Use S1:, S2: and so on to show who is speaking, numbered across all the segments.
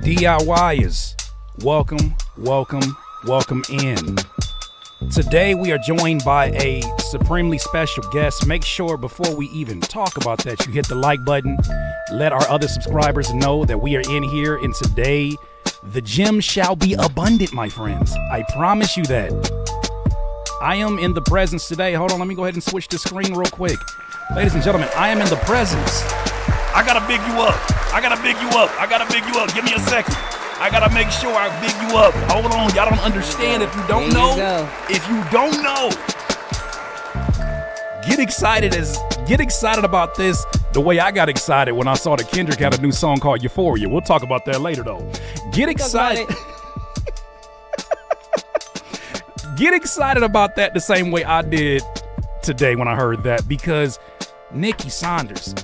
S1: DIYers, welcome in. Today we are joined by a supremely special guest. Make sure before we even talk about that, you hit the like button. Let our other subscribers know that we are in here, and today the gem shall be abundant, my friends. I promise you that. I am in the presence today. Hold on, let me go ahead and switch the screen real quick. Ladies and gentlemen, I am in the presence. I gotta big you up. Give me a second. I gotta make sure I big you up. Hold on, y'all don't understand. If you don't know, get excited about this the way I got excited when I saw that Kendrick had a new song called Euphoria. We'll talk about that later though. Get excited. Get excited about that the same way I did today when I heard that, because Nicky, Saunders,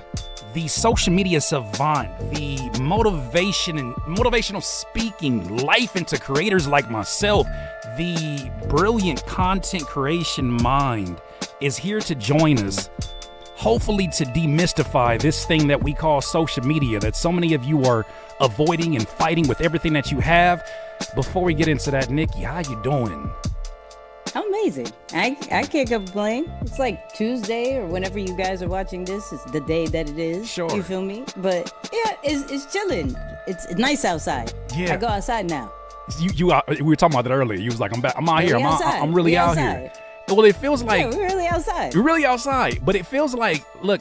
S1: the social media savant, the motivational speaking life into creators like myself, the brilliant content creation mind is here to join us, hopefully to demystify this thing that we call social media that so many of you are avoiding and fighting with everything that you have. Before we get into that, Nikki, how you doing?
S2: I'm amazing. I can't complain. It's like Tuesday or whenever you guys are watching this. It's the day that it is.
S1: Sure.
S2: You feel me? But yeah, it's chilling. It's nice outside.
S1: Yeah.
S2: I go outside now.
S1: We were talking about that earlier. You was like, I'm out here. I'm really out here. Well, it feels like
S2: we're really outside.
S1: We're really outside. But it feels like, look,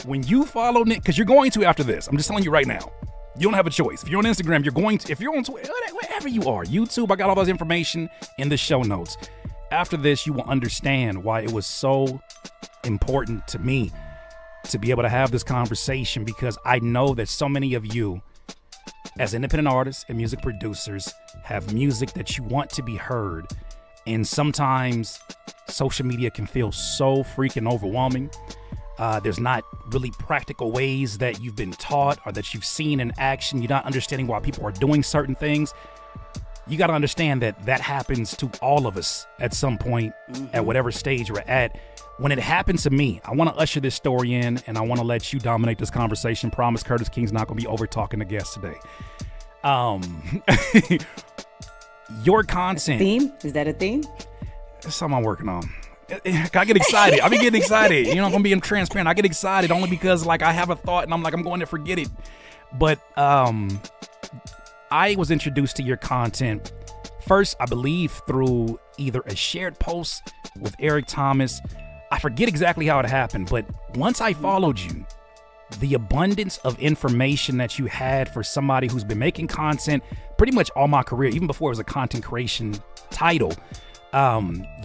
S1: when you follow Nick, because you're going to after this. I'm just telling you right now. You don't have a choice. If you're on Instagram, you're going to. If you're on Twitter, wherever you are, YouTube, I got all those information in the show notes. After this, you will understand why it was so important to me to be able to have this conversation, because I know that so many of you, as independent artists and music producers, have music that you want to be heard. And sometimes social media can feel so freaking overwhelming. There's not really practical ways that you've been taught or that you've seen in action. You're not understanding why people are doing certain things. You got to understand that happens to all of us at some point, at whatever stage we're at. When it happened to me, I want to usher this story in, and I want to let you dominate this conversation. Promise Curtis King's not going to be over talking to guests today. Your content.
S2: Theme? Is that a theme?
S1: That's something I'm working on. I get excited. I be getting excited. You know, I'm gonna be transparent. I get excited only because like I have a thought and I'm going to forget it. But I was introduced to your content first, I believe, through either a shared post with Eric Thomas. I forget exactly how it happened, but once I followed you, the abundance of information that you had for somebody who's been making content pretty much all my career, even before it was a content creation title.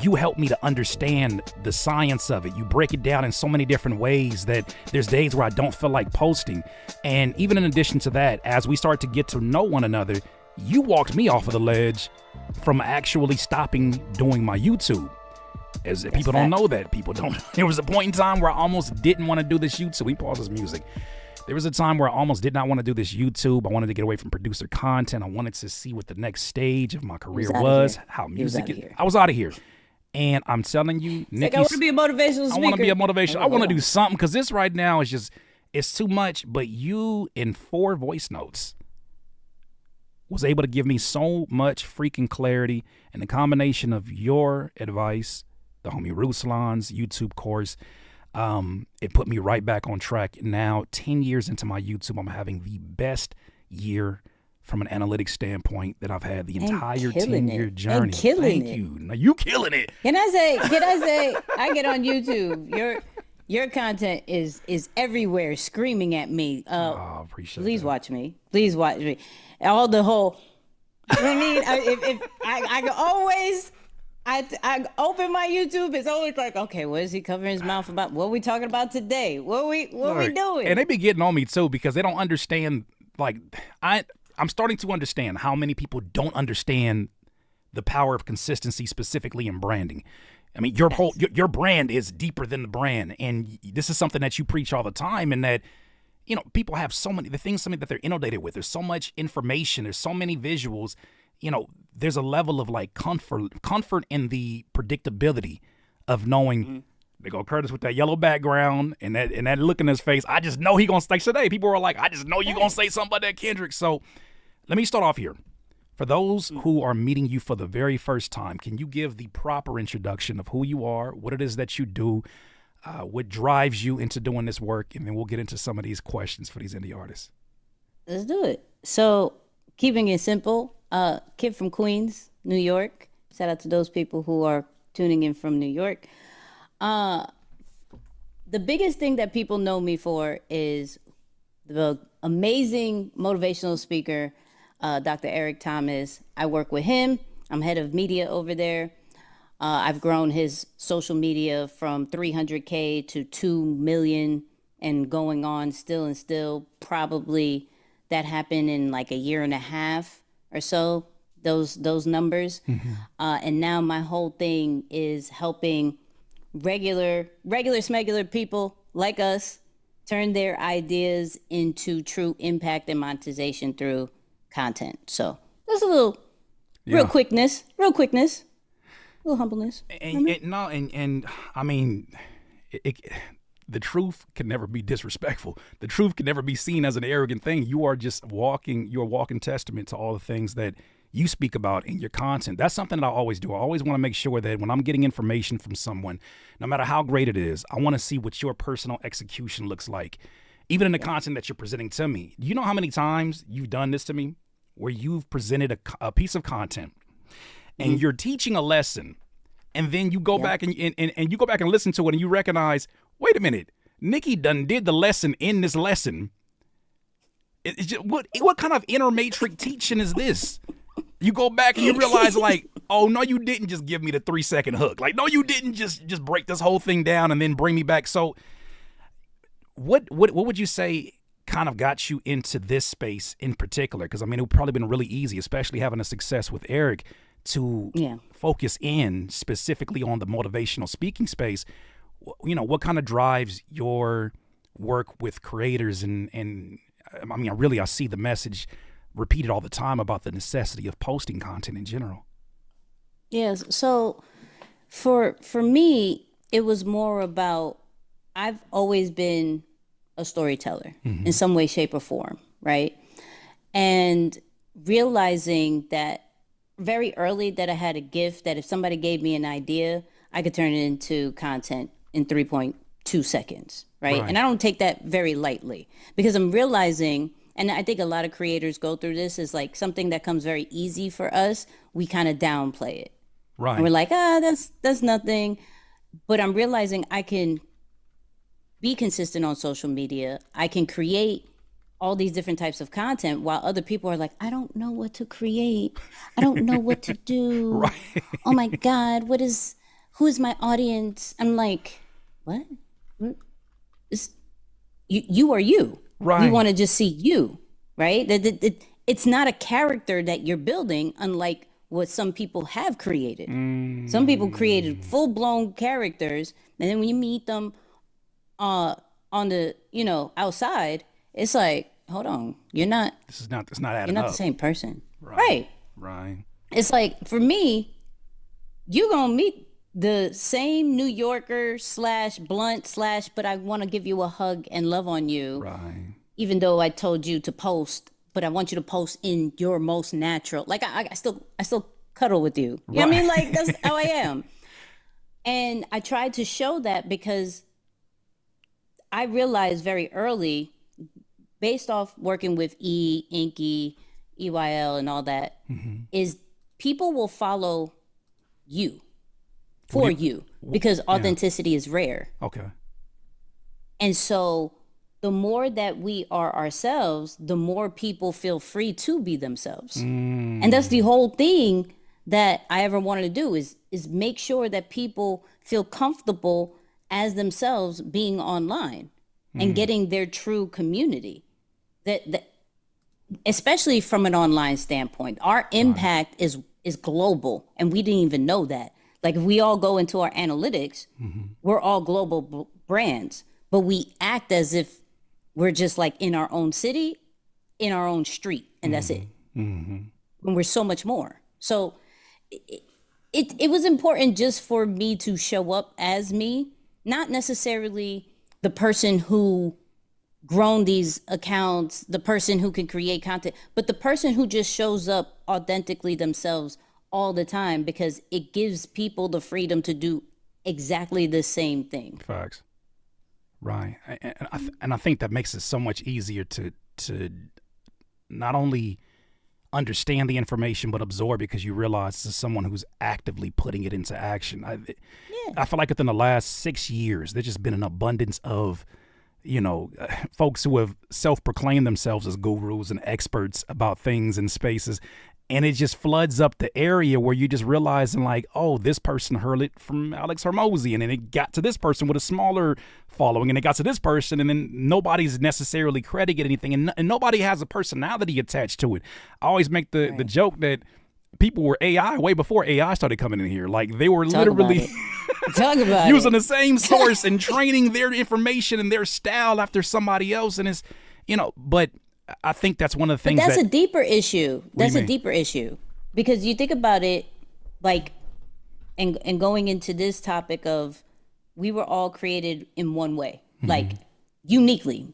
S1: You helped me to understand the science of it. You break it down in so many different ways that there's days where I don't feel like posting. And even in addition to that, as we start to get to know one another, you walked me off of the ledge from actually stopping doing my YouTube. As that's people don't know that. People don't. There was a point in time where I almost didn't want to do this YouTube. We pause this music. There was a time where I almost did not want to do this YouTube. I wanted to get away from producer content. I wanted to see what the next stage of my career was, how music is. I was out of here. And I'm telling you, Nikki,
S2: I want to be a motivational speaker.
S1: I want to be a motivational. I want to do something, because this right now is just, it's too much. But you, in 4 voice notes, was able to give me so much freaking clarity. And the combination of your advice, the homie Ruslan's YouTube course, it put me right back on track. Now, 10 years into my YouTube, I'm having the best year from an analytics standpoint that I've had the entire 10-year journey. Thank you. Now you killing it.
S2: Can I say, I get on YouTube. Your content is everywhere, screaming at me.
S1: Appreciate
S2: please
S1: that.
S2: watch me. Please watch me. All the whole, I mean, if I can always, I open my YouTube, it's always like, okay, what is he covering his mouth about? What are we talking about today? What we doing?
S1: And they be getting on me too, because they don't understand. Like I'm starting to understand how many people don't understand the power of consistency, specifically in branding. I mean, your brand is deeper than the brand, and this is something that you preach all the time. And that, you know, people have so many something that they're inundated with. There's so much information. There's so many visuals. You know, there's a level of like comfort in the predictability of knowing They go Curtis with that yellow background and that look in his face. I just know he gonna say today. People are like, I just know you gonna say something about that Kendrick. So let me start off here. For those who are meeting you for the very first time, can you give the proper introduction of who you are, what it is that you do, what drives you into doing this work, and then we'll get into some of these questions for these indie artists.
S2: Let's do it. So, keeping it simple, kid from Queens, New York. Shout out to those people who are tuning in from New York. The biggest thing that people know me for is the amazing motivational speaker, Dr. Eric Thomas. I work with him. I'm head of media over there. I've grown his social media from 300K to 2 million and going on still and still. Probably that happened in like a year and a half or so, those numbers. And now my whole thing is helping regular smegular people like us turn their ideas into true impact and monetization through content. So there's a little real quickness, a little humbleness.
S1: And I mean, the truth can never be disrespectful. The truth can never be seen as an arrogant thing. You're a walking testament to all the things that you speak about in your content. That's something that I always do. I always want to make sure that when I'm getting information from someone, no matter how great it is, I want to see what your personal execution looks like, even in the content that you're presenting to me. Do you know how many times you've done this to me, where you've presented a piece of content and you're teaching a lesson, and then you go back and you go back and listen to it, and you recognize, wait a minute, Nikki done did the lesson in this lesson. It's just, what kind of inner matrix teaching is this? You go back and you realize, like, oh no, you didn't just give me the 3-second hook. Like, no, you didn't just break this whole thing down and then bring me back. So what would you say kind of got you into this space in particular? Because I mean, it would probably been really easy, especially having a success with Eric, to focus in specifically on the motivational speaking space. You know, what kind of drives your work with creators? And I mean, I see the message repeated all the time about the necessity of posting content in general.
S2: Yes. So for me, it was more about, I've always been a storyteller in some way, shape, or form, right? And realizing that very early that I had a gift that if somebody gave me an idea, I could turn it into content in 3.2 seconds, right? And I don't take that very lightly, because I'm realizing, and I think a lot of creators go through this, is like something that comes very easy for us, we kind of downplay it. Right. And we're like, that's nothing. But I'm realizing I can be consistent on social media. I can create all these different types of content while other people are like, I don't know what to create. I don't know what to do. Oh my God, who is my audience? I'm like, what? You are you. Right. We want to just see you, right? It's not a character that you're building, unlike what some people have created. Some people created full-blown characters, and then when you meet them on the, outside, it's like, hold on, it's not adding You're not
S1: up.
S2: The same person. Right. It's like, for me, you're going to meet the same New Yorker / blunt / but I want to give you a hug and love on you. Right. Even though I told you to post, but I want you to post in your most natural. Like, I still cuddle with you. You know what I mean? Like, that's how I am. And I tried to show that because I realized very early, based off working with Inky, EYL and all that, is people will follow you for you because authenticity is rare. Okay. And so the more that we are ourselves, the more people feel free to be themselves. And that's the whole thing that I ever wanted to do is make sure that people feel comfortable as themselves being online and getting their true community. That especially from an online standpoint, our impact is global, and we didn't even know that. Like, if we all go into our analytics, we're all global brands, but we act as if we're just like in our own city, in our own street, and that's it. When we're so much more. So it was important just for me to show up as me not necessarily the person who grown these accounts, the person who can create content, but the person who just shows up authentically themselves all the time, because it gives people the freedom to do exactly the same thing.
S1: Facts. Right. And I think that makes it so much easier to not only understand the information but absorb it, because you realize this is someone who's actively putting it into action. I feel like within the last 6 years, there's just been an abundance of, folks who have self-proclaimed themselves as gurus and experts about things and spaces. And it just floods up the area where you just realizing like, oh, this person heard it from Alex Hormozy, and then it got to this person with a smaller following, and it got to this person, and then nobody's necessarily crediting anything, and nobody has a personality attached to it. I always make the joke that people were AI way before AI started coming in here. Like they were literally using the same source and training their information and their style after somebody else. And it's, but I think that's one of the things.
S2: But that's a deeper issue. That's a deeper issue, because you think about it, like, and going into this topic of, we were all created in one way, like uniquely.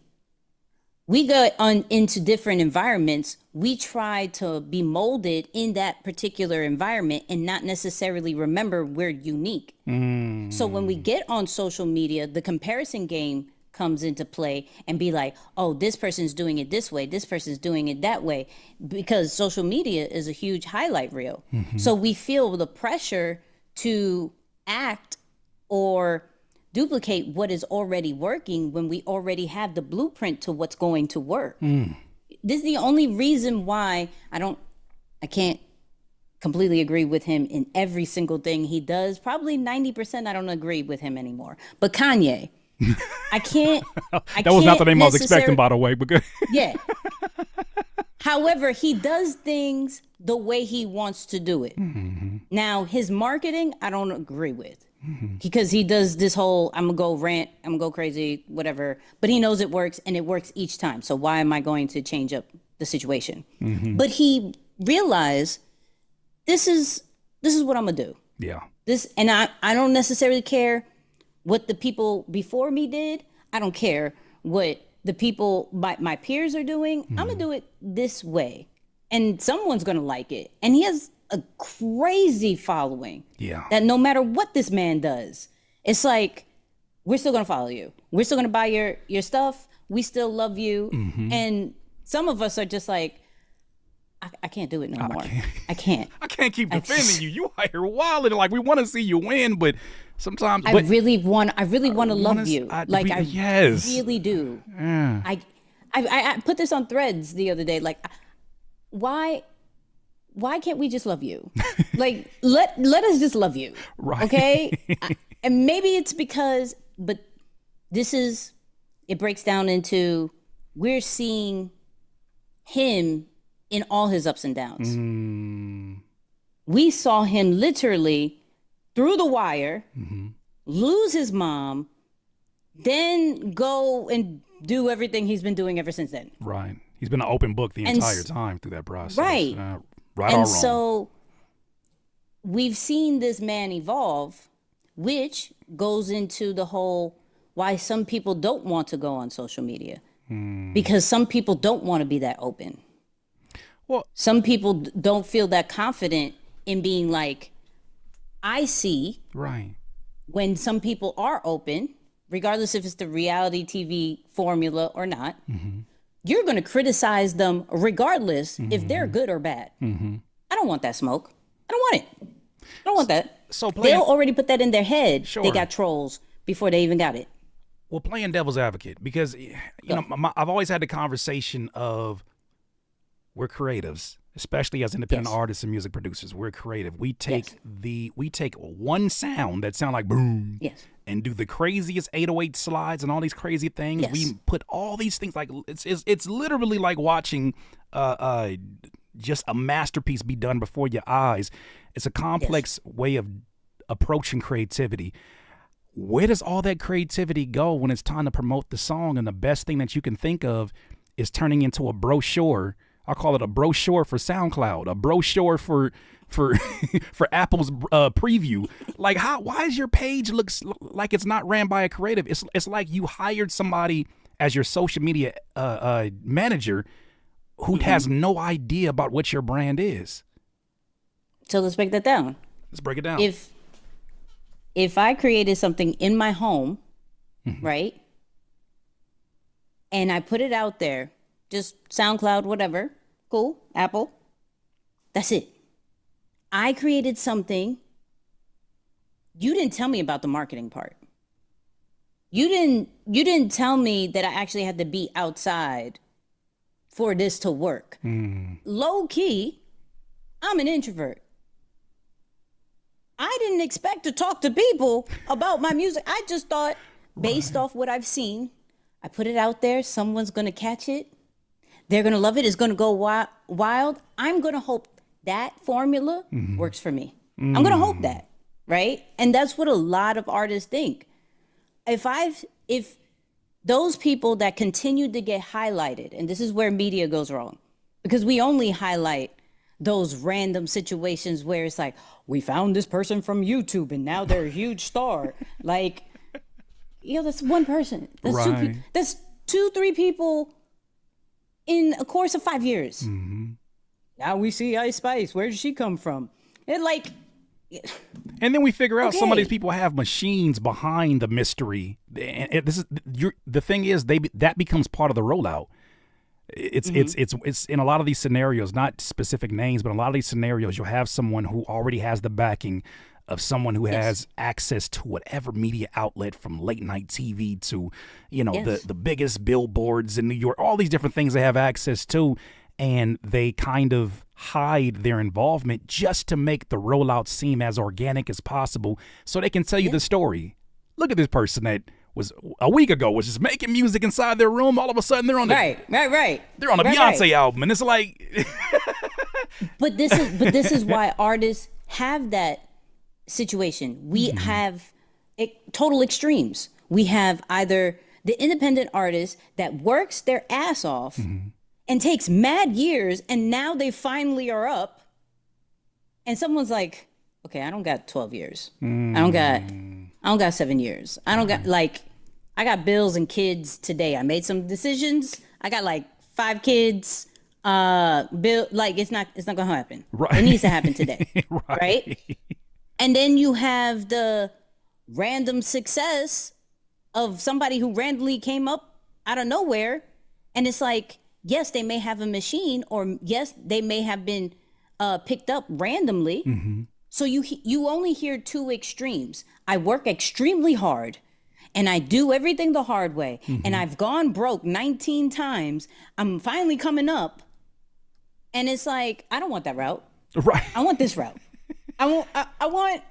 S2: We got into different environments. We try to be molded in that particular environment and not necessarily remember we're unique. So when we get on social media, the comparison game comes into play, and be like, oh, this person's doing it this way, this person's doing it that way, because social media is a huge highlight reel. So we feel the pressure to act or duplicate what is already working when we already have the blueprint to what's going to work. This is the only reason why I can't completely agree with him in every single thing he does. Probably 90% I don't agree with him anymore. But Kanye, I can't.
S1: That was not the name I was expecting, by the way. Because
S2: yeah. However, he does things the way he wants to do it. Now, his marketing, I don't agree with, because he does this whole, I'm gonna go rant, I'm gonna go crazy, whatever. But he knows it works, and it works each time. So why am I going to change up the situation? But he realized this is what I'm gonna do. Yeah. And I don't necessarily care what the people before me did. I don't care what the people, my peers are doing. I'm gonna do it this way, and someone's gonna like it. And he has a crazy following. Yeah. That no matter what this man does, it's like, we're still gonna follow you. We're still gonna buy your stuff. We still love you. And some of us are just like, I can't do it no more. I can't.
S1: I can't keep defending you. You are here wilding. Like, we want to see you win, but sometimes
S2: I really want to love you. I really do. Yeah. I put this on Threads the other day. Like, why can't we just love you? Like, let us just love you. Right. Okay? And maybe it's because, but it breaks down into, we're seeing him in all his ups and downs. We saw him literally through the wire, lose his mom, then go and do everything he's been doing ever since then.
S1: Right. He's been an open book the entire time through that process.
S2: Right.
S1: Right or wrong.
S2: So we've seen this man evolve, which goes into the whole why some people don't want to go on social media. Because some people don't want to be that open. Well, some people don't feel that confident in being like, I see. Right. When some people are open, regardless if it's the reality TV formula or not, you're going to criticize them regardless if they're good or bad. I don't want that smoke. I don't want it. I don't want that. So they'll already put that in their head. Sure. They got trolls before they even got it.
S1: Well, playing devil's advocate, because I've always had the conversation of, we're creatives, especially as independent artists and music producers. We're creative. We take one sound that sound like boom, and do the craziest 808 slides and all these crazy things. We put all these things, like it's literally like watching just a masterpiece be done before your eyes. It's a complex way of approaching creativity. Where does all that creativity go when it's time to promote the song? And the best thing that you can think of is turning into a brochure I'll call it a brochure for SoundCloud, a brochure for for Apple's preview. Like, why does your page looks like it's not ran by a creative? It's like you hired somebody as your social media manager who has no idea about what your brand is.
S2: So let's break that down.
S1: Let's break it down.
S2: If I created something in my home, right, and I put it out there, just SoundCloud, whatever, cool, Apple, that's it. I created something. You didn't tell me about the marketing part. You didn't tell me that I actually had to be outside for this to work. Low key, I'm an introvert. I didn't expect to talk to people about my music. I just thought, based off what I've seen, I put it out there. Someone's going to catch it. They're going to love it. It's going to go wild. I'm going to hope that formula works for me. I'm going to hope that, right? And that's what a lot of artists think. If those people that continue to get highlighted, and this is where media goes wrong, because we only highlight those random situations where it's like, we found this person from YouTube and now they're a huge star. Like, that's one person. That's
S1: right.
S2: That's 2-3 people in a course of 5 years. Now we see Ice Spice. Where did she come from? And
S1: and then we figure out some of these people have machines behind the mystery. And the thing is, that becomes part of the rollout. It's in a lot of these scenarios, not specific names, but in a lot of these scenarios, you'll have someone who already has the backing of someone who has access to whatever media outlet, from late night TV to, the biggest billboards in New York, all these different things they have access to. And they kind of hide their involvement just to make the rollout seem as organic as possible so they can tell you the story. Look at this person that was a week ago was just making music inside their room. All of a sudden they're on
S2: right.
S1: They're on a Beyonce album, and it's like
S2: But this is why artists have that situation. We have total extremes. We have either the independent artist that works their ass off and takes mad years, and now they finally are up, and someone's like, okay, I don't got 12 years. I don't got 7 years. I don't got I got bills and kids today. I made some decisions. I got 5 kids. It's not gonna happen.
S1: Right.
S2: It needs to happen today.
S1: Right.
S2: And then you have the random success of somebody who randomly came up out of nowhere, and it's like, yes, they may have a machine, or yes, they may have been picked up randomly. So you only hear 2 extremes. I work extremely hard, and I do everything the hard way, and I've gone broke 19 times. I'm finally coming up, and it's like, I don't want that route.
S1: Right.
S2: I want this route. I want.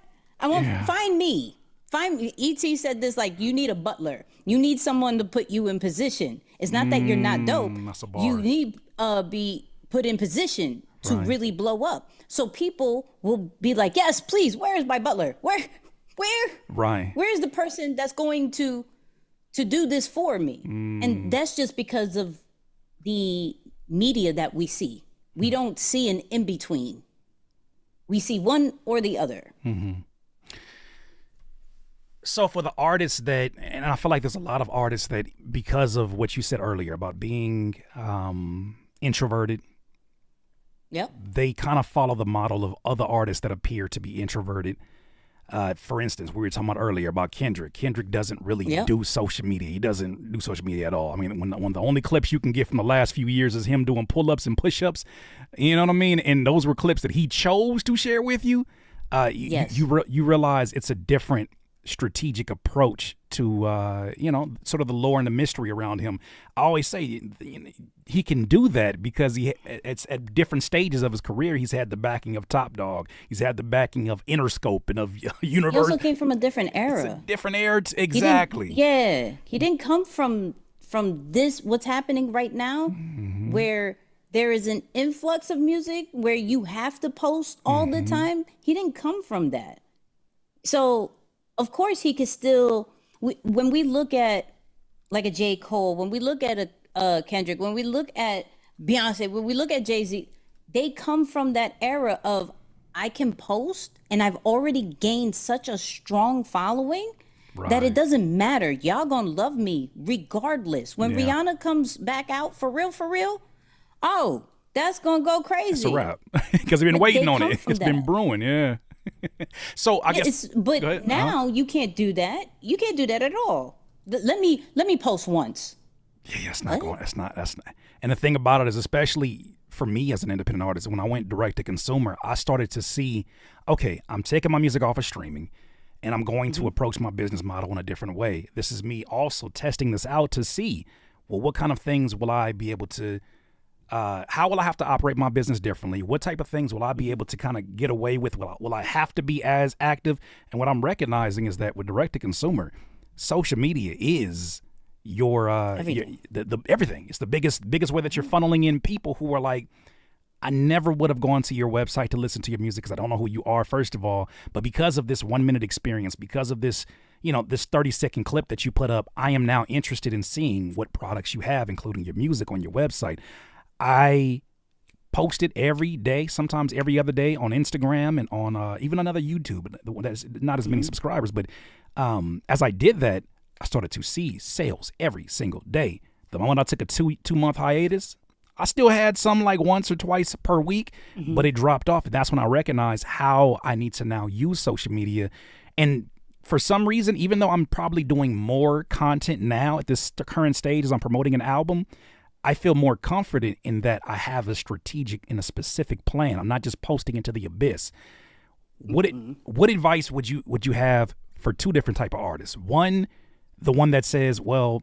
S2: Find me. E.T. said this, you need a butler. You need someone to put you in position. It's not that you're not dope.
S1: That's a bar.
S2: You need be put in position to really blow up. So people will be like, yes, please, where is my butler? Where?
S1: Right.
S2: Where's the person that's going to do this for me? And that's just because of the media that we see. We don't see an in-between. We see one or the other.
S1: So for the artists that, and I feel like there's a lot of artists that, because of what you said earlier about being introverted, they kind of follow the model of other artists that appear to be introverted. For instance, we were talking about earlier about Kendrick. Kendrick doesn't really do social media. He doesn't do social media at all. I mean, when the only clips you can get from the last few years is him doing pull-ups and push-ups, you know what I mean? And those were clips that he chose to share with you. You realize it's a different strategic approach to sort of the lore and the mystery around him. I always say he can do that because it's at different stages of his career. He's had the backing of Top Dog. He's had the backing of Interscope and of Universe.
S2: He also came from a different era.
S1: It's a different era, exactly.
S2: He didn't come from this, what's happening right now, where there is an influx of music where you have to post all the time. He didn't come from that. So of course he could still, when we look at a J. Cole, when we look at a Kendrick, when we look at Beyonce, when we look at Jay-Z, they come from that era of I can post and I've already gained such a strong following that it doesn't matter. Y'all gonna love me regardless. When Rihanna comes back out for real, oh, that's gonna go crazy.
S1: It's a wrap. Because we've been waiting on it. It's been brewing, yeah. So I guess
S2: but now you can't do that. You can't do that at all. Let me post once.
S1: Yeah, it's not going. That's not. And the thing about it is, especially for me as an independent artist, when I went direct to consumer, I started to see, okay, I'm taking my music off of streaming, and I'm going to approach my business model in a different way. This is me also testing this out to see, well, what kind of things will I be able to, how will I have to operate my business differently? What type of things will I be able to kind of get away with? Will I have to be as active? And what I'm recognizing is that with direct to consumer, social media is your everything. Everything. It's the biggest way that you're funneling in people who are like, I never would have gone to your website to listen to your music because I don't know who you are, first of all. But because of this 1 minute experience, because of this, this 30-second clip that you put up, I am now interested in seeing what products you have, including your music on your website. I post it every day, sometimes every other day on Instagram and on even another YouTube. That's not as many subscribers, but as I did that, I started to see sales every single day. The moment I took a two-month hiatus, I still had some like once or twice per week, but it dropped off. And that's when I recognized how I need to now use social media. And for some reason, even though I'm probably doing more content now at this current stage as I'm promoting an album, I feel more confident in that I have a strategic and a specific plan. I'm not just posting into the abyss. What advice would you have for two different type of artists? One, the one that says, well,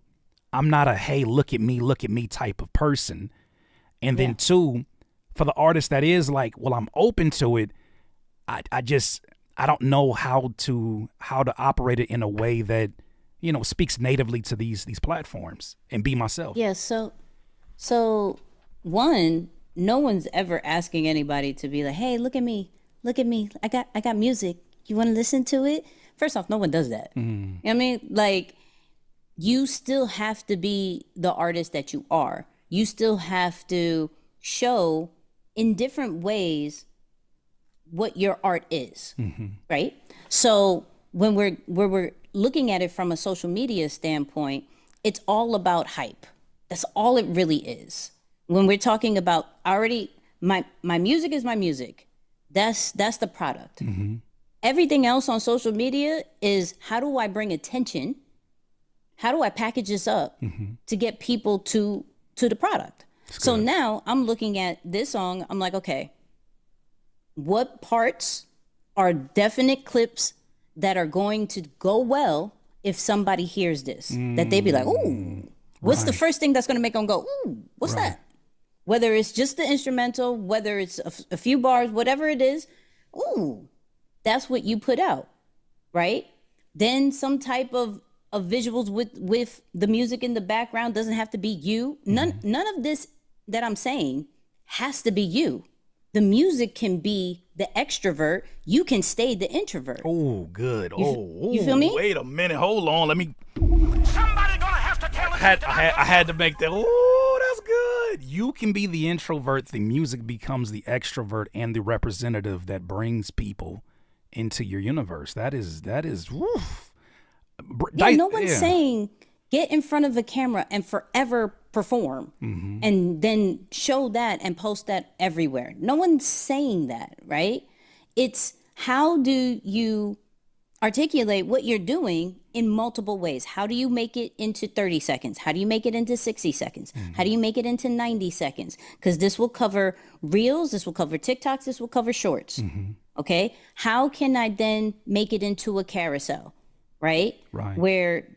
S1: I'm not a, hey, look at me type of person. And then two, for the artist that is like, well, I'm open to it. I don't know how to operate it in a way that, speaks natively to these platforms and be myself.
S2: Yeah. So one, no one's ever asking anybody to be like, hey, look at me. I got music. You want to listen to it? First off, no one does that. You know what I mean? Like, you still have to be the artist that you are. You still have to show in different ways what your art is, right? So when we're looking at it from a social media standpoint, it's all about hype. That's all it really is. When we're talking about my music is my music. That's the product. Everything else on social media is, how do I bring attention? How do I package this up to get people to the product? So now I'm looking at this song. I'm like, okay, what parts are definite clips that are going to go well if somebody hears this? That they'd be like, ooh, what's the first thing that's going to make them go, ooh, what's that? Whether it's just the instrumental, whether it's a few bars, whatever it is, ooh, that's what you put out, right? Then some type of visuals with the music in the background. Doesn't have to be you. None of this that I'm saying has to be you. The music can be the extrovert. You can stay the introvert.
S1: Oh, good.
S2: You feel me?
S1: Wait a minute. Hold on. Let me. Somebody gonna have to tell us. I had to make that. Oh, that's good. You can be the introvert. The music becomes the extrovert and the representative that brings people into your universe. That is. Woof.
S2: Yeah, no one's saying get in front of a camera and forever perform and then show that and post that everywhere. No one's saying that, right? It's how do you articulate what you're doing in multiple ways? How do you make it into 30 seconds? How do you make it into 60 seconds? How do you make it into 90 seconds? Because this will cover reels, this will cover TikToks, this will cover shorts. Okay? How can I then make it into a carousel? Right? Where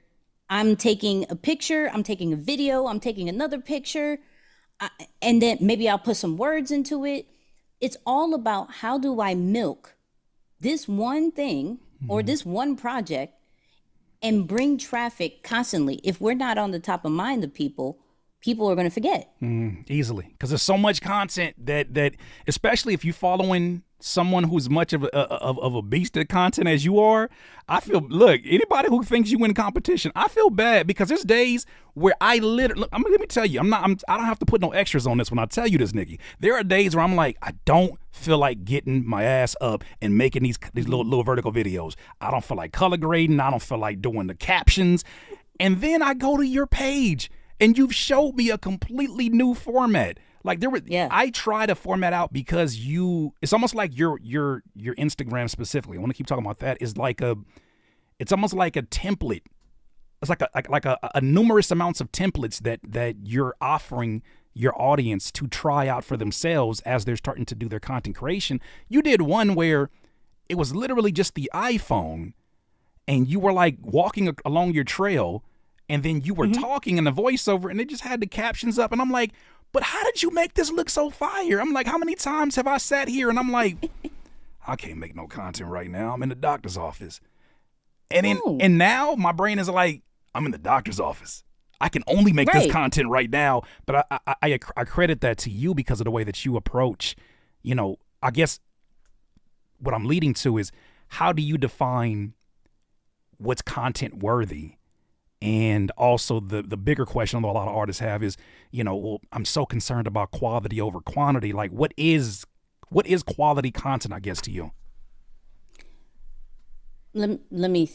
S2: I'm taking a picture, I'm taking a video, I'm taking another picture, and then maybe I'll put some words into it. It's all about, how do I milk this one thing or this one project and bring traffic constantly? If we're not on the top of mind of people are going to forget.
S1: Easily. Because there's so much content that especially if you're following someone who's much of a beast at content as you are, I feel, look, anybody who thinks you win competition, I feel bad because there's days where I literally, look, let me tell you, I don't have to put no extras on this when I tell you this, Nikki. There are days where I'm like, I don't feel like getting my ass up and making these little vertical videos. I don't feel like color grading. I don't feel like doing the captions. And then I go to your page and you've showed me a completely new format. Like I try to format out because it's almost like your Instagram specifically. I want to keep talking about that. It's almost like a template. It's like a numerous amounts of templates that you're offering your audience to try out for themselves as they're starting to do their content creation. You did one where it was literally just the iPhone, and you were like walking along your trail, and then you were talking in the voiceover, and it just had the captions up, and I'm like, but how did you make this look so fire? I'm like, how many times have I sat here and I'm like, I can't make no content right now. I'm in the doctor's office. And now my brain is like, I'm in the doctor's office. I can only make this content right now. But I credit that to you because of the way that you approach, I guess what I'm leading to is, how do you define what's content worthy? And also the bigger question I know a lot of artists have is, well, I'm so concerned about quality over quantity. Like, what is quality content, I guess, to you?
S2: Let me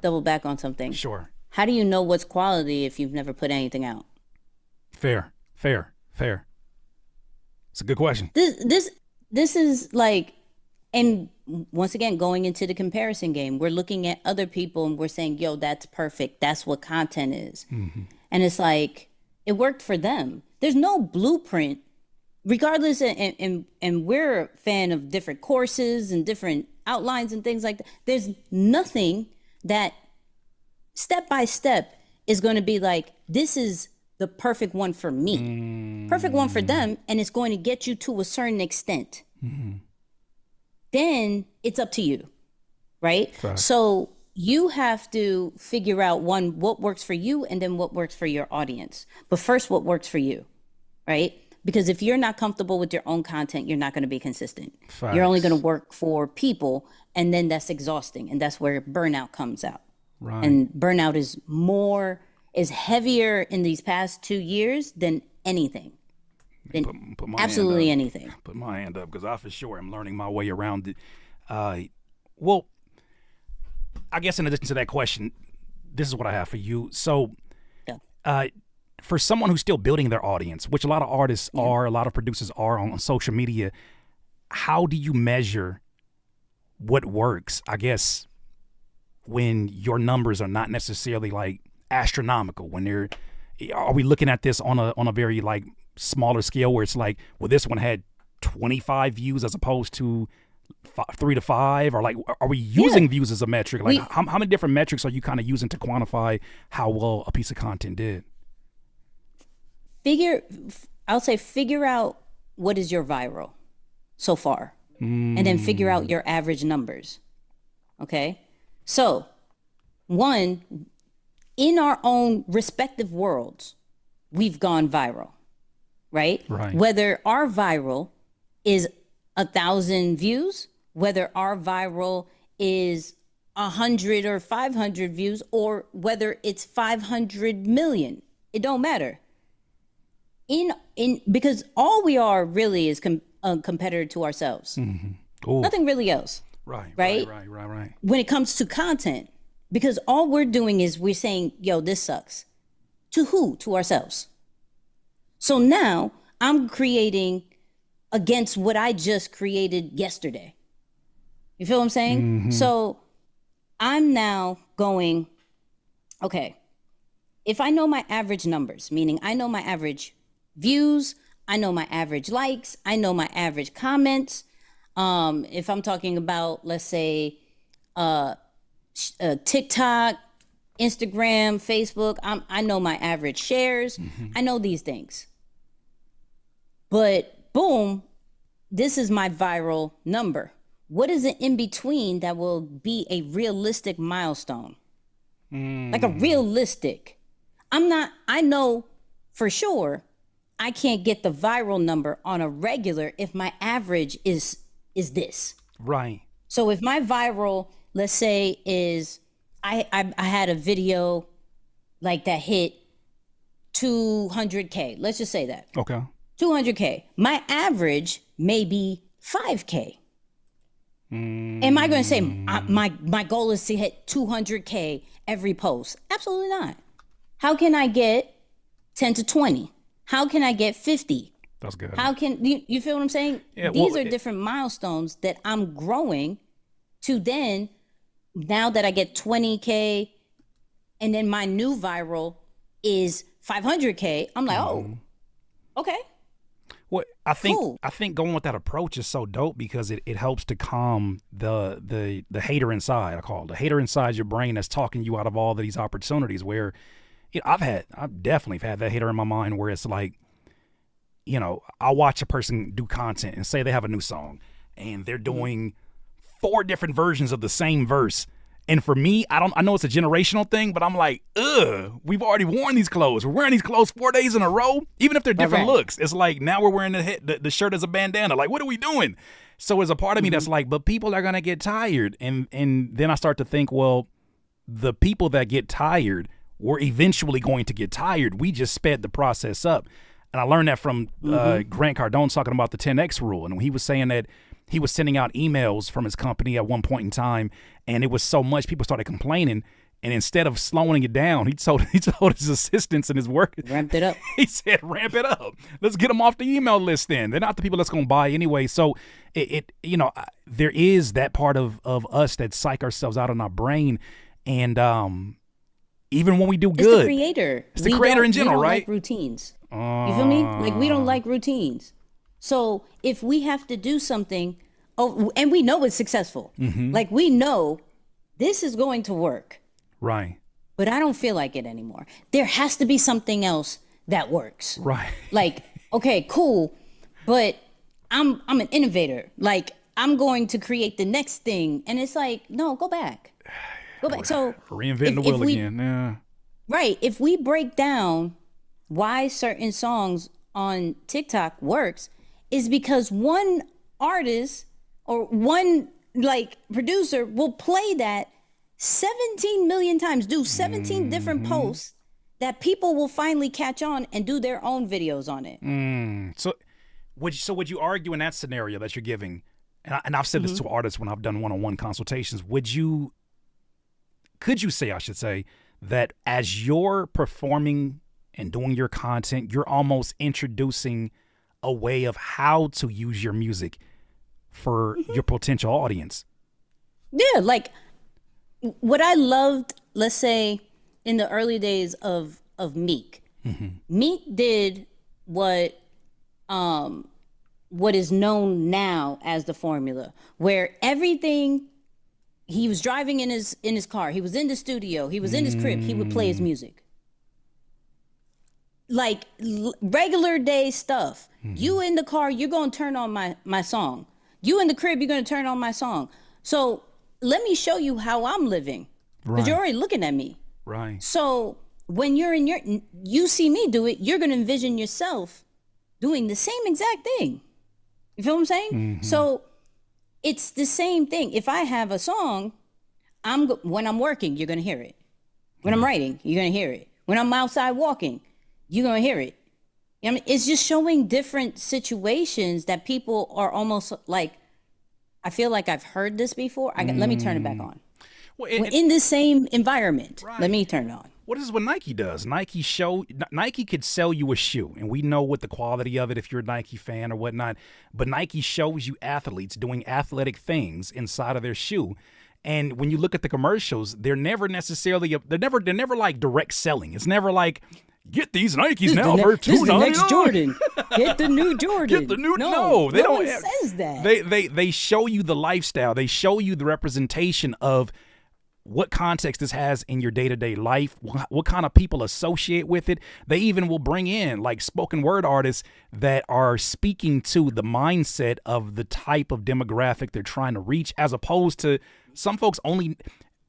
S2: double back on something.
S1: Sure.
S2: How do you know what's quality if you've never put anything out?
S1: Fair. It's a good question.
S2: This is like, and once again, going into the comparison game, we're looking at other people and we're saying, yo, that's perfect. That's what content is. Mm-hmm. And it's like, it worked for them. There's no blueprint, regardless. And we're a fan of different courses and different outlines and things like that. There's nothing that step by step is going to be like, this is the perfect one for me, perfect one for them. And it's going to get you to a certain extent. Mm-hmm. Then it's up to you, right? Fact. So you have to figure out, one, what works for you, and then what works for your audience. But first, what works for you, right? Because if you're not comfortable with your own content, you're not going to be consistent. Facts. You're only going to work for people, and then that's exhausting. And that's where burnout comes out. Right. And burnout is heavier in these past 2 years than anything.
S1: Put my
S2: absolutely
S1: hand up.
S2: Anything.
S1: Put my hand up, because I for sure am learning my way around it. Well, I guess in addition to that question, this is what I have for you. So, for someone who's still building their audience, which a lot of artists are, a lot of producers are on social media, how do you measure what works? I guess when your numbers are not necessarily like astronomical, are we looking at this on a very like smaller scale where it's like, well, this one had 25 views as opposed to 3 to 5, or like, are we using views as a metric? Like, how many different metrics are you kind of using to quantify how well a piece of content did?
S2: Figure out what is your viral so far, and then figure out your average numbers. Okay. So, one, in our own respective worlds, we've gone viral. Right? Whether our viral is 1,000 views, whether our viral is 100 or 500 views, or whether it's 500 million, it don't matter. Because all we are really is a competitor to ourselves. Mm-hmm. Nothing really else. Right. When it comes to content, because all we're doing is we're saying, yo, this sucks. To who? To ourselves. So now I'm creating against what I just created yesterday. You feel what I'm saying? Mm-hmm. So I'm now going, okay, if I know my average numbers, meaning I know my average views, I know my average likes, I know my average comments. If I'm talking about, let's say, TikTok, Instagram, Facebook, I know my average shares. Mm-hmm. I know these things. But boom, this is my viral number. What is it in between that will be a realistic milestone? Like a realistic. I know for sure I can't get the viral number on a regular if my average is is this.
S1: Right.
S2: So if my viral, let's say, is I had a video like that hit 200K. Let's just say that.
S1: Okay.
S2: 200K. My average may be 5K. Am I going to say my goal is to hit 200K every post? Absolutely not. How can I get 10 to 20? How can I get 50?
S1: That's good.
S2: How can you feel what I'm saying?
S1: Yeah,
S2: These are different milestones that I'm growing to. Then now that I get 20K and then my new viral is 500K, I'm like, oh, okay.
S1: Well, I think
S2: Cool.
S1: I think going with that approach is so dope because it helps to calm the hater inside. I call it the hater inside your brain that's talking you out of all of these opportunities. Where I've definitely had that hater in my mind where it's like, I'll watch a person do content and say they have a new song and they're doing 4 different versions of the same verse. And for me, I know it's a generational thing, but I'm like, we've already worn these clothes. We're wearing these clothes 4 days in a row, even if they're different looks. It's like now we're wearing the shirt as a bandana. Like, what are we doing? So there's a part of me that's like, but people are going to get tired. And then I start to think, well, the people that get tired were eventually going to get tired. We just sped the process up. And I learned that from Grant Cardone talking about the 10X rule. And he was saying that he was sending out emails from his company at one point in time, and it was so much people started complaining. And instead of slowing it down, he told his assistants and his workers,
S2: Ramped it up.
S1: He said, ramp it up. Let's get them off the email list then. They're not the people that's going to buy anyway. So there is that part of us that psych ourselves out in our brain. And even when we do good.
S2: It's the creator.
S1: It's the creator in general,
S2: we don't
S1: right?
S2: like routines. You feel me? Like, we don't like routines. So if we have to do something, and we know it's successful, like we know this is going to work.
S1: Right.
S2: But I don't feel like it anymore. There has to be something else that works.
S1: Right.
S2: Like, okay, cool, but I'm an innovator. Like, I'm going to create the next thing. And it's like, no, go back. Go back. So
S1: reinventing the wheel again. Yeah.
S2: Right. If we break down why certain songs on TikTok works, is because one artist or one producer will play that 17 million times, do 17 different posts that people will finally catch on and do their own videos on it.
S1: So would you argue in that scenario that you're giving, and I've said this to artists when I've done one-on-one consultations, could you say, I should say, that as you're performing and doing your content, you're almost introducing a way of how to use your music for your potential audience?
S2: Yeah, like what I loved, let's say, in the early days of Meek. Meek did what is known now as the formula, where everything, he was driving in his car, he was in the studio, he was in his crib, he would play his music. Like regular day stuff. You in the car, you're going to turn on my song. You in the crib, you're going to turn on my song. So let me show you how I'm living. Because you're already looking at me.
S1: Right.
S2: So when you see me do it, you're going to envision yourself doing the same exact thing. You feel what I'm saying? So it's the same thing. If I have a song, when I'm working, you're going to hear it. When I'm writing, you're going to hear it. When I'm outside walking, you're going to hear it. I mean, it's just showing different situations that people are almost like, I feel like I've heard this before. Let me turn it back on.
S1: Well,
S2: in the same environment, let me turn it on.
S1: What is what Nike does? Nike could sell you a shoe, and we know what the quality of it if you're a Nike fan or whatnot. But Nike shows you athletes doing athletic things inside of their shoe. And when you look at the commercials, they're never like direct selling. It's never like, get these Nikes now for $2.99.
S2: This is the next Jordan. Get the new Jordan.
S1: Get the new. No, they don't.
S2: No one says that.
S1: They show you the lifestyle. They show you the representation of what context this has in your day-to-day life, what kind of people associate with it. They even will bring in like spoken word artists that are speaking to the mindset of the type of demographic they're trying to reach, as opposed to some folks only.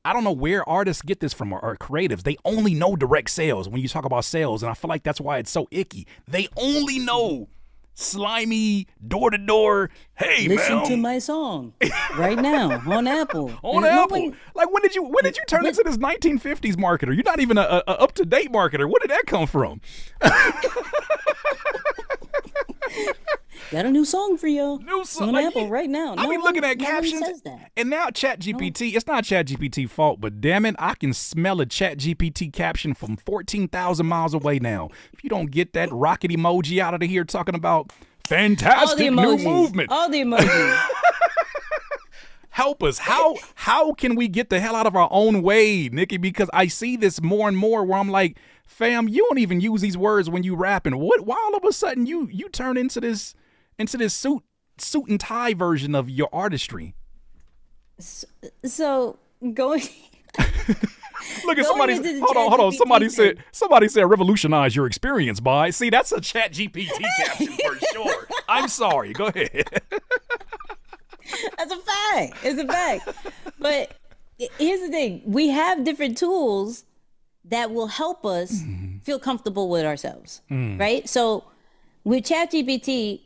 S1: I don't know where artists get this from, or creatives. They only know direct sales when you talk about sales. And I feel like that's why it's so icky. They only know slimy, door-to-door, hey,
S2: Listen
S1: man.
S2: to my song right now on Apple.
S1: On Apple. Like, when did you turn into this 1950s marketer? You're not even a up-to-date marketer. Where did that come from?
S2: Got a new song for you.
S1: New song.
S2: On
S1: Like,
S2: Apple right now.
S1: I be looking at captions.
S2: Says that.
S1: And now ChatGPT, it's not ChatGPT fault, but damn it, I can smell a ChatGPT caption from 14,000 miles away now. If you don't get that rocket emoji out of here talking about fantastic new movement.
S2: All the emojis.
S1: Help us. How can we get the hell out of our own way, Nikki? Because I see this more and more where I'm like, fam, you don't even use these words when you rapping. Why all of a sudden you turn into this suit and tie version of your artistry?
S2: So going.
S1: Look at somebody. Hold on. Somebody said revolutionize your experience by. See, that's a ChatGPT caption for sure. I'm sorry. Go ahead.
S2: That's a fact. It's a fact. But here's the thing: we have different tools that will help us feel comfortable with ourselves, right? So with ChatGPT,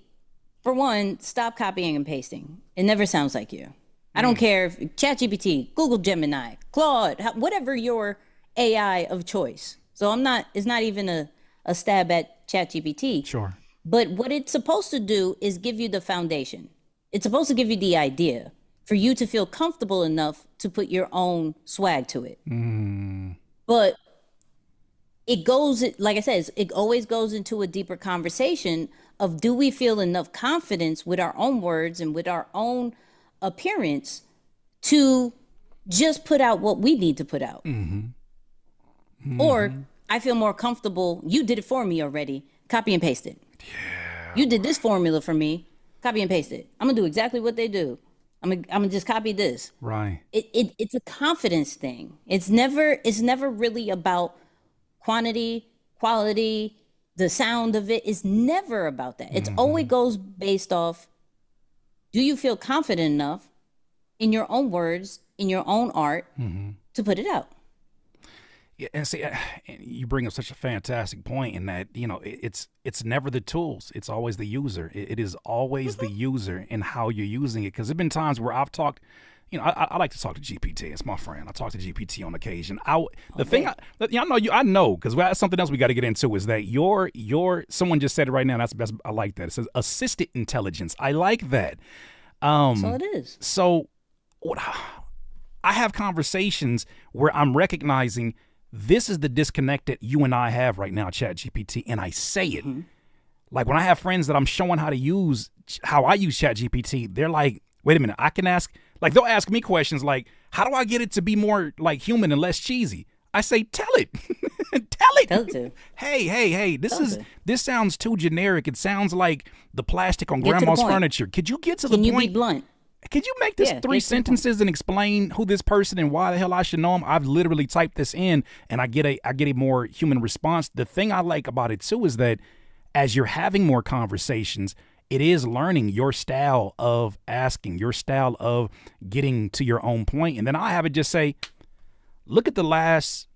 S2: for one, stop copying and pasting. It never sounds like you. I don't care if ChatGPT, Google Gemini, Claude, whatever your AI of choice. So it's not even a stab at ChatGPT.
S1: Sure.
S2: But what it's supposed to do is give you the foundation. It's supposed to give you the idea for you to feel comfortable enough to put your own swag to it. But it goes, like I said, it always goes into a deeper conversation of, do we feel enough confidence with our own words and with our own appearance to just put out what we need to put out? Or I feel more comfortable, you did it for me already, copy and paste it. You did this formula for me, copy and paste it. I'm gonna do exactly what they do. I'm gonna just copy this.
S1: Right.
S2: It's a confidence thing. It's never really about quantity, quality, the sound of it. It's never about that. It's always goes based off, do you feel confident enough in your own words, in your own art, to put it out?
S1: Yeah, and see, you bring up such a fantastic point in that, it's never the tools. It's always the user. It is always the user and how you're using it. Because there've been times where I've talked, I like to talk to GPT. It's my friend. I talk to GPT on occasion. I know, because that's something else we got to get into is that someone just said it right now. That's the best. I like that. It says assisted intelligence. I like that.
S2: So it is.
S1: So what I have conversations where I'm recognizing this is the disconnect that you and I have right now, ChatGPT, and I say it. Like when I have friends that I'm showing how I use ChatGPT, they're like, wait a minute, I can ask, like they'll ask me questions like, how do I get it to be more like human and less cheesy? I say, tell it. Tell it.
S2: Tell it to.
S1: Hey, this sounds too generic. It sounds like the plastic on grandma's furniture. Could you get to the point?
S2: Can you be blunt?
S1: Could you make this 3 sentences and explain who this person and why the hell I should know him? I've literally typed this in and I get a more human response. The thing I like about it too is that as you're having more conversations, it is learning your style of asking, your style of getting to your own point. And then I have it just say, look at the last,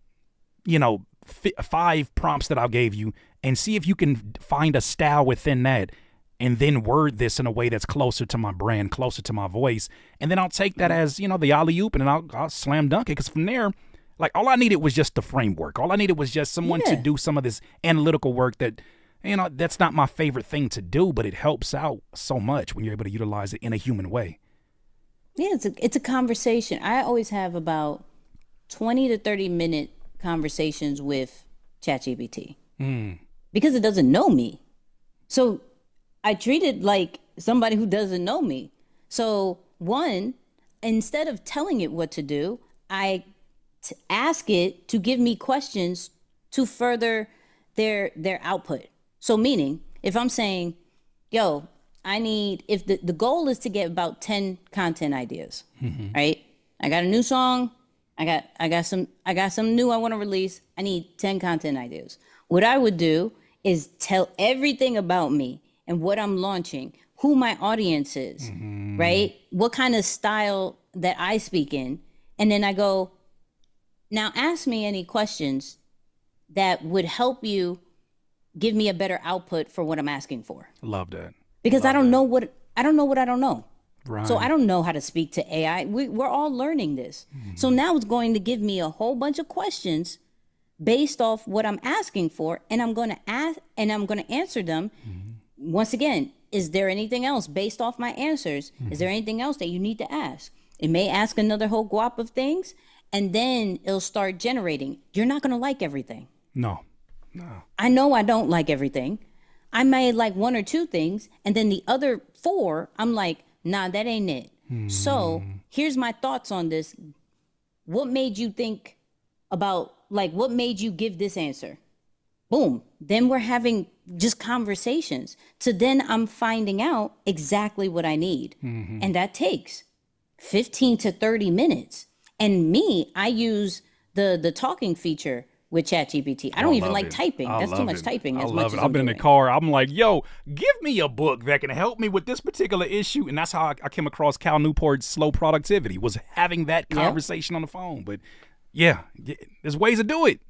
S1: 5 prompts that I gave you and see if you can find a style within that. And then word this in a way that's closer to my brand, closer to my voice. And then I'll take that as, the alley-oop and then I'll slam dunk it. Because from there, like all I needed was just the framework. All I needed was just someone to do some of this analytical work that, that's not my favorite thing to do, but it helps out so much when you're able to utilize it in a human way.
S2: Yeah, it's a conversation. I always have about 20 to 30 minute conversations with ChatGPT because it doesn't know me. So I treat it like somebody who doesn't know me. So one, instead of telling it what to do, I ask it to give me questions to further their output. So meaning, if I'm saying, if the goal is to get about 10 content ideas, right? I got a new song. I got some new I want to release. I need 10 content ideas. What I would do is tell everything about me and what I'm launching, who my audience is, right? What kind of style that I speak in. And then I go, now ask me any questions that would help you give me a better output for what I'm asking for.
S1: Love that.
S2: Because I don't know what I don't know.
S1: Right.
S2: So I don't know how to speak to AI. We're all learning this. So now it's going to give me a whole bunch of questions based off what I'm asking for, and I'm going to ask and I'm going to answer them. Once again, is there anything else based off my answers? Is there anything else that you need to ask? It may ask another whole guap of things, and then it'll start generating. You're not going to like everything.
S1: No.
S2: I know I don't like everything. I may like one or two things, and then the other four, I'm like, nah, that ain't it. So here's my thoughts on this. What made you think about, like, what made you give this answer? Boom. Then we're having just conversations. So then I'm finding out exactly what I need. And that takes 15 to 30 minutes. And me, I use the talking feature with ChatGPT. I don't even like typing. That's too much typing.
S1: I love it. I've been in the car. I'm like, yo, give me a book that can help me with this particular issue. And that's how I came across Cal Newport's Slow Productivity, was having that conversation on the phone. But yeah, there's ways to do it.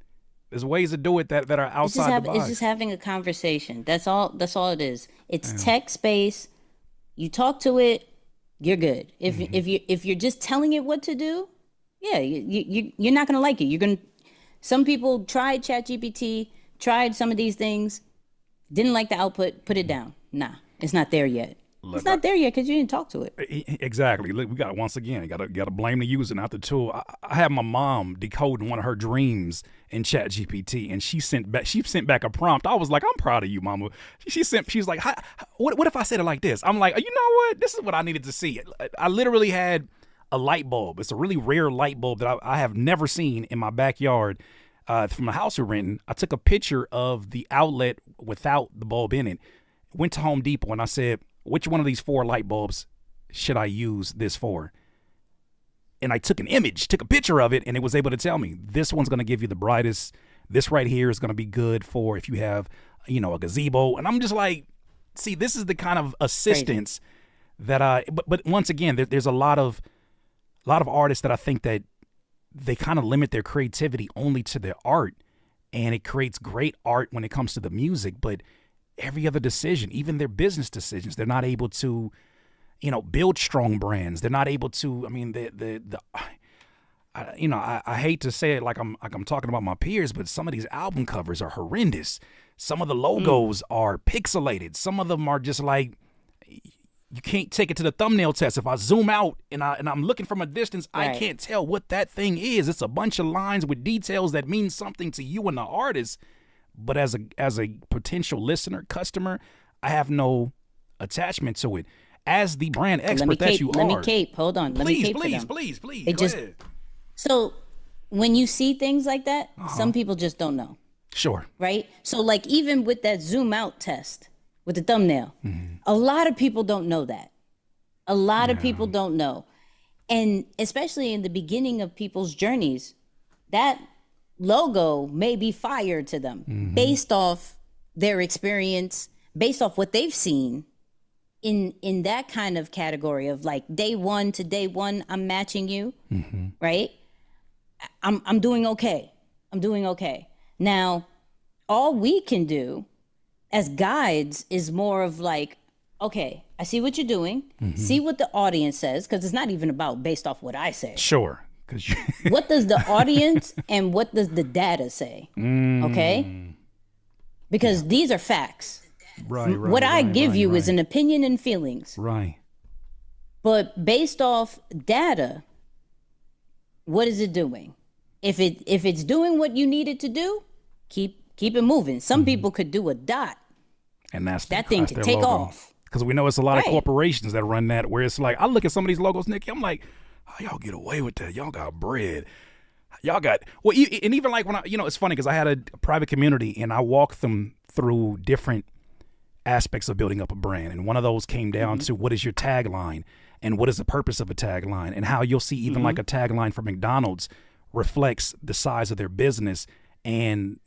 S1: There's ways to do it that are outside the box.
S2: It's just having a conversation. That's all it is. It's text-based. You talk to it, you're good. If you're just telling it what to do, yeah, you're not going to like it. Some people tried ChatGPT, tried some of these things, didn't like the output, put it down. Nah, it's not there yet. It's not there yet because you didn't talk to it.
S1: Exactly. Look, we got to, once again, got to blame the user, not the tool. I had my mom decoding one of her dreams in ChatGPT, and she sent back a prompt. I was like, I'm proud of you, mama. She's like, what if I said it like this? I'm like, you know what? This is what I needed to see. I literally had a light bulb. It's a really rare light bulb that I have never seen in my backyard from the house we're renting. I took a picture of the outlet without the bulb in it, went to Home Depot, and I said, which one of these 4 light bulbs should I use this for? And I took a picture of it, and it was able to tell me, this one's going to give you the brightest. This right here is going to be good for if you have, a gazebo. And I'm just like, see, this is the kind of assistance that but once again, there's a lot of artists that I think that they kind of limit their creativity only to their art, and it creates great art when it comes to the music, but every other decision, even their business decisions, they're not able to, build strong brands. They're not able to, I hate to say it like I'm talking about my peers, but some of these album covers are horrendous. Some of the logos are pixelated. Some of them are just like, you can't take it to the thumbnail test. If I zoom out and I'm looking from a distance, I can't tell what that thing is. It's a bunch of lines with details that mean something to you and the artist. But as a potential listener, customer, I have no attachment to it. As the brand expert that you are.
S2: Let me cape. Hold on.
S1: Please.
S2: Go
S1: ahead.
S2: So when you see things like that, some people just don't know.
S1: Sure.
S2: Right? So like even with that zoom out test with the thumbnail, a lot of people don't know that. A lot of people don't know. And especially in the beginning of people's journeys, that logo may be fire to them based off their experience, based off what they've seen in that kind of category of like day one to day one, I'm matching you, right? I'm doing okay. I'm doing okay. Now, all we can do as guides is more of like, okay, I see what you're doing, see what the audience says, because it's not even about based off what I say.
S1: Sure.
S2: What does the audience and what does the data say? Okay? Because these are facts.
S1: Right.
S2: What I give you is an opinion and feelings.
S1: Right.
S2: But based off data, what is it doing? If it's doing what you need it to do, keep it moving. Some people could do a dot.
S1: And that
S2: thing could take off.
S1: Because we know it's a lot of corporations that run that, where it's like, I look at some of these logos, Nikki, I'm like, how y'all get away with that? Y'all got bread. Y'all got, well, and even like when it's funny because I had a private community and I walked them through different aspects of building up a brand. And one of those came down to what is your tagline and what is the purpose of a tagline, and how you'll see even like a tagline for McDonald's reflects the size of their business. And,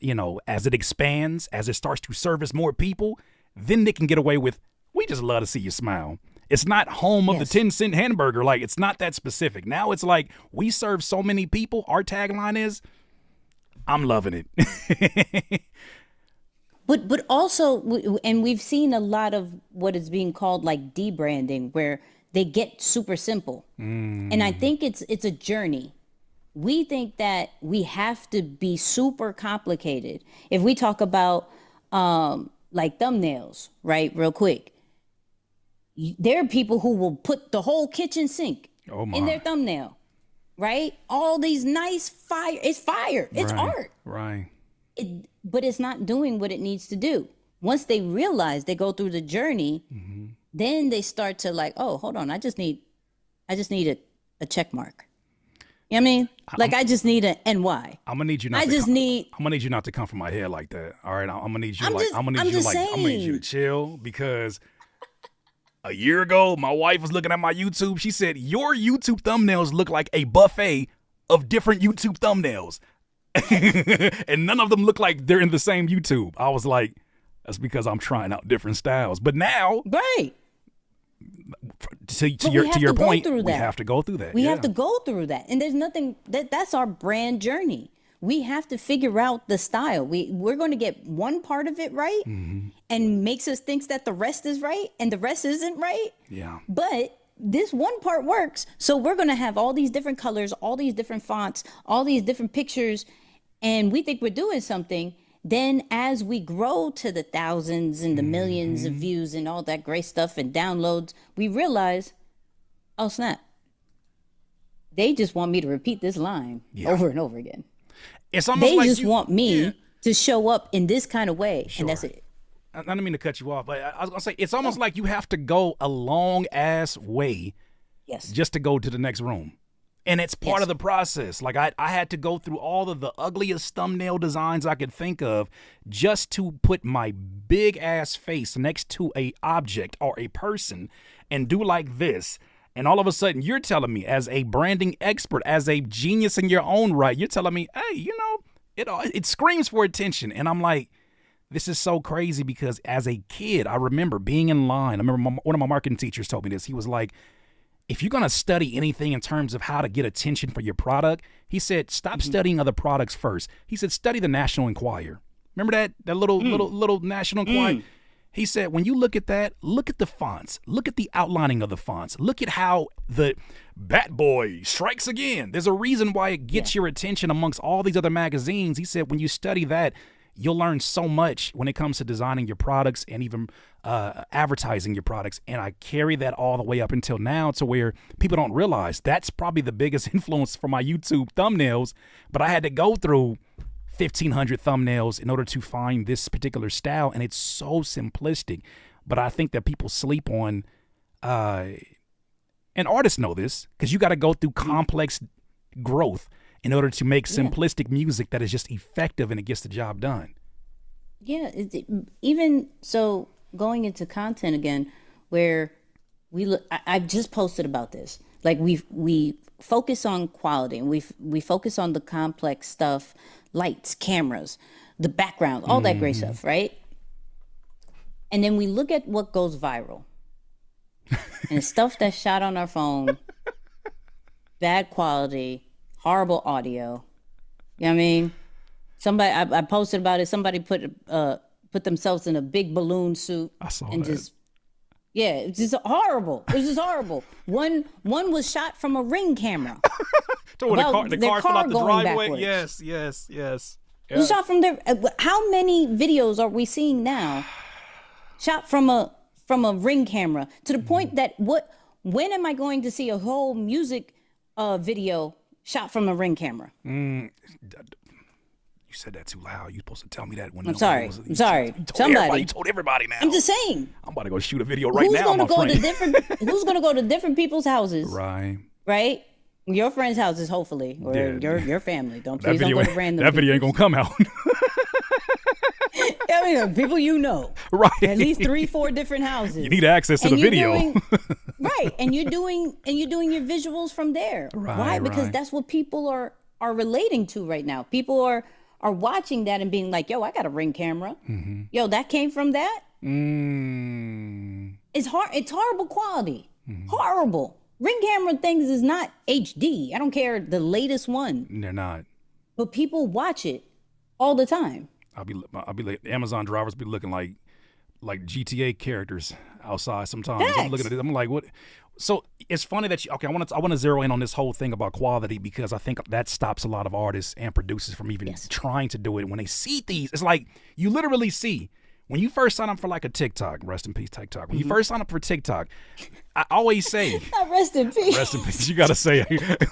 S1: as it expands, as it starts to service more people, then they can get away with, we just love to see you smile. It's not home of the 10-cent hamburger. Like, it's not that specific. Now it's like, we serve so many people. Our tagline is, I'm loving it.
S2: But also, and we've seen a lot of what is being called like debranding, where they get super simple. And I think it's a journey. We think that we have to be super complicated. If we talk about like thumbnails, right, real quick, there are people who will put the whole kitchen sink in their thumbnail, right? All these nice it's fire, it's art.
S1: Right.
S2: But it's not doing what it needs to do. Once they realize, they go through the journey, then they start to like, oh, hold on, I just need a check mark. You know what I mean? Like, I just need an NY.
S1: I'm gonna need you not. I'm gonna need you not to come from my head like that. All right, I'm gonna need you. I'm gonna need you to chill, because a year ago, my wife was looking at my YouTube. She said, "Your YouTube thumbnails look like a buffet of different YouTube thumbnails." And none of them look like they're in the same YouTube. I was like, that's because I'm trying out different styles. But now,
S2: right,
S1: to your point, we have to go through that.
S2: We have to go through that. And there's nothing, that's our brand journey. We have to figure out the style. We're going to get one part of it right, and makes us think that the rest is right and the rest isn't right.
S1: Yeah.
S2: But this one part works. So we're going to have all these different colors, all these different fonts, all these different pictures, and we think we're doing something. Then as we grow to the thousands and the millions of views and all that great stuff and downloads, we realize, oh snap, they just want me to repeat this line over and over again.
S1: It's almost
S2: they
S1: like
S2: just want me to show up in this kind of way, and that's it.
S1: I didn't mean to cut you off, but I was gonna say, it's almost like you have to go a long ass way just to go to the next room. And it's part of the process. Like I had to go through all of the ugliest thumbnail designs I could think of just to put my big ass face next to a object or a person and do like this. And all of a sudden you're telling me, as a branding expert, as a genius in your own right, you're telling me, hey, you know, it screams for attention. And I'm like, this is so crazy, because as a kid, I remember being in line. I remember one of my marketing teachers told me this. He was like, if you're going to study anything in terms of how to get attention for your product, he said, stop studying other products first. He said, study the National Enquirer. Remember that little National Enquirer? He said, when you look at that, look at the fonts. Look at the outlining of the fonts. Look at how the Bat Boy strikes again. There's a reason why it gets your attention amongst all these other magazines. He said, when you study that, you'll learn so much when it comes to designing your products and even advertising your products. And I carry that all the way up until now, to where people don't realize that's probably the biggest influence for my YouTube thumbnails. But I had to go through 1,500 thumbnails in order to find this particular style. And it's so simplistic. But I think that people sleep on, and artists know this, because you got to go through complex growth in order to make simplistic music that is just effective and it gets the job done.
S2: Yeah, even so, going into content again, where we look, I just posted about this. Like we focus on quality, and we focus on the complex stuff, lights, cameras, the background, all that great stuff, right? And then we look at what goes viral, and stuff that's shot on our phone, bad quality, horrible audio. You know what I mean? Somebody, I posted about it. Somebody put themselves in a big balloon suit.
S1: I saw
S2: and
S1: that.
S2: It's just horrible. It was just horrible. One was shot from a Ring camera.
S1: The car fell out the driveway.
S2: Backwards.
S1: Yes.
S2: It was shot from there. How many videos are we seeing now shot from a Ring camera, to the point that when am I going to see a whole music video shot from a Ring camera?
S1: You said that too loud. You're supposed to tell me that when
S2: I'm sorry.
S1: You told everybody now.
S2: I'm just saying.
S1: I'm about to go shoot a video right now. Who's
S2: going to go to different people's houses?
S1: Right.
S2: Your friends' houses, hopefully, or your family. Don't go to random.
S1: That video ain't gonna come out.
S2: I mean, people you know,
S1: right?
S2: At least 3-4 different houses.
S1: You need access to the video,
S2: right? And you're doing your visuals from there. Why? Because that's what people are relating to right now. People are watching that and being like, "Yo, I got a Ring camera. Yo, that came from that." It's horrible quality. Horrible. Ring camera things is not HD. I don't care the latest one.
S1: They're not.
S2: But people watch it all the time.
S1: I'll be like Amazon drivers be looking like GTA characters outside sometimes. I'm looking at it. I'm like, what? So it's funny that I want to zero in on this whole thing about quality, because I think that stops a lot of artists and producers from even trying to do it. When they see these, it's like you literally see when you first sign up for like a TikTok, rest in peace TikTok. When you first sign up for TikTok, I always say,
S2: rest in peace.
S1: Rest in peace. You gotta say,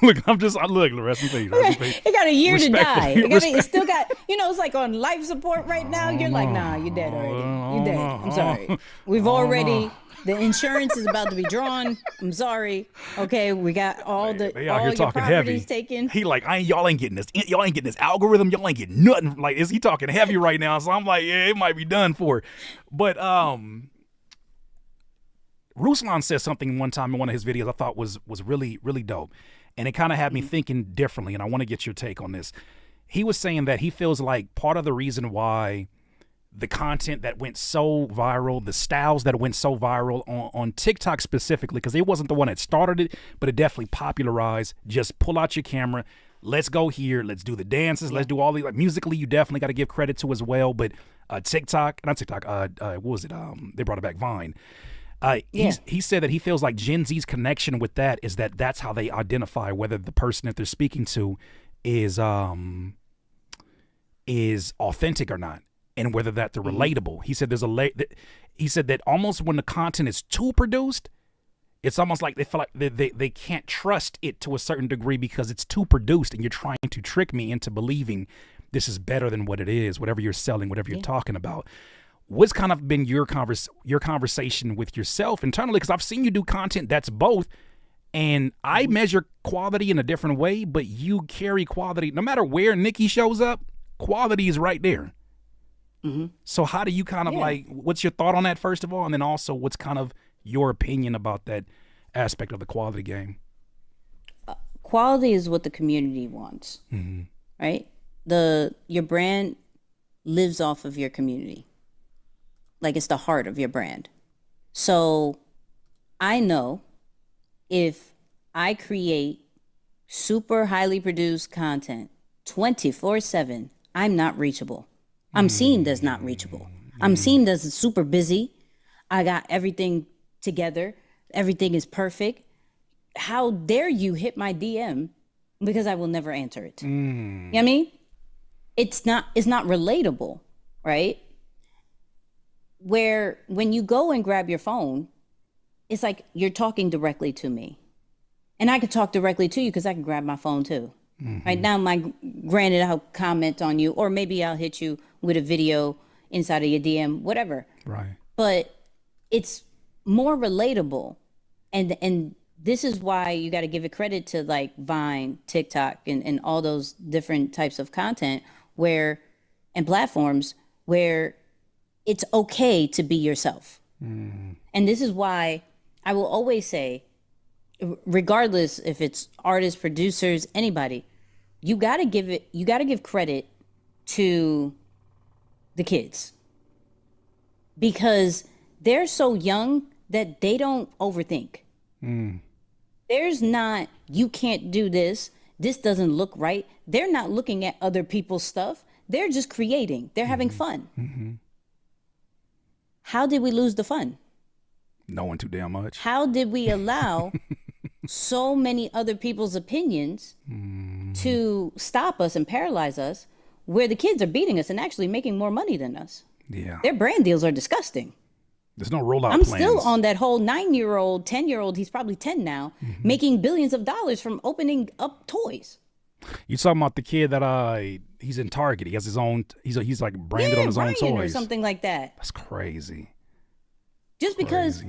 S1: look, rest in peace. Rest in peace.
S2: It got a year to die. It still got, it's like on life support right now. You're like, nah, you're dead already. You're dead. I'm sorry. We've already. The insurance is about to be drawn. I'm sorry. Okay, we got all your properties taken.
S1: He like, y'all ain't getting this. Y'all ain't getting this algorithm. Y'all ain't getting nothing. Like, is he talking heavy right now? So I'm like, yeah, it might be done for. But Ruslan said something one time in one of his videos I thought was really, really dope. And it kind of had me thinking differently, and I want to get your take on this. He was saying that he feels like part of the reason why the content that went so viral, the styles that went so viral on TikTok specifically, because it wasn't the one that started it, but it definitely popularized. Just pull out your camera. Let's go here. Let's do the dances. Let's do all the, like, musically, you definitely got to give credit to as well. But what was it? They brought it back, Vine. He said that he feels like Gen Z's connection with that is that's how they identify whether the person that they're speaking to is authentic or not, and whether that they're relatable. He said he said that almost when the content is too produced, it's almost like they feel like they can't trust it to a certain degree because it's too produced, and you're trying to trick me into believing this is better than what it is, whatever you're selling, whatever you're talking about. What's kind of been your conversation with yourself internally? Because I've seen you do content that's both, and I measure quality in a different way, but you carry quality. No matter where Nikki shows up, quality is right there. So how do you kind of like, what's your thought on that, first of all? And then also, what's kind of your opinion about that aspect of the quality game?
S2: Quality is what the community wants, right? Your brand lives off of your community. Like, it's the heart of your brand. So I know if I create super highly produced content 24/7, I'm not reachable. I'm seen as not reachable. I'm seen as super busy. I got everything together. Everything is perfect. How dare you hit my DM because I will never answer it. You know what I mean? It's not relatable, right? Where when you go and grab your phone, it's like you're talking directly to me. And I could talk directly to you because I can grab my phone too. Right now, granted, I'll comment on you, or maybe I'll hit you with a video inside of your DM, whatever.
S1: Right.
S2: But it's more relatable. And this is why you got to give it credit to like Vine, TikTok, and all those different types of content and platforms where it's okay to be yourself. And this is why I will always say, regardless if it's artists, producers, anybody, you got to give credit to the kids, because they're so young that they don't overthink. There's not, you can't do this doesn't look right. They're not looking at other people's stuff. They're just creating. They're having fun. How did we lose the fun?
S1: Knowing too damn much.
S2: How did we allow so many other people's opinions to stop us and paralyze us, where the kids are beating us and actually making more money than us?
S1: Yeah.
S2: Their brand deals are disgusting.
S1: There's no rollout
S2: I'm
S1: plans.
S2: still on that whole 9-year-old, 10-year-old, he's probably 10 now, making billions of dollars from opening up toys.
S1: You talking about the kid that he's in Target. He has his own, he's like branded on his own toys.
S2: Or something like that.
S1: That's crazy.
S2: Just because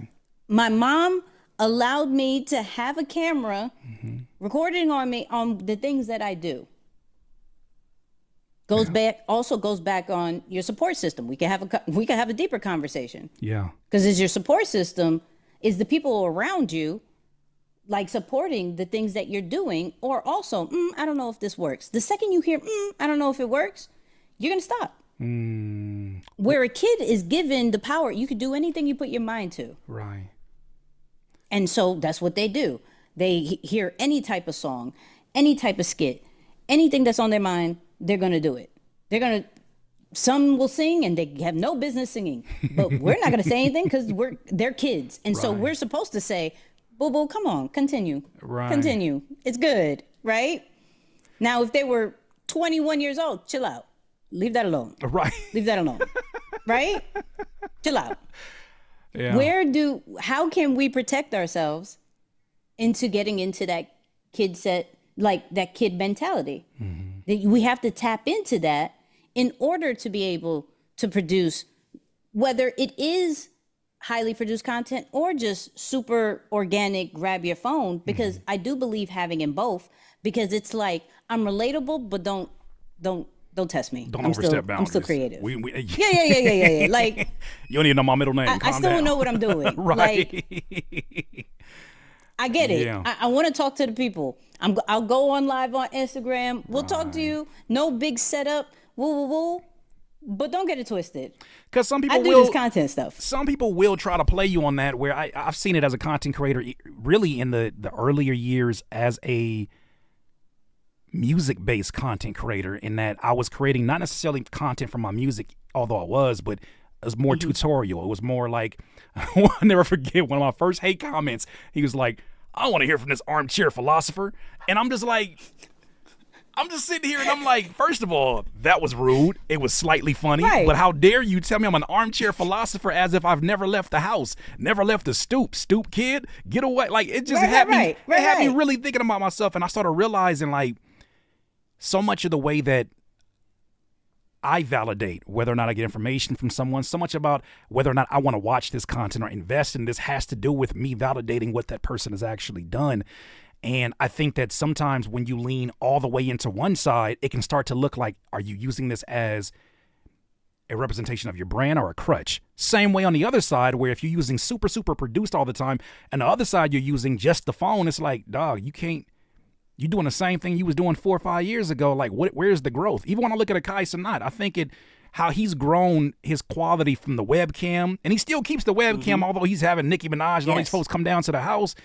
S2: my mom allowed me to have a camera recording on me on the things that I do. Goes back on your support system. We can have a deeper conversation.
S1: Yeah.
S2: Because it's your support system is the people around you, like supporting the things that you're doing, or also, I don't know if this works. The second you hear, I don't know if it works, you're gonna stop. Where a kid is given the power, you could do anything you put your mind to.
S1: Right.
S2: And so that's what they do. They hear any type of song, any type of skit, anything that's on their mind, they're going to do it. They're going to some will sing and they have no business singing, but we're not going to say anything because they're kids. And so we're supposed to say, boo boo, come on, continue.
S1: Right.
S2: Continue. It's good. Right. Now, if they were 21 years old, chill out. Leave that alone.
S1: Right.
S2: Leave that alone. Right. Chill out.
S1: Yeah.
S2: How can we protect ourselves into getting into that kid that kid mentality? That we have to tap into that in order to be able to produce, whether it is highly produced content or just super organic, grab your phone, because I do believe having in both, because it's like, I'm relatable, but don't test me.
S1: Don't overstep boundaries.
S2: I'm still creative.
S1: Yeah.
S2: Like,
S1: you don't even know my middle name.
S2: I still don't know what I'm doing.
S1: Right.
S2: Like, I get it.
S1: Yeah.
S2: I want to talk to the people. I'll go on live on Instagram. We'll talk to you. No big setup. Woo. But don't get it twisted.
S1: Because some people
S2: I do this content stuff.
S1: Some people will try to play you on that, where I've seen it as a content creator really in the earlier years as a music-based content creator, in that I was creating not necessarily content from my music, although I was, but it was more tutorial. It was more like, I'll never forget one of my first hate comments. He was like, I don't want to hear from this armchair philosopher. And I'm just sitting here and I'm like, first of all, that was rude. It was slightly funny.
S2: Right.
S1: But how dare you tell me I'm an armchair philosopher as if I've never left the house, never left the stoop. Stoop kid, get away. Like, it just had me really thinking about myself. And I started realizing, like, so much of the way that I validate whether or not I get information from someone, so much about whether or not I want to watch this content or invest in this has to do with me validating what that person has actually done. And I think that sometimes when you lean all the way into one side, it can start to look like, are you using this as a representation of your brand or a crutch? Same way on the other side, where if you're using super produced all the time, and the other side you're using just the phone, it's like, dog, you're doing the same thing you was doing 4 or 5 years ago. Like, where's the growth? Even when I look at Akai Sanat, I think how he's grown his quality from the webcam, and he still keeps the webcam, although he's having Nicki Minaj and all these folks come down to the house.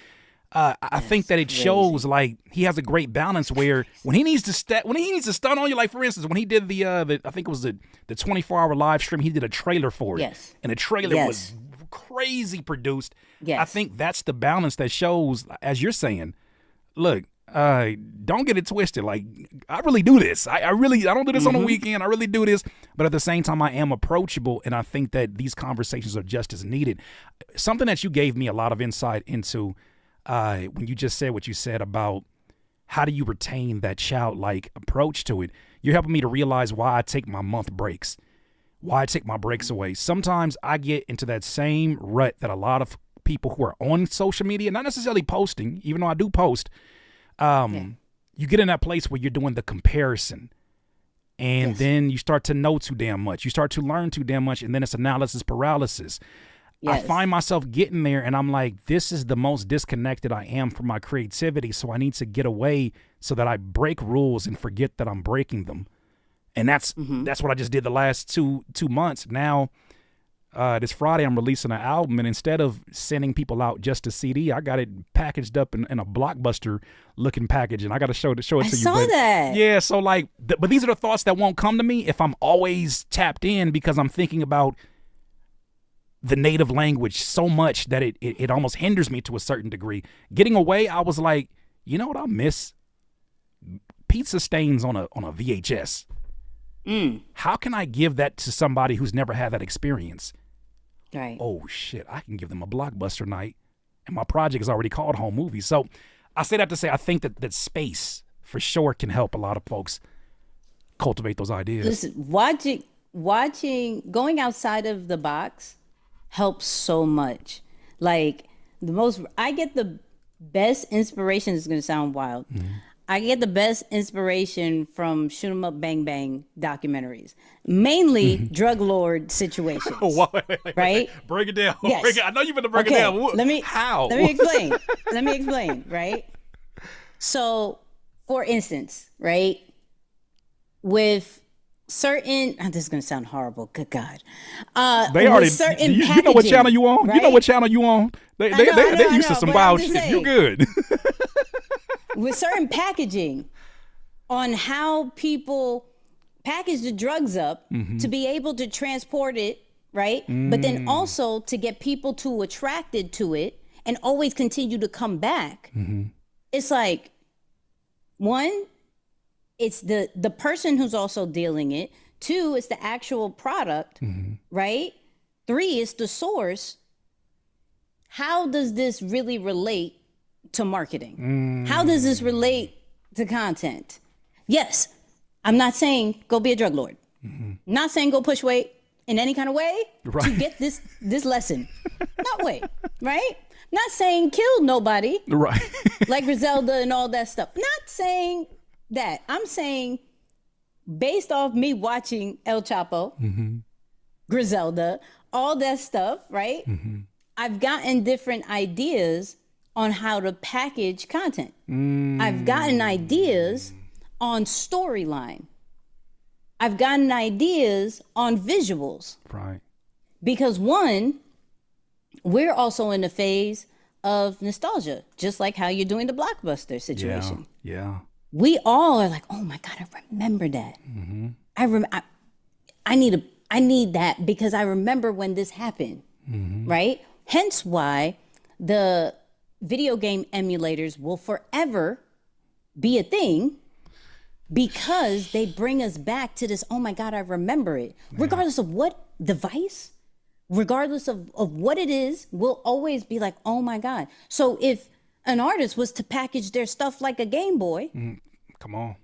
S1: I think that it shows like he has a great balance where when he needs to stun on you, like for instance, when he did the I think it was the 24-hour live stream, he did a trailer for it.
S2: Yes.
S1: And the trailer was crazy produced.
S2: Yes.
S1: I think that's the balance that shows, as you're saying, look, don't get it twisted. Like, I really do this. I don't do this on the weekend. I really do this. But at the same time, I am approachable. And I think that these conversations are just as needed. Something that you gave me a lot of insight into when you just said what you said about how do you retain that childlike approach to it. You're helping me to realize why I take my month breaks, why I take my breaks away. Sometimes I get into that same rut that a lot of people who are on social media, not necessarily posting, even though I do post, you get in that place where you're doing the comparison, and then you start to know too damn much. You start to learn too damn much, and then it's analysis paralysis. I find myself getting there, and I'm like, this is the most disconnected I am from my creativity, so I need to get away so that I break rules and forget that I'm breaking them. And that's what I just did the last two months. Now, this Friday, I'm releasing an album, and instead of sending people out just a CD, I got it packaged up in a Blockbuster-looking package, and I got to show it to you. I
S2: saw that.
S1: Yeah, so like, but these are the thoughts that won't come to me if I'm always tapped in, because I'm thinking about the native language so much that it almost hinders me to a certain degree. Getting away, I was like, you know what I miss? Pizza stains on a VHS. How can I give that to somebody who's never had that experience?
S2: Right.
S1: Oh shit, I can give them a Blockbuster night, and my project is already called Home Movies. So I say that to say I think that space for sure can help a lot of folks cultivate those ideas.
S2: Listen, watching, going outside of the box helps so much. Like, I get the best inspiration. Is going to sound wild. I get the best inspiration from shoot 'em up, bang bang documentaries, mainly drug lord situations. Right?
S1: Break it down.
S2: Yes.
S1: I know you're going to break it down. How?
S2: Let me explain. Let me explain. Right? So, for instance, right, with certain, this is going to sound horrible. Good God.
S1: They already,
S2: certain
S1: you know what channel you on?
S2: Right?
S1: You know what channel you on? They used to some wild shit. You're good.
S2: With certain packaging on how people package the drugs up to be able to transport it, right? But then also to get people to attracted to it and always continue to come back. It's like, one, it's the person who's also dealing it. Two, it's the actual product, right? Three, it's the source. How does this really relate to marketing? How does this relate to content? Yes, I'm not saying go be a drug lord. Not saying go push weight in any kind of way to get this lesson. Not way, right? Not saying kill nobody,
S1: Right.
S2: like Griselda and all that stuff. Not saying that. I'm saying based off me watching El Chapo, Griselda, all that stuff, right? I've gotten different ideas on how to package content. I've gotten ideas on storyline. I've gotten ideas on visuals.
S1: Right.
S2: Because one, we're also in the phase of nostalgia, just like how you're doing the Blockbuster situation.
S1: Yeah.
S2: We all are like, oh my God, I remember that. I need that because I remember when this happened, right? Hence why the video game emulators will forever be a thing, because they bring us back to this, oh my God, I remember it. Regardless of what device, regardless of what it is, we'll always be like, oh my God. So if an artist was to package their stuff like a Game Boy,
S1: Come on.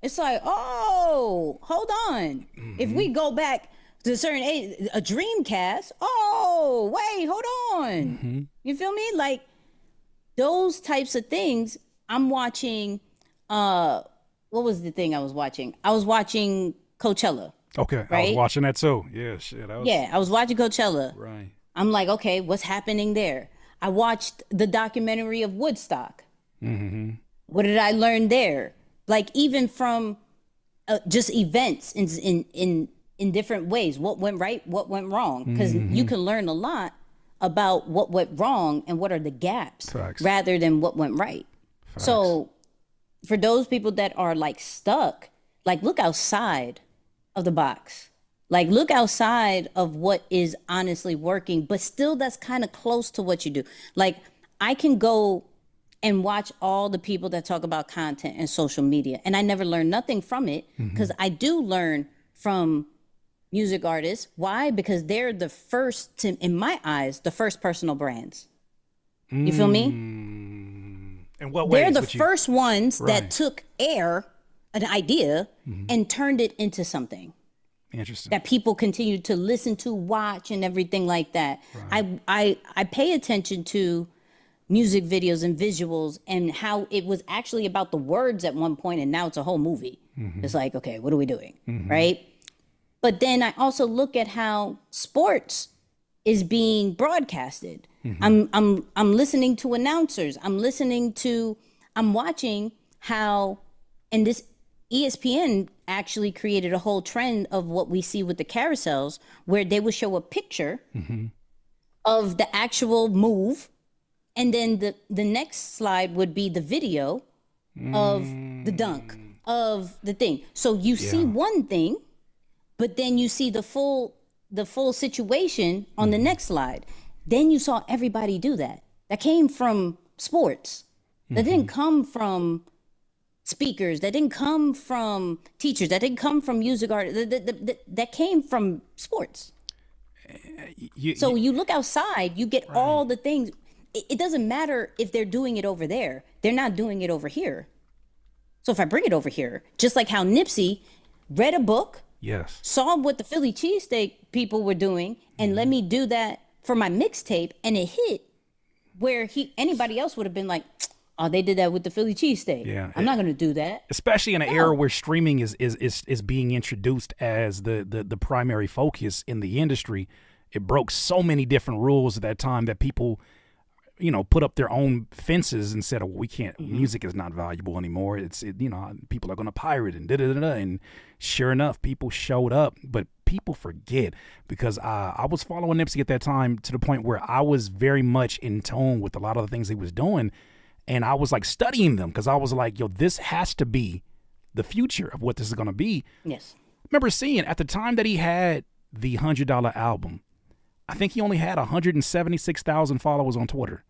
S2: it's like, oh, hold on. If we go back to a certain age, a Dreamcast, oh, wait, hold on. You feel me? Like those types of things. I'm watching, what was the thing I was watching? I was watching Coachella.
S1: Okay. I
S2: Right?
S1: was watching that too. Yeah, shit.
S2: I was watching Coachella.
S1: Right.
S2: I'm like, okay, what's happening there? I watched the documentary of Woodstock. What did I learn there? Like even from just events in different ways. What went right? What went wrong? Because you can learn a lot about what went wrong and what are the gaps.
S1: Facts.
S2: Rather than what went right. So for those people that are like stuck, like look outside of the box. Like look outside of what is honestly working, but still that's kind of close to what you do. Like I can go and watch all the people that talk about content and social media, and I never learn nothing from it, because I do learn from music artists. Why? Because they're the first to, in my eyes, the first personal brands. You feel me?
S1: In what ways?
S2: They're the
S1: would you-
S2: first ones
S1: Right.
S2: that took an idea, and turned it into something
S1: Interesting.
S2: that people continue to listen to, watch, and everything like that. I pay attention to music videos and visuals and how it was actually about the words at one point, and now it's a whole movie. It's like, okay, what are we doing? Right? But then I also look at how sports is being broadcasted. I'm listening to announcers. I'm watching how, and this ESPN actually created a whole trend of what we see with the carousels, where they would show a picture of the actual move, and then the next slide would be the video of the dunk, of the thing. So you see one thing, but then you see the full situation on the next slide. Then you saw everybody do that. That came from sports. That didn't come from speakers. That didn't come from teachers. That didn't come from music artists. That came from sports. So you look outside, you get all the things. It doesn't matter if they're doing it over there. They're not doing it over here. So if I bring it over here, just like how Nipsey read a book,
S1: Yes.
S2: saw what the Philly cheesesteak people were doing, and let me do that for my mixtape, and it hit where anybody else would have been like, oh, they did that with the Philly cheesesteak.
S1: Yeah.
S2: I'm not going to do that.
S1: Especially in an era where streaming is being introduced as the primary focus in the industry. It broke so many different rules at that time that people, put up their own fences and said, oh, we can't, music is not valuable anymore. People are going to pirate and da-da-da-da. And sure enough, people showed up, but people forget, because I was following Nipsey at that time to the point where I was very much in tone with a lot of the things he was doing. And I was like studying them, because I was like, yo, this has to be the future of what this is going to be.
S2: Yes.
S1: remember seeing at the time that he had the $100 album, I think he only had 176,000 followers on Twitter.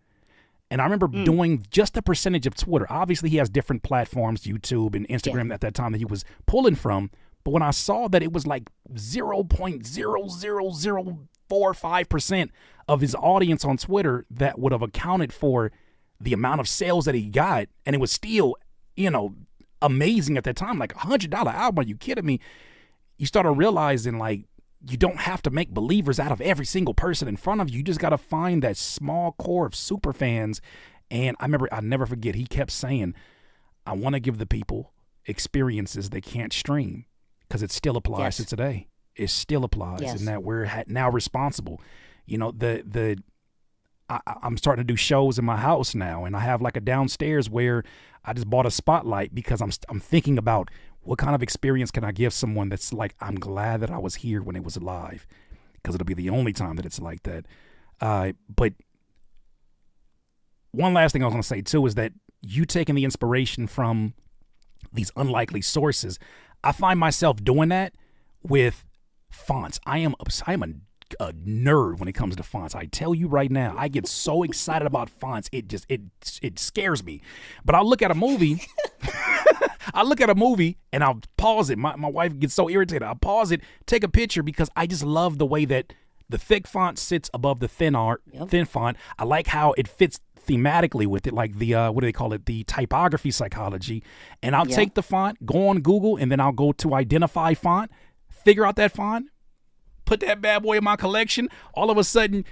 S1: And I remember doing just the percentage of Twitter. Obviously, he has different platforms, YouTube and Instagram at that time that he was pulling from. But when I saw that it was like 0.00045% of his audience on Twitter that would have accounted for the amount of sales that he got, and it was still, amazing at that time, like $100 album, are you kidding me? You started realizing, like, you don't have to make believers out of every single person in front of you. You just got to find that small core of super fans. And I remember, I'll never forget, he kept saying, I want to give the people experiences they can't stream, because it still applies to today. It still applies, and that we're now responsible. I'm starting to do shows in my house now, and I have like a downstairs where I just bought a spotlight because I'm thinking about what kind of experience can I give someone that's like, I'm glad that I was here when it was live, because it'll be the only time that it's like that. But one last thing I was going to say too is that you taking the inspiration from these unlikely sources, I find myself doing that with fonts. I am a nerd when it comes to fonts. I tell you right now, I get so excited about fonts. It scares me. But I'll look at a movie. And I'll pause it. My wife gets so irritated. I'll pause it, take a picture, because I just love the way that the thick font sits above the thin font. I like how it fits thematically with it, like the what do they call it? The typography psychology. And I'll take the font, go on Google, and then I'll go to identify font, figure out that font, put that bad boy in my collection. All of a sudden,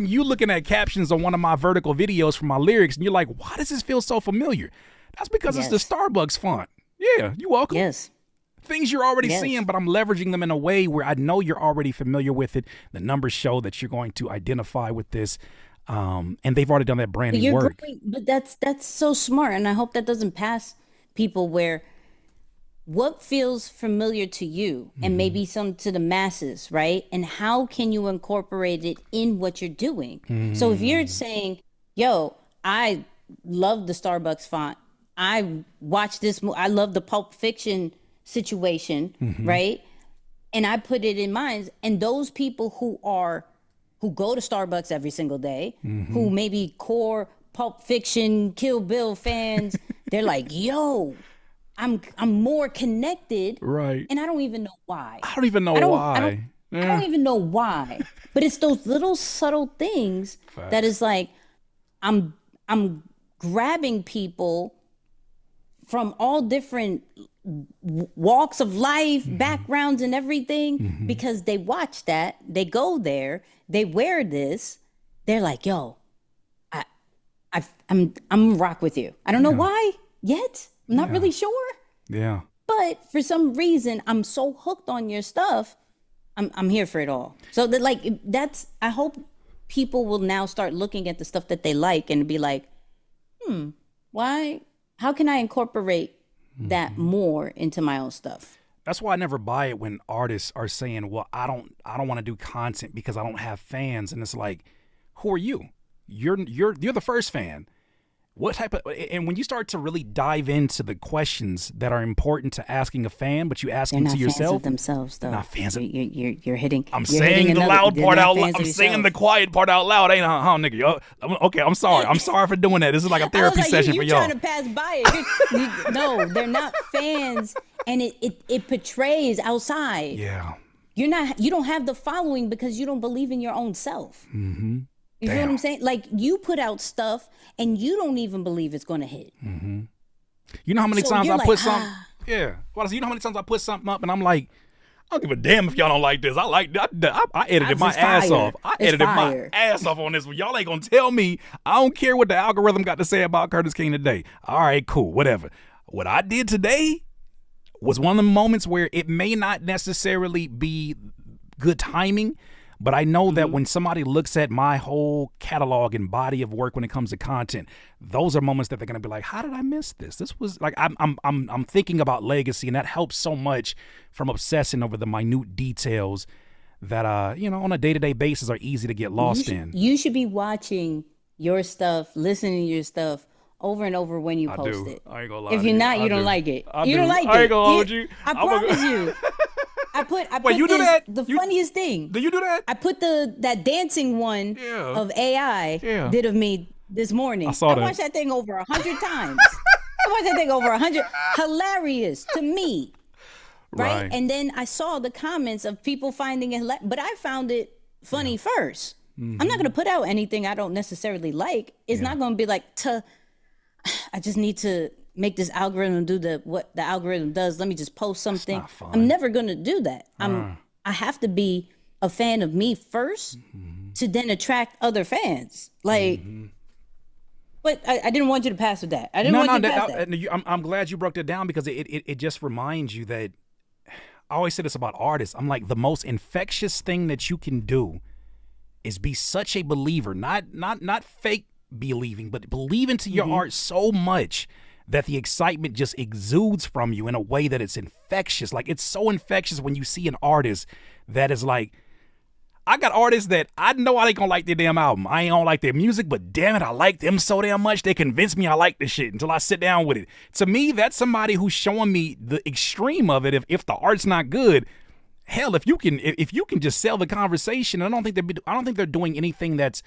S1: you looking at captions on one of my vertical videos from my lyrics, and you're like, why does this feel so familiar? That's because it's the Starbucks font. Yeah, you're welcome.
S2: Yes.
S1: Things you're already seeing, but I'm leveraging them in a way where I know you're already familiar with it. The numbers show that you're going to identify with this. And they've already done that branding work.
S2: But that's so smart. And I hope that doesn't pass people, where what feels familiar to you and maybe some to the masses, right? And how can you incorporate it in what you're doing? So if you're saying, yo, I love the Starbucks font. I watched this movie. I love the Pulp Fiction situation, right? And I put it in mind. And those people who go to Starbucks every single day, who maybe core Pulp Fiction, Kill Bill fans, they're like, yo, I'm more connected, right? And I don't even know why. I don't even know why. But it's those little subtle things that is like, I'm grabbing people from all different walks of life, backgrounds, and everything, because they watch that, they go there, they wear this, they're like, yo, I'm rock with you. I don't know why yet. I'm not really sure. Yeah. But for some reason, I'm so hooked on your stuff. I'm here for it all. So I hope people will now start looking at the stuff that they like and be like, why? How can I incorporate that more into my own stuff?
S1: That's why I never buy it when artists are saying, well, I don't want to do content because I don't have fans. And it's like, who are you? You're the first fan. What type of, and when you start to really dive into the questions that are important to asking a fan, but you ask them to yourself. They're not fans of
S2: themselves, though.
S1: Not fans of,
S2: you're hitting.
S1: I'm saying the loud part out loud. I'm saying the quiet part out loud. Ain't huh, Nikki? Okay, I'm sorry. I'm sorry for doing that. This is like a therapy session for y'all.
S2: You're trying to pass by it. No, they're not fans, and it portrays outside. Yeah. You don't have the following because you don't believe in your own self. You know what I'm saying? Like, you put out stuff and you don't even believe it's going to hit.
S1: You know how many times I put something? Yeah. Well, you know how many times I put something up and I'm like, I don't give a damn if y'all don't like this. I edited my ass off. I edited my ass off on this one. Y'all ain't going to tell me. I don't care what the algorithm got to say about Curtis King today. All right, cool, whatever. What I did today was one of the moments where it may not necessarily be good timing, but I know that when somebody looks at my whole catalog and body of work when it comes to content, those are moments that they're gonna be like, "How did I miss this?" This was like I'm thinking about legacy, and that helps so much from obsessing over the minute details that on a day-to-day basis are easy to get lost in.
S2: You should be watching your stuff, listening to your stuff over and over when you post it.
S1: I ain't gonna lie.
S2: If you're not, you don't like it.
S1: You don't like it. I ain't gonna hold you.
S2: I promise you. I put
S1: Wait, you do that?
S2: the
S1: You-
S2: funniest thing.
S1: Do you do that?
S2: I put that dancing one
S1: Yeah.
S2: of AI
S1: Yeah.
S2: did of me this morning.
S1: I saw that.
S2: watched that thing over 100 times. I watched that thing over 100. Hilarious to me. Right? And then I saw the comments of people finding it, but I found it funny first. I'm not going to put out anything I don't necessarily like. It's not going to be like, I just need to make this algorithm do what the algorithm does. Let me just post something.
S1: not fun.
S2: I'm never going to do that. I have to be a fan of me first to then attract other fans. Like, but I didn't want you to pass with that. I didn't want you to pass that.
S1: I'm glad you broke that down because it just reminds you that I always say this about artists. I'm like, the most infectious thing that you can do is be such a believer, not fake believing, but believe into your art so much that the excitement just exudes from you in a way that it's infectious. Like, it's so infectious when you see an artist that is like, I got artists that I know I ain't gonna like their damn album. I ain't gonna like their music, but damn it, I like them so damn much. They convince me I like this shit until I sit down with it. To me, that's somebody who's showing me the extreme of it. If the art's not good, hell, if you can just sell the conversation, I don't think they're doing anything that's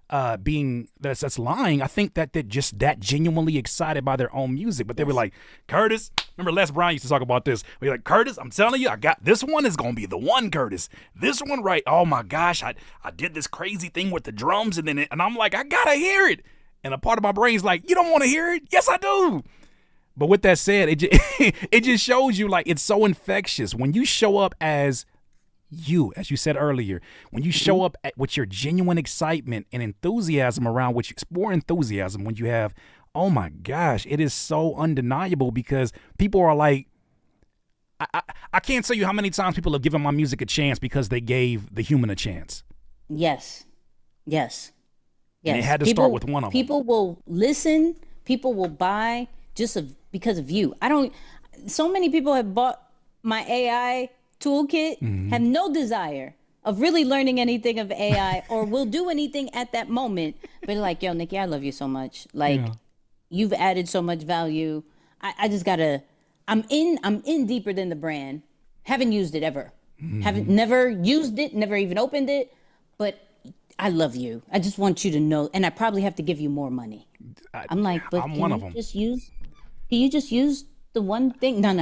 S1: that's lying. I think that they're just that genuinely excited by their own music. But they were like, Curtis, remember Les Brown used to talk about this. We're like, Curtis, I'm telling you, I got this one is gonna be the one, Curtis. This one, right? Oh my gosh, I did this crazy thing with the drums, and I'm like, I gotta hear it. And a part of my brain's like, you don't want to hear it? Yes, I do. But with that said, it just shows you, like, it's so infectious when you show up as you, as you said earlier, when you show up with your genuine excitement and enthusiasm around which it's more enthusiasm when you have, oh my gosh, it is so undeniable because people are like, I can't tell you how many times people have given my music a chance because they gave The Human a chance.
S2: Yes.
S1: And it had to start with one of them.
S2: People will listen, people will buy because of you. So many people have bought my AI toolkit, have no desire of really learning anything of AI or will do anything at that moment. But like, yo, Nikki, I love you so much. Like, you've added so much value. I just gotta, I'm in deeper than the brand. Haven't used it ever. Never used it, never even opened it. But I love you. I just want you to know. And I probably have to give you more money. I'm like, but
S1: I'm one of them.
S2: Can you just use the one thing? No.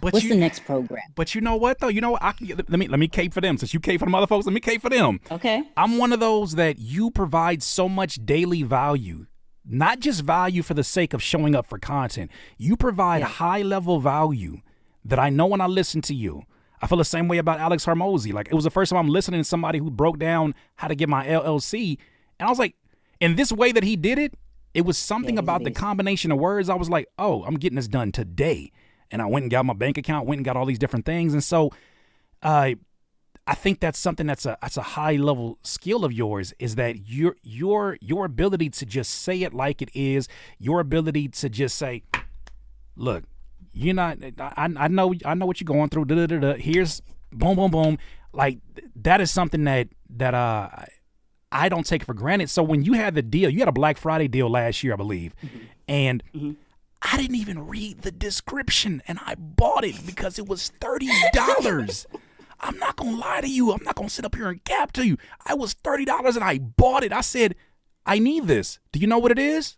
S1: But
S2: What's the next program?
S1: But you know what though? You know what? Let me cape for them. Since you cape for the other folks, let me cape for them.
S2: Okay.
S1: I'm one of those that you provide so much daily value, not just value for the sake of showing up for content. You provide high level value that I know when I listen to you. I feel the same way about Alex Hormozy. Like, it was the first time I'm listening to somebody who broke down how to get my LLC, and I was like, in this way that he did it, it was something about the combination of words. I was like, oh, I'm getting this done today. And I went and got my bank account, went and got all these different things. And so I think that's something that's a high level skill of yours, is that your ability to just say it like it is, your ability to just say, look, you're not, I know what you're going through. Here's boom, boom, boom. Like, that is something that I don't take for granted. So when you had the deal, you had a Black Friday deal last year, I believe. And I didn't even read the description, and I bought it because it was $30. I'm not going to lie to you. I'm not going to sit up here and cap to you. I was $30 and I bought it. I said, I need this. Do you know what it is?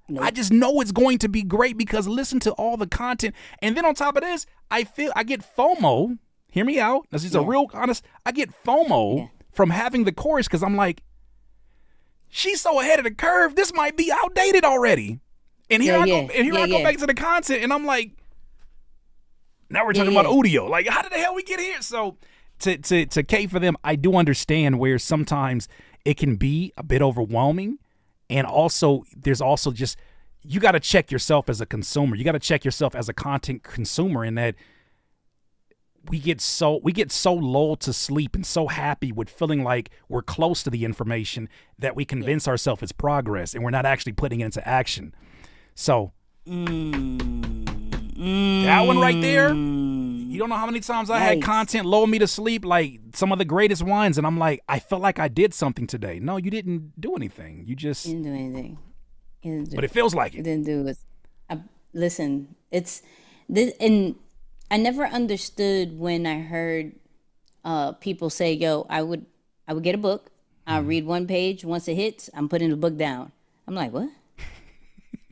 S1: Nope. I just know it's going to be great because listen to all the content. And then on top of this, I get FOMO. Hear me out. This is a real honest. I get FOMO from having the course because I'm like, she's so ahead of the curve. This might be outdated already. And here I go back to the content, and I'm like, now we're talking about audio. Like, how did the hell we get here? So to K for them, I do understand where sometimes it can be a bit overwhelming. And also, there's also just, you got to check yourself as a consumer. You got to check yourself as a content consumer, in that we get so lulled to sleep and so happy with feeling like we're close to the information that we convince ourselves it's progress, and we're not actually putting it into action. So that one right there, you don't know how many times I had content lull me to sleep, like some of the greatest ones, and I'm like, I felt like I did something today. No, you didn't do anything. You just
S2: didn't do anything.
S1: But it feels like it.
S2: You didn't do it. Listen, it's this, and I never understood when I heard people say, "Yo, I would get a book. I'll read one page. Once it hits, I'm putting the book down." I'm like, "What?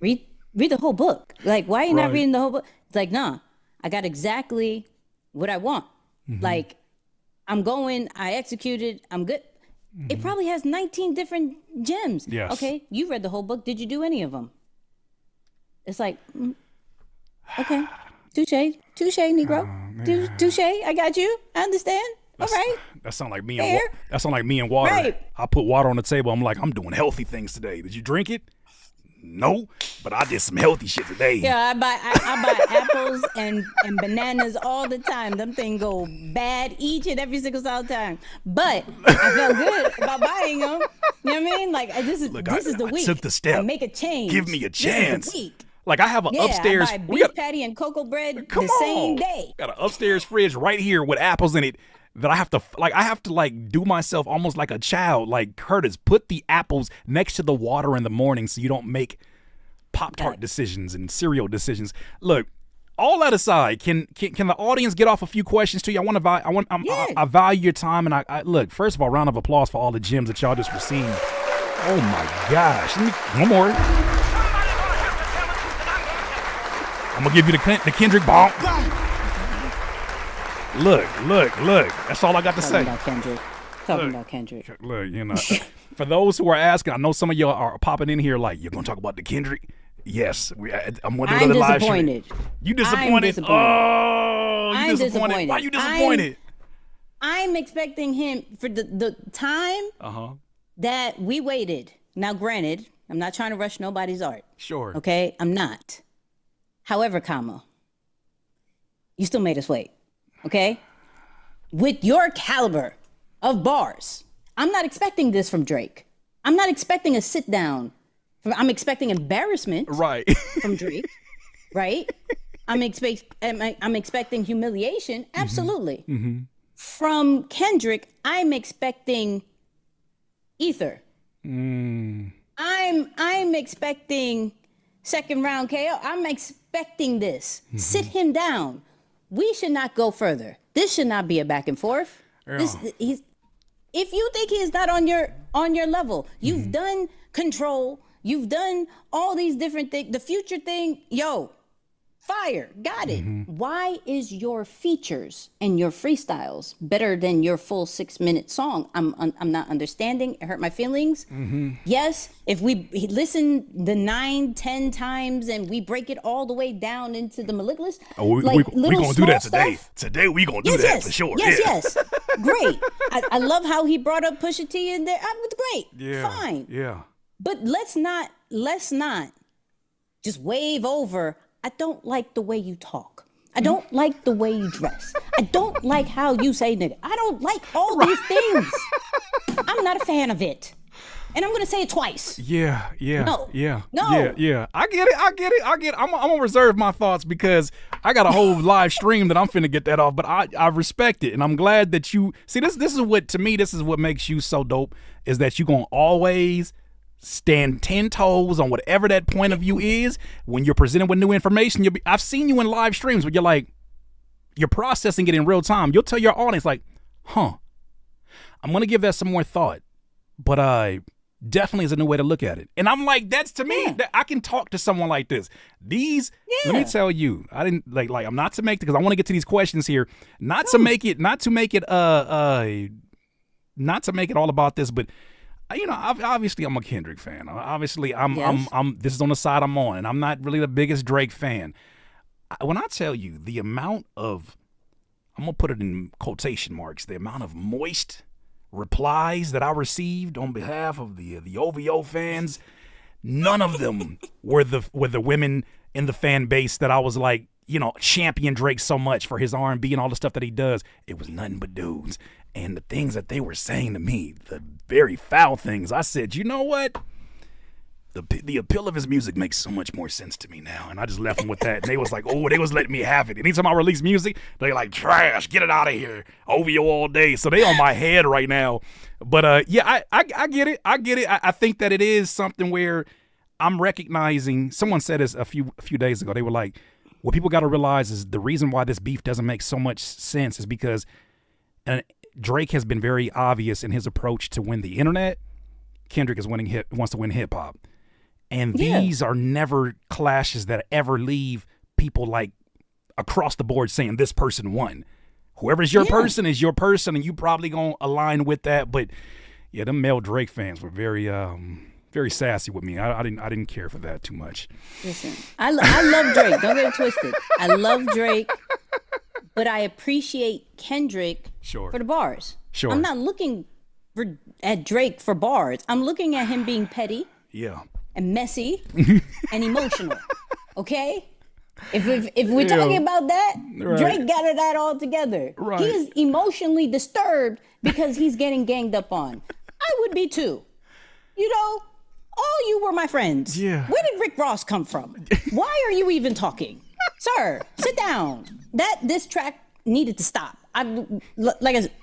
S2: read the whole book? Like, why are you not reading the whole book?" It's like, nah, I got exactly what I want. Like, I executed, I'm good. It probably has 19 different gems.
S1: Yes.
S2: Okay, you read the whole book. Did you do any of them? It's like, okay, touche, Negro. Touche, I got you. I understand. All right.
S1: That sound like me and water.
S2: Right.
S1: I put water on the table. I'm like, I'm doing healthy things today. Did you drink it? No, but I did some healthy shit today.
S2: Yeah, I buy apples and bananas all the time. Them things go bad each and every single time. But I felt good about buying them. You know what I mean? Like, this is the week.
S1: I took the step.
S2: I make a change.
S1: Give me a chance.
S2: This is the week.
S1: Like, I have an upstairs.
S2: I buy beef patty and cocoa bread same day.
S1: Got an upstairs fridge right here with apples in it that I have to do myself almost like a child. Like, Curtis, put the apples next to the water in the morning so you don't make Pop-Tart decisions and cereal decisions. Look, all that aside, can the audience get off a few questions to you? I value your time, and I look. First of all, round of applause for all the gems that y'all just received. Oh my gosh! One more. I'm gonna give you the Kendrick bomb. Look. That's all I got to say.
S2: Talking about Kendrick.
S1: Look, for those who are asking, I know some of y'all are popping in here like, you're gonna talk about the Kendrick. Yes, I'm gonna do another live stream. You disappointed? Oh, you disappointed. Why are you disappointed?
S2: I'm expecting him for the time that we waited. Now, granted, I'm not trying to rush nobody's art.
S1: Sure.
S2: Okay, I'm not. However, you still made us wait. Okay, with your caliber of bars, I'm not expecting this from Drake. I'm not expecting a sit down. I'm expecting embarrassment.
S1: Right.
S2: From Drake. Right. I'm expecting humiliation. Absolutely.
S1: Mm-hmm.
S2: From Kendrick, I'm expecting ether. I'm expecting second round KO. I'm expecting this. Mm-hmm. Sit him down. We should not go further. This should not be a back and forth. Yeah. If you think he's not on your level, you've done Control, you've done all these different things. The Future thing, fire, got it. Mm-hmm. Why is your features and your freestyles better than your full 6-minute song? I'm not understanding. It hurt my feelings. Mm-hmm. Yes, if we listen the 9-10 times and we break it all the way down into the malignant,
S1: we're gonna do that today. Stuff. Today we gonna do that for sure.
S2: Yes. Great. I love how he brought up Pusha T in there. It was great.
S1: Yeah.
S2: Fine.
S1: Yeah.
S2: But let's not just wave over. I don't like the way you talk. I don't like the way you dress. I don't like how you say nigga. I don't like all these things. I'm not a fan of it. And I'm going to say it twice.
S1: Yeah.
S2: No.
S1: Yeah. I get it. I'm going to reserve my thoughts because I got a whole live stream that I'm finna get that off, but I respect it. And I'm glad that you see this is what makes you so dope, is that you going to always stand 10 toes on whatever that point of view is. When you're presented with new information, I've seen you in live streams where you're processing it in real time. You'll tell your audience like, I'm going to give that some more thought, but definitely is a new way to look at it. And I'm like, that's to me, that I can talk to someone like this. Let me tell you, I didn't I'm not to make it, because I want to get to these questions here, not to make it all about this, but obviously I'm a Kendrick fan. Obviously I'm this is on the side I'm on, and I'm not really the biggest Drake fan. When I tell you the amount of, I'm going to put it in quotation marks, the amount of moist replies that I received on behalf of the OVO fans, none of them were the women in the fan base that I was like, champion Drake so much for his R&B and all the stuff that he does. It was nothing but dudes. And the things that they were saying to me, the very foul things, I said, you know what? The appeal of his music makes so much more sense to me now. And I just left them with that. And they was like, they was letting me have it. Anytime I release music, they like, trash, get it out of here. OVO all day. So they on my head right now. But I get it. I think that it is something where I'm recognizing, someone said this a few days ago. They were like, what people got to realize is the reason why this beef doesn't make so much sense is because Drake has been very obvious in his approach to win the internet. Kendrick is wants to win hip hop. And these are never clashes that ever leave people like across the board saying this person won. Whoever's your person is your person, and you probably gonna align with that. But yeah, them male Drake fans were very very sassy with me. I didn't care for that too much.
S2: Listen, I love Drake. Don't get it twisted. I love Drake, but I appreciate Kendrick for the bars.
S1: Sure.
S2: I'm not looking at Drake for bars. I'm looking at him being petty.
S1: Yeah.
S2: And messy and emotional. Okay? If we're talking about that, Drake got that all together.
S1: Right.
S2: He is emotionally disturbed because he's getting ganged up on. I would be too. You know, all you were my friends.
S1: Yeah.
S2: Where did Rick Ross come from? Why are you even talking? Sir, sit down. This track needed to stop. Like I said,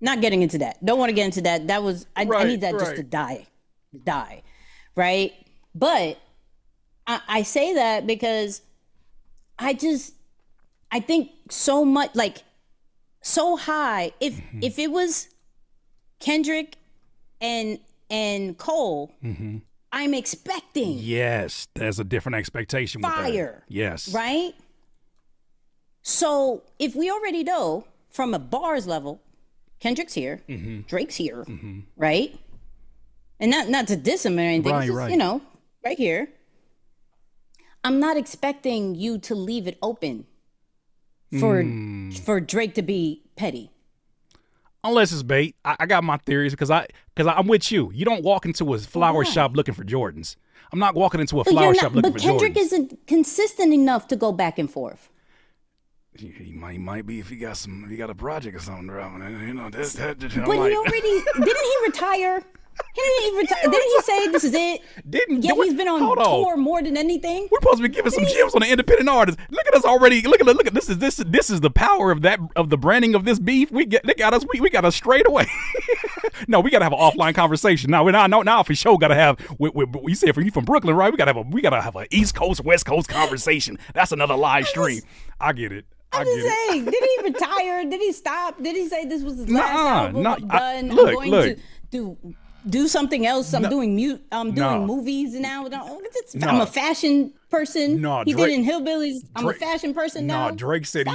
S2: not getting into that. Don't want to get into that. That was I need that just to die. Right? But I say that because I think so much, like so high. If it was Kendrick and Cole, I'm expecting.
S1: Yes, there's a different expectation with
S2: fire.
S1: That. Yes.
S2: Right? So if we already know from a bars level, Kendrick's here, Drake's here, right? And not to diss him or anything, just, you know, right here. I'm not expecting you to leave it open for Drake to be petty.
S1: Unless it's bait. I got my theories because I'm with you. You don't walk into a flower shop looking for Jordans. I'm not walking into a flower shop looking for Jordans. But Kendrick
S2: isn't consistent enough to go back and forth.
S1: He might be if he got a project or something dropping. You know,
S2: but he already didn't he retire? Didn't he say this is it? He's been on tour more than anything.
S1: We're supposed to be giving some gems on the independent artists. Look at us already. Look at this is the power of the branding of this beef. We got us straight away. No, we gotta have an offline conversation. Now for sure gotta have. You say if you from Brooklyn, right? We gotta have an East Coast West Coast conversation. That's another live stream. I get it.
S2: I'm just saying, did he retire? Did he stop? Did he say this was his last album? I'm done. I'm going to do something else. I'm doing movies now. I'm a fashion person. He did in Hillbillies. I'm a fashion person now.
S1: Drake said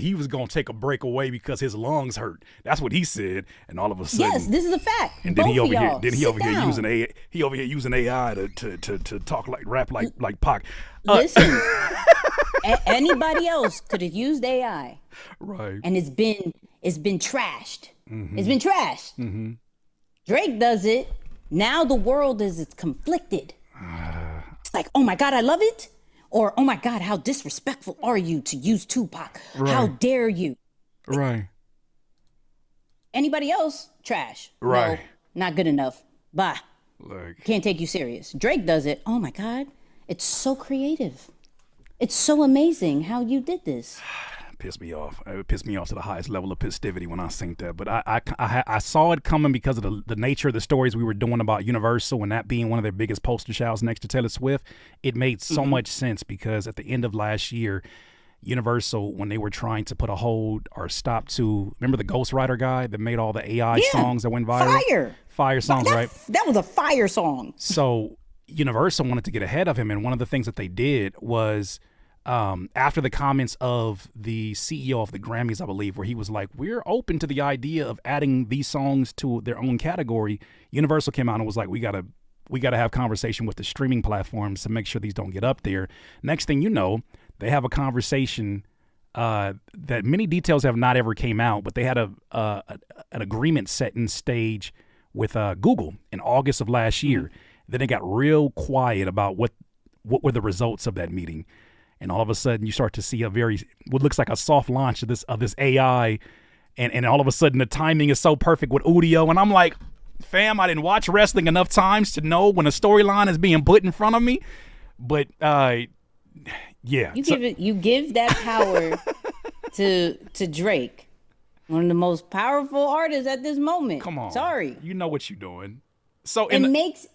S1: he was gonna take a break away because his lungs hurt. That's what he said. And all of a sudden,
S2: yes, this is a fact.
S1: And then he over here using AI to talk rap like Pac.
S2: Listen, anybody else could have used AI,
S1: right?
S2: And it's been trashed. It's been trashed. Drake does it. Now the world is conflicted. It's like, oh my God, I love it. Or, oh my God, how disrespectful are you to use Tupac? Right. How dare you?
S1: Right.
S2: Anybody else, trash.
S1: Right.
S2: No, not good enough. Bye. Can't take you serious. Drake does it. Oh my God. It's so creative. It's so amazing how you did this.
S1: Pissed me off. It pissed me off to the highest level of festivity when I synced that. But I saw it coming because of the nature of the stories we were doing about Universal and that being one of their biggest poster childs next to Taylor Swift. It made so much sense because at the end of last year, Universal, when they were trying to put a hold or stop to, remember the Ghostwriter guy that made all the AI songs that went viral? Fire songs, right?
S2: That was a fire song.
S1: So Universal wanted to get ahead of him. And one of the things that they did was, after the comments of the CEO of the Grammys, I believe, where he was like, we're open to the idea of adding these songs to their own category, Universal came out and was like, we gotta have conversation with the streaming platforms to make sure these don't get up there. Next thing you know, they have a conversation that many details have not ever came out, but they had an agreement set in stage with Google in August of last year. Then it got real quiet about what were the results of that meeting. And all of a sudden, you start to see what looks like a soft launch of this AI, and all of a sudden, the timing is so perfect with Udio, and I'm like, fam, I didn't watch wrestling enough times to know when a storyline is being put in front of me. But yeah,
S2: you give that power to Drake, one of the most powerful artists at this moment.
S1: Come on,
S2: sorry,
S1: you know what you're doing. So
S2: it makes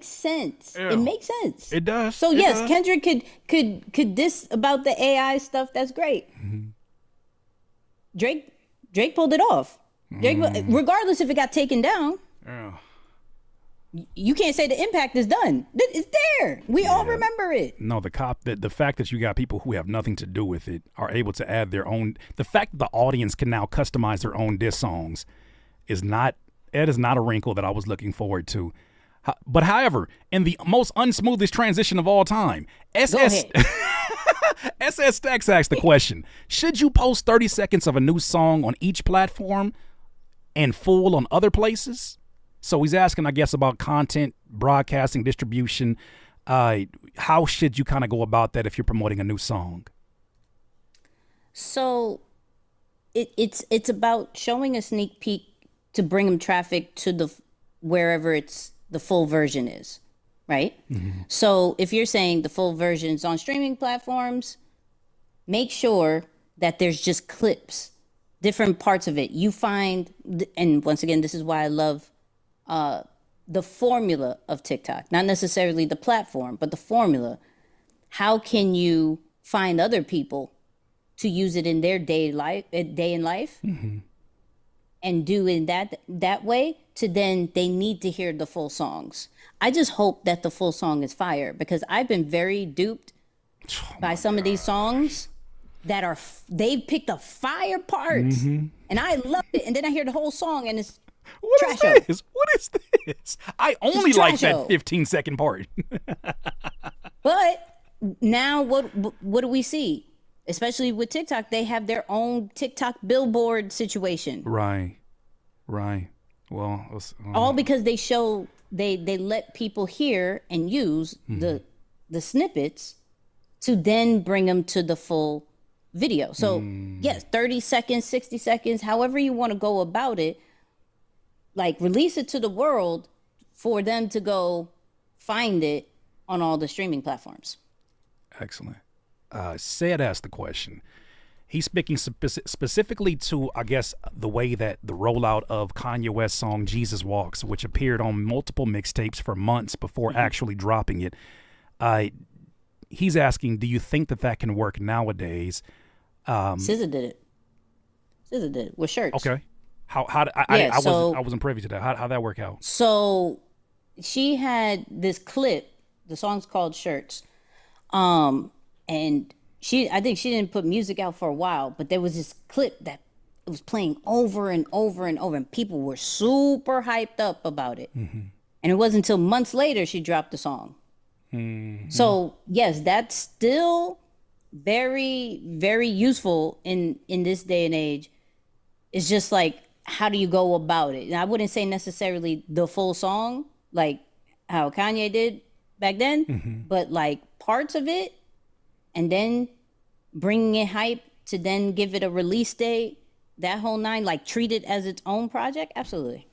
S2: sense.
S1: Yeah.
S2: It makes sense.
S1: It does.
S2: So
S1: It
S2: yes,
S1: does.
S2: Kendrick could diss about the AI stuff. That's great.
S1: Mm-hmm.
S2: Drake pulled it off. Regardless if it got taken down,
S1: Yeah.
S2: you can't say the impact is done. It's there. We all remember it.
S1: No, the fact that you got people who have nothing to do with it are able to add their own. The fact that the audience can now customize their own diss songs is not a wrinkle that I was looking forward to. But however, in the most unsmoothest transition of all time,
S2: Go ahead.
S1: SS Stacks asked the question: should you post 30 seconds of a new song on each platform and full on other places? So he's asking, I guess, about content, broadcasting, distribution. How should you kind of go about that if you're promoting a new song?
S2: So it's about showing a sneak peek to bring them traffic to wherever it's the full version is, right? Mm-hmm. So if you're saying the full version's on streaming platforms, make sure that there's just clips, different parts of it. You find, and once again, this is why I love the formula of TikTok, not necessarily the platform, but the formula. How can you find other people to use it in their day in life, mm-hmm. and do in that way? To then they need to hear the full songs. I just hope that the full song is fire, because I've been very duped by some of these songs that they've picked a fire part, mm-hmm. and I loved it, and then I hear the whole song and it's trash.
S1: What is this? I only like that 15-second part.
S2: But now what do we see? Especially with TikTok, they have their own TikTok billboard situation.
S1: Right. Well,
S2: all because they let people hear and use mm-hmm. the snippets to then bring them to the full video. So yes, 30 seconds, 60 seconds, however you want to go about it, like release it to the world for them to go find it on all the streaming platforms.
S1: Excellent. Said asked the question. He's speaking specifically to, I guess, the way that the rollout of Kanye West's song Jesus Walks, which appeared on multiple mixtapes for months before mm-hmm. actually dropping it. He's asking, do you think that can work nowadays?
S2: SZA did it with Shirts.
S1: Okay. I wasn't privy to that. How'd that work out?
S2: So she had this clip. The song's called Shirts. And I think she didn't put music out for a while, but there was this clip that it was playing over and over and over, and people were super hyped up about it. Mm-hmm. And it wasn't until months later she dropped the song. Mm-hmm. So yes, that's still very, very useful in this day and age. It's just like, how do you go about it? And I wouldn't say necessarily the full song, like how Kanye did back then, mm-hmm. but like parts of it, and then bringing it hype to then give it a release date, that whole nine, like treat it as its own project. Absolutely.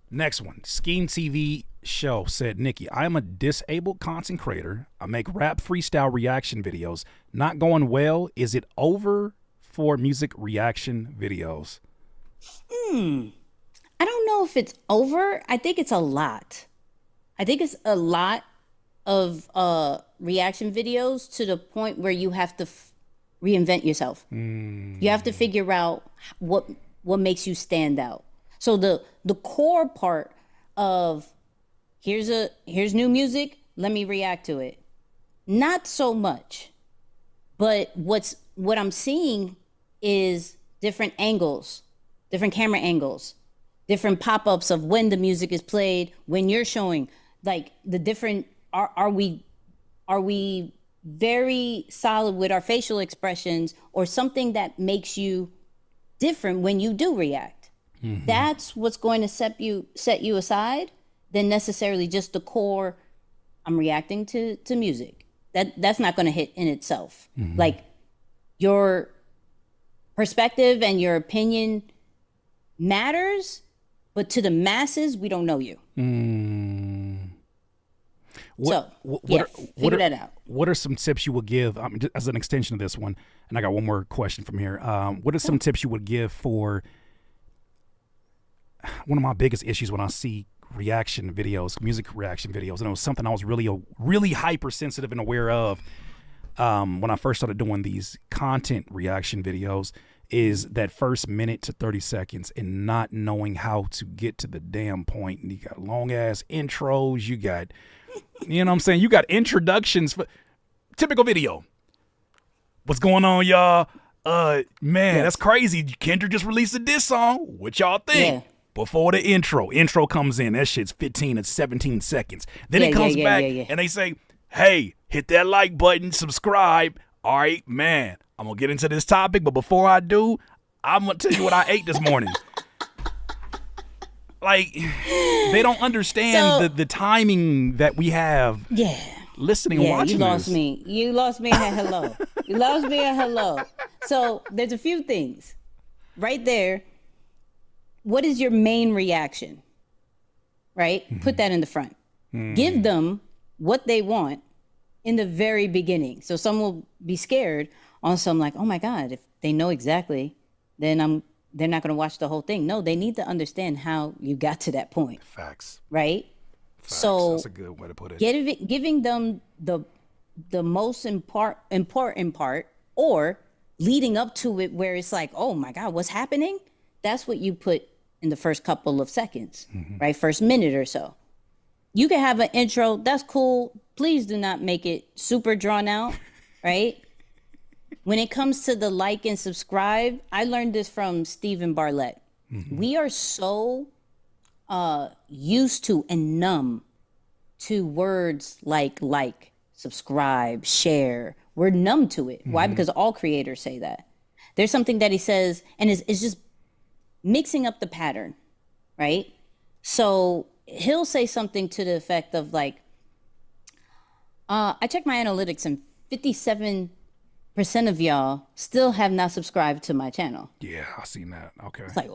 S1: Next one, Scheme TV Show said, Nikki, I'm a disabled content creator. I make rap freestyle reaction videos. Not going well. Is it over for music reaction videos?
S2: I don't know if it's over. I think it's a lot. I think it's a lot of reaction videos to the point where you have to reinvent yourself. You have to figure out what makes you stand out. So the core part of here's new music, let me react to it. Not so much. But what I'm seeing is different angles, different camera angles, different pop-ups of when the music is played, when you're showing, like the different, are we very solid with our facial expressions, or something that makes you different when you do react? Mm-hmm. That's what's going to set you aside than necessarily just the core, I'm reacting to music. That's not going to hit in itself. Mm-hmm. Like, your perspective and your opinion matters, but to the masses, we don't know you. Figure that out.
S1: What are some tips you would give, as an extension of this one, and I got one more question from here. What are some tips you would give for one of my biggest issues when I see reaction videos, music reaction videos, and it was something I was really hypersensitive and aware of when I first started doing these content reaction videos. Is that first minute to 30 seconds and not knowing how to get to the damn point. And you got long ass intros. You got, you know what I'm saying? You got introductions for typical video. What's going on, y'all? Man, that's crazy. Kendrick just released a diss song. What y'all think? Yeah. Before the intro comes in, that shit's 15 to 17 seconds. Then it comes back and they say, hey, hit that like button, subscribe. All right, man. I'm going to get into this topic, but before I do, I'm going to tell you what I ate this morning. Like, they don't understand the timing that we have listening and watching
S2: you lost me. You lost me at hello. You lost me at hello. So there's a few things. Right there, what is your main reaction? Right? Mm-hmm. Put that in the front. Mm. Give them what they want in the very beginning. So some will be scared. Also, I'm like, oh my God, if they know exactly, then they're not going to watch the whole thing. No, they need to understand how you got to that point.
S1: Facts.
S2: Right?
S1: Facts.
S2: So
S1: that's a good way to put it.
S2: Giving them the most important part, or leading up to it where it's like, oh my God, what's happening? That's what you put in the first couple of seconds, right? First minute or so. You can have an intro. That's cool. Please do not make it super drawn out, right? When it comes to the like and subscribe, I learned this from Stephen Bartlett. Mm-hmm. We are so used to and numb to words like, subscribe, share. We're numb to it. Mm-hmm. Why? Because all creators say that. There's something that he says, and it's just mixing up the pattern, right? So he'll say something to the effect of like, I checked my analytics and 57% of y'all still have not subscribed to my channel.
S1: Yeah, I seen that. Okay.
S2: It's like,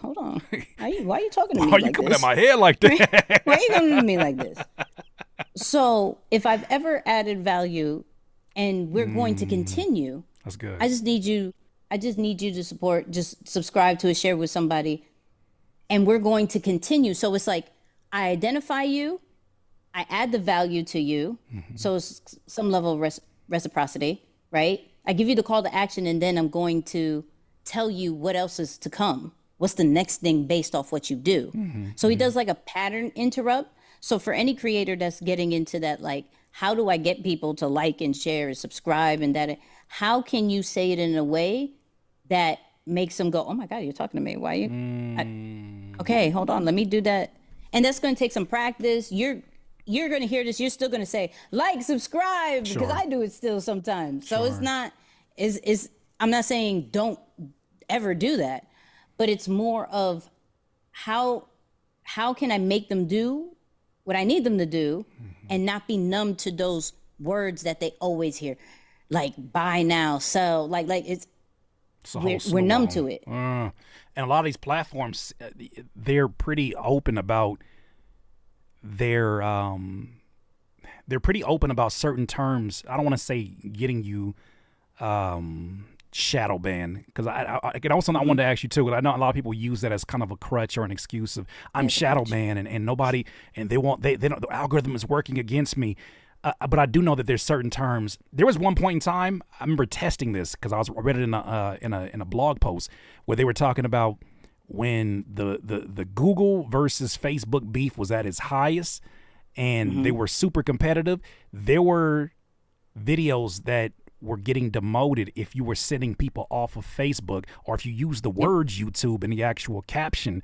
S2: hold on. Why are you talking to me
S1: like this? Why are you coming at my head like
S2: that? Why are you coming to me like this? So if I've ever added value and we're going to continue,
S1: that's good.
S2: I just need you to support, just subscribe to it, share with somebody, and we're going to continue. So it's like, I identify you, I add the value to you. Mm-hmm. So it's some level of reciprocity, right? I give you the call to action, and then I'm going to tell you what else is to come. What's the next thing based off what you do? Mm-hmm. So he does like a pattern interrupt. So for any creator that's getting into that, like, how do I get people to like and share and subscribe, and that, how can you say it in a way that makes them go, oh my God, you're talking to me. Why are you? Okay, hold on. Let me do that. And that's going to take some practice. You're going to hear this. You're still going to say, like, subscribe, because I do it still sometimes. So it's not, I'm not saying don't ever do that, but it's more of how can I make them do what I need them to do and not be numb to those words that they always hear, like buy now, sell, like we're numb to it.
S1: And a lot of these platforms, they're pretty open about they're pretty open about certain terms. I don't want to say getting you shadow ban, because I could also, I wanted to ask you too, because I know a lot of people use that as kind of a crutch or an excuse of I'm shadow banned and nobody, and they don't, the algorithm is working against me. But I do know that there's certain terms. There was one point in time, I remember testing this because I read it in a blog post where they were talking about when the Google versus Facebook beef was at its highest and they were super competitive. There were videos that were getting demoted if you were sending people off of Facebook, or if you use the words YouTube in the actual caption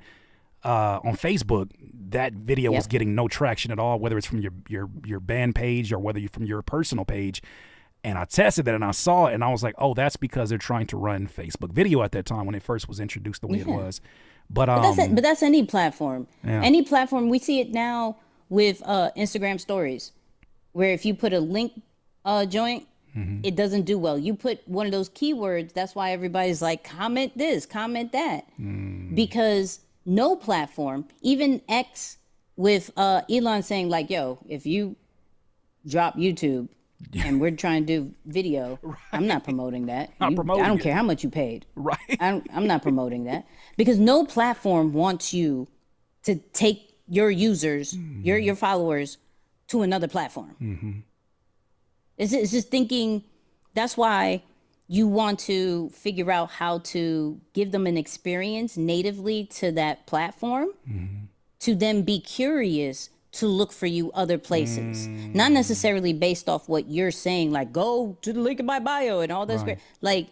S1: on Facebook, that video was getting no traction at all, whether it's from your band page or whether you're from your personal page. And I tested that and I saw it and I was like, oh, that's because they're trying to run Facebook video at that time when it first was introduced the way it was. But
S2: that's any platform. Yeah. Any platform. We see it now with Instagram stories, where if you put a link joint, it doesn't do well. You put one of those keywords, that's why everybody's like, comment this, comment that. Because no platform, even X with Elon saying like, yo, if you drop YouTube and we're trying to do video, I'm not promoting that. I don't care how much you paid. Right. I'm not promoting that, because no platform wants you to take your users, your followers to another platform. It's just thinking. That's why you want to figure out how to give them an experience natively to that platform, to then be curious to look for you other places, not necessarily based off what you're saying, like go to the link in my bio and all this great. Like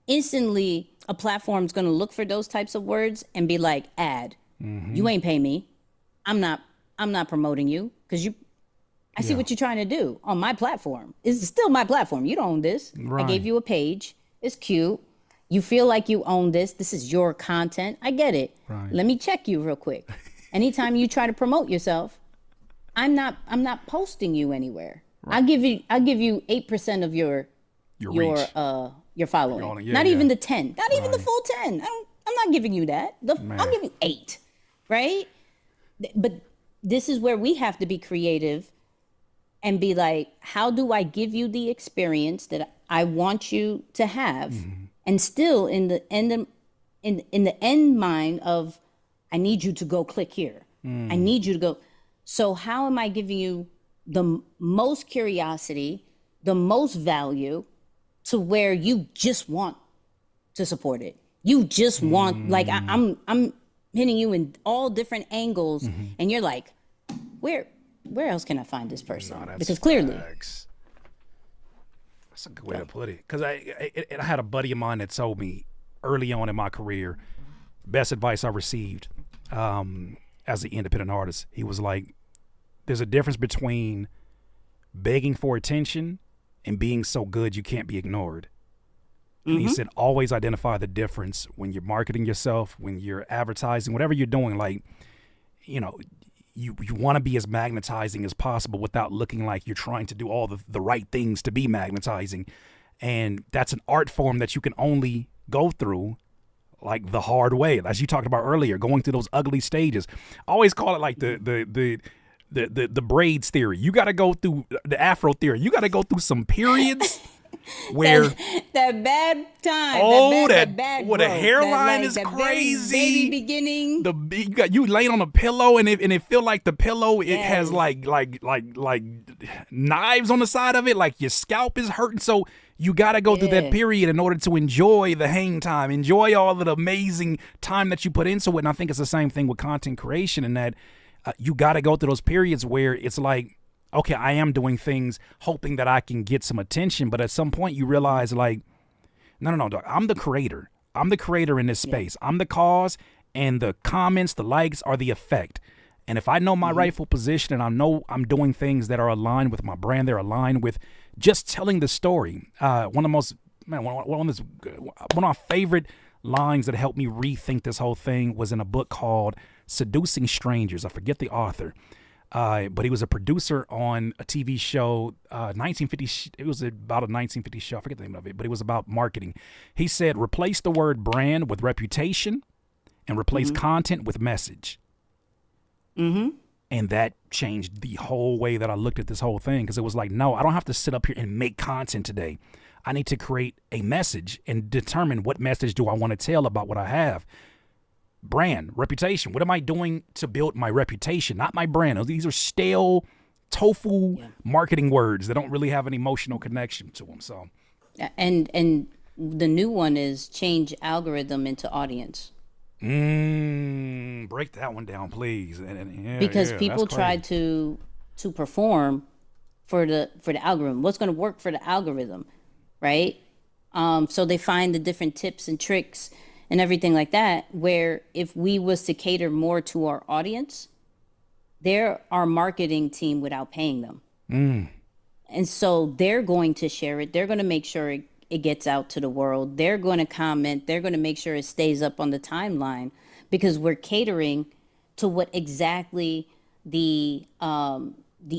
S2: instantly, a platform's going to look for those types of words and be like, "Ad, you ain't pay me. I'm not promoting you because I see what you're trying to do on my platform. It's still my platform. You don't own this. I gave you a page. It's cute. You feel like you own this. This is your content. I get it. Let me check you real quick. Anytime you try to promote yourself, I'm not posting you anywhere. I'll give you 8% of your following. Not even the 10. Not even the full 10. I'm not giving you that. I'll give you 8. Right? But this is where we have to be creative and be like, how do I give you the experience that I want you to have, and still in the end mind of, I need you to go click here. I need you to go. So how am I giving you the most curiosity, the most value, to where you just want to support it? You just want, like, I'm hitting you in all different angles, and you're like, where else can I find this person? Because clearly.
S1: Facts. That's a good way to put it. Because I had a buddy of mine that told me early on in my career, best advice I received as an independent artist. He was like, there's a difference between begging for attention and being so good you can't be ignored. And he said, always identify the difference when you're marketing yourself, when you're advertising, whatever you're doing. Like, you know, you want to be as magnetizing as possible without looking like you're trying to do all the right things to be magnetizing. And that's an art form that you can only go through like the hard way, as you talked about earlier, going through those ugly stages. I always call it like the braids theory. You got to go through the afro theory. You got to go through some periods where
S2: that bad time.
S1: That
S2: bad
S1: where the hairline is crazy.
S2: Baby beginning.
S1: You laying on a pillow and it feel like the pillow it has like knives on the side of it, like your scalp is hurting. So you got to go through that period in order to enjoy the hang time, enjoy all of the amazing time that you put into it. And I think it's the same thing with content creation, in that you got to go through those periods where it's like, okay, I am doing things hoping that I can get some attention. But at some point you realize, like, no, dog, I'm the creator. I'm the creator in this space. I'm the cause, and the comments, the likes are the effect. And if I know my rightful position, and I know I'm doing things that are aligned with my brand, they're aligned with just telling the story. One of my favorite lines that helped me rethink this whole thing was in a book called Seducing Strangers. I forget the author. But he was a producer on a TV show, 1950. It was about a 1950 show. I forget the name of it, but it was about marketing. He said, replace the word brand with reputation and replace content with message. And that changed the whole way that I looked at this whole thing, because it was like, no, I don't have to sit up here and make content today. I need to create a message and determine what message do I want to tell about what I have. Brand, reputation. What am I doing to build my reputation, not my brand? These are stale tofu marketing words that don't really have an emotional connection to them. So,
S2: and the new one is change algorithm into audience.
S1: Break that one down, please.
S2: Because people try to perform for the algorithm. What's going to work for the algorithm, right? So they find the different tips and tricks and everything like that, where if we was to cater more to our audience, they're our marketing team without paying them. And so they're going to share it. They're going to make sure it gets out to the world. They're going to comment. They're going to make sure it stays up on the timeline, because we're catering to what exactly the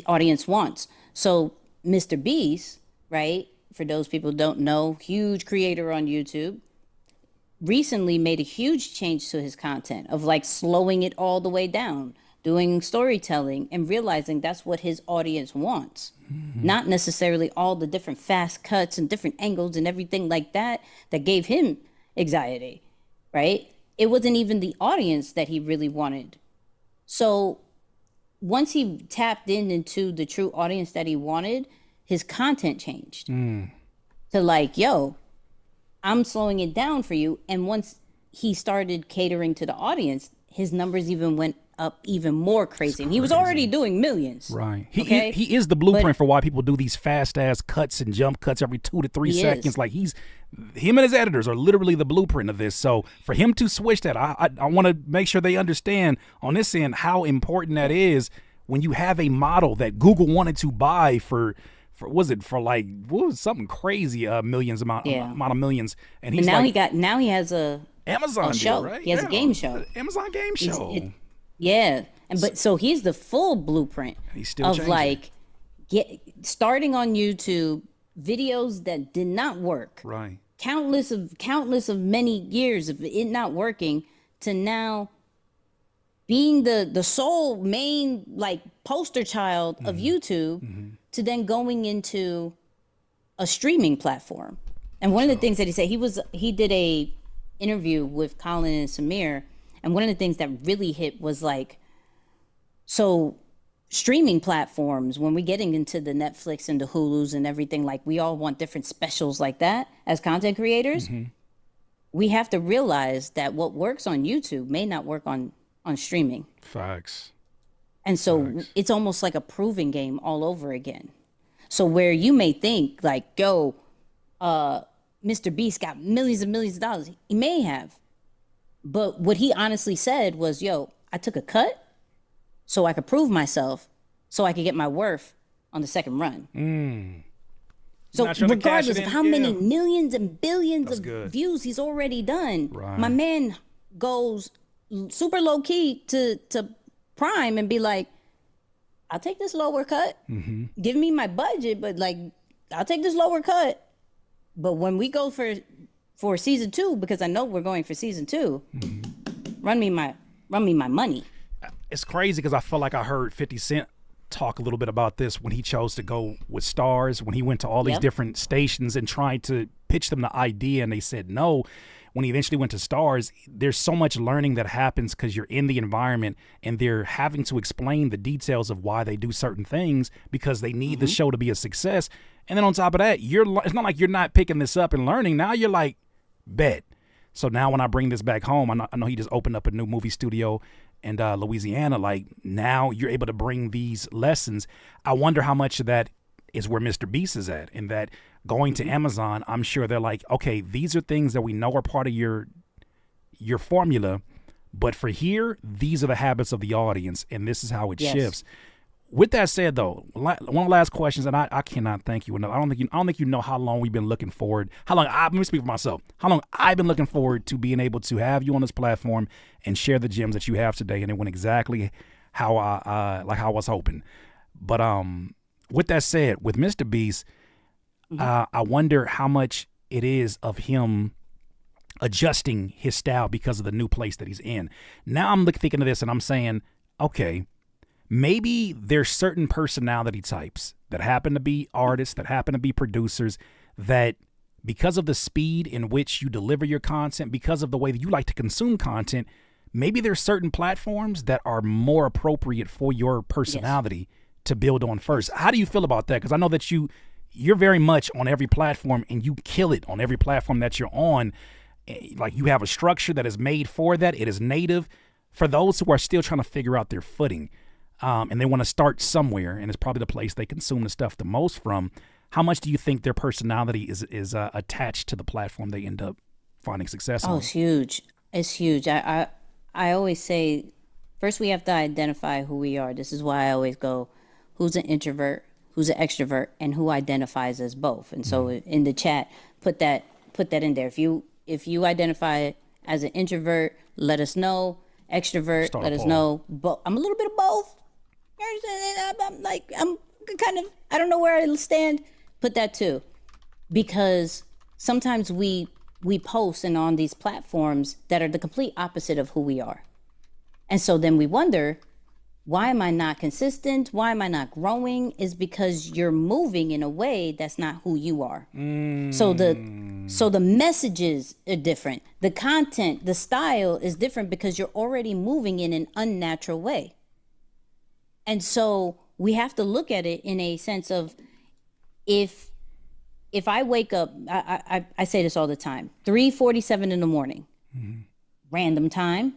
S2: audience wants. So Mr. Beast, right? For those people who don't know, huge creator on YouTube, recently made a huge change to his content of like slowing it all the way down, doing storytelling, and realizing that's what his audience wants. Not necessarily all the different fast cuts and different angles and everything like that gave him anxiety, right? It wasn't even the audience that he really wanted. So once he tapped into the true audience that he wanted, his content changed to like, yo, I'm slowing it down for you. And once he started catering to the audience, his numbers even went up even more crazy. And he was already doing millions.
S1: Right.
S2: Okay?
S1: He is the blueprint for why people do these fast ass cuts and jump cuts every 2 to 3 seconds. Like him and his editors are literally the blueprint of this. So for him to switch that, I want to make sure they understand on this end how important that is when you have a model that Google wanted to buy for something crazy, amount of millions. And he's
S2: now he has a
S1: Amazon
S2: show.
S1: Deal, right?
S2: He has a game show.
S1: Amazon game show.
S2: So he's the full blueprint
S1: he's still
S2: of
S1: changing.
S2: like starting on YouTube, videos that did not work.
S1: Right.
S2: Countless of many years of it not working to now being the sole main like poster child of YouTube to then going into a streaming platform. And one of the things that he said, he did a interview with Colin and Samir, and one of the things that really hit was like, so streaming platforms, when we're getting into the Netflix and the Hulus and everything, like we all want different specials like that as content creators. We have to realize that what works on YouTube may not work on streaming.
S1: Facts.
S2: And so it's almost like a proving game all over again. So where you may think like, yo, Mr. Beast got millions and millions of dollars. He may have. But what he honestly said was, yo, I took a cut so I could prove myself so I could get my worth on the second run. So regardless of how many millions and billions of views he's already done, my man goes super low key to Prime and be like, I'll take this lower cut. Give me my budget, but like, I'll take this lower cut. But when we go for season 2, because I know we're going for season 2, run me my money.
S1: It's crazy because I feel like I heard 50 Cent talk a little bit about this when he chose to go with Stars, when he went to all these different stations and tried to pitch them the idea and they said no. When he eventually went to Stars, there's so much learning that happens because you're in the environment and they're having to explain the details of why they do certain things because they need the show to be a success. And then on top of that, it's not like you're not picking this up and learning. Now you're like, bet. So now when I bring this back home, I know he just opened up a new movie studio in Louisiana. Like now you're able to bring these lessons. I wonder how much of that is where Mr. Beast is at, in that going to Amazon, I'm sure they're like, okay, these are things that we know are part of your formula, but for here, these are the habits of the audience, and this is how it shifts. With that said, though, one of the last questions, and I cannot thank you enough. I don't think you know how long we've been looking forward. Let me speak for myself. How long I've been looking forward to being able to have you on this platform and share the gems that you have today, and it went exactly how I was hoping. But with that said, with Mr. Beast, I wonder how much it is of him adjusting his style because of the new place that he's in. Now I'm thinking of this and I'm saying, okay, maybe there's certain personality types that happen to be artists, that happen to be producers, that because of the speed in which you deliver your content, because of the way that you like to consume content, maybe there's certain platforms that are more appropriate for your personality to build on first. How do you feel about that? Because I know that you're very much on every platform and you kill it on every platform that you're on. Like you have a structure that is made for that. It is native for those who are still trying to figure out their footing. And they want to start somewhere, and it's probably the place they consume the stuff the most from. How much do you think their personality is attached to the platform they end up finding success on?
S2: Oh, it's huge. It's huge. I always say, first we have to identify who we are. This is why I always go, who's an introvert, who's an extrovert, and who identifies as both. And so in the chat, put that in there. If you identify as an introvert, let us know. Extrovert, let us know. I'm a little bit of both. I'm kind of, I don't know where I stand. Put that too, because sometimes we post and on these platforms that are the complete opposite of who we are. And so then we wonder, why am I not consistent? Why am I not growing? Is because you're moving in a way that's not who you are. So the messages are different. The content, the style is different because you're already moving in an unnatural way. And so we have to look at it in a sense of if I wake up, I say this all the time, 3:47 in the morning, random time,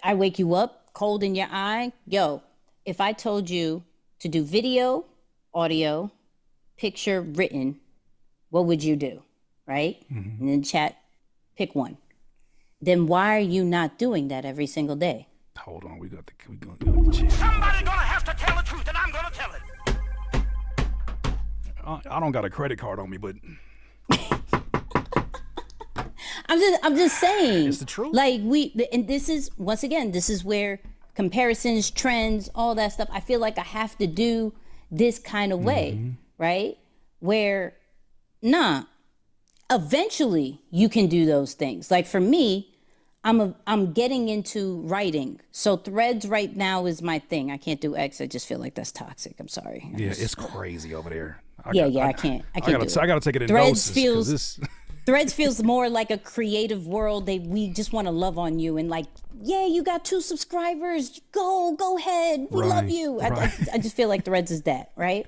S2: I wake you up, cold in your eye. Yo, if I told you to do video, audio, picture, written, what would you do? Right? And then chat, pick one. Then why are you not doing that every single day?
S1: Hold on, we got the chat.
S3: Somebody gonna have to tell the truth, and I'm gonna tell it.
S1: I don't got a credit card on me, but
S2: I'm just saying.
S1: It's the truth.
S2: Like and this is, once again, this is where comparisons, trends, all that stuff, I feel like I have to do this kind of way, right? Where, eventually you can do those things. Like for me, I'm getting into writing. So Threads right now is my thing. I can't do X. I just feel like that's toxic. I'm sorry.
S1: It's crazy over there.
S2: I can't do it.
S1: I gotta take it in
S2: Threads
S1: doses.
S2: Threads feels more like a creative world. We just want to love on you and like, yeah, you got 2 subscribers. Go ahead. We love you. I just feel like Threads is that, right?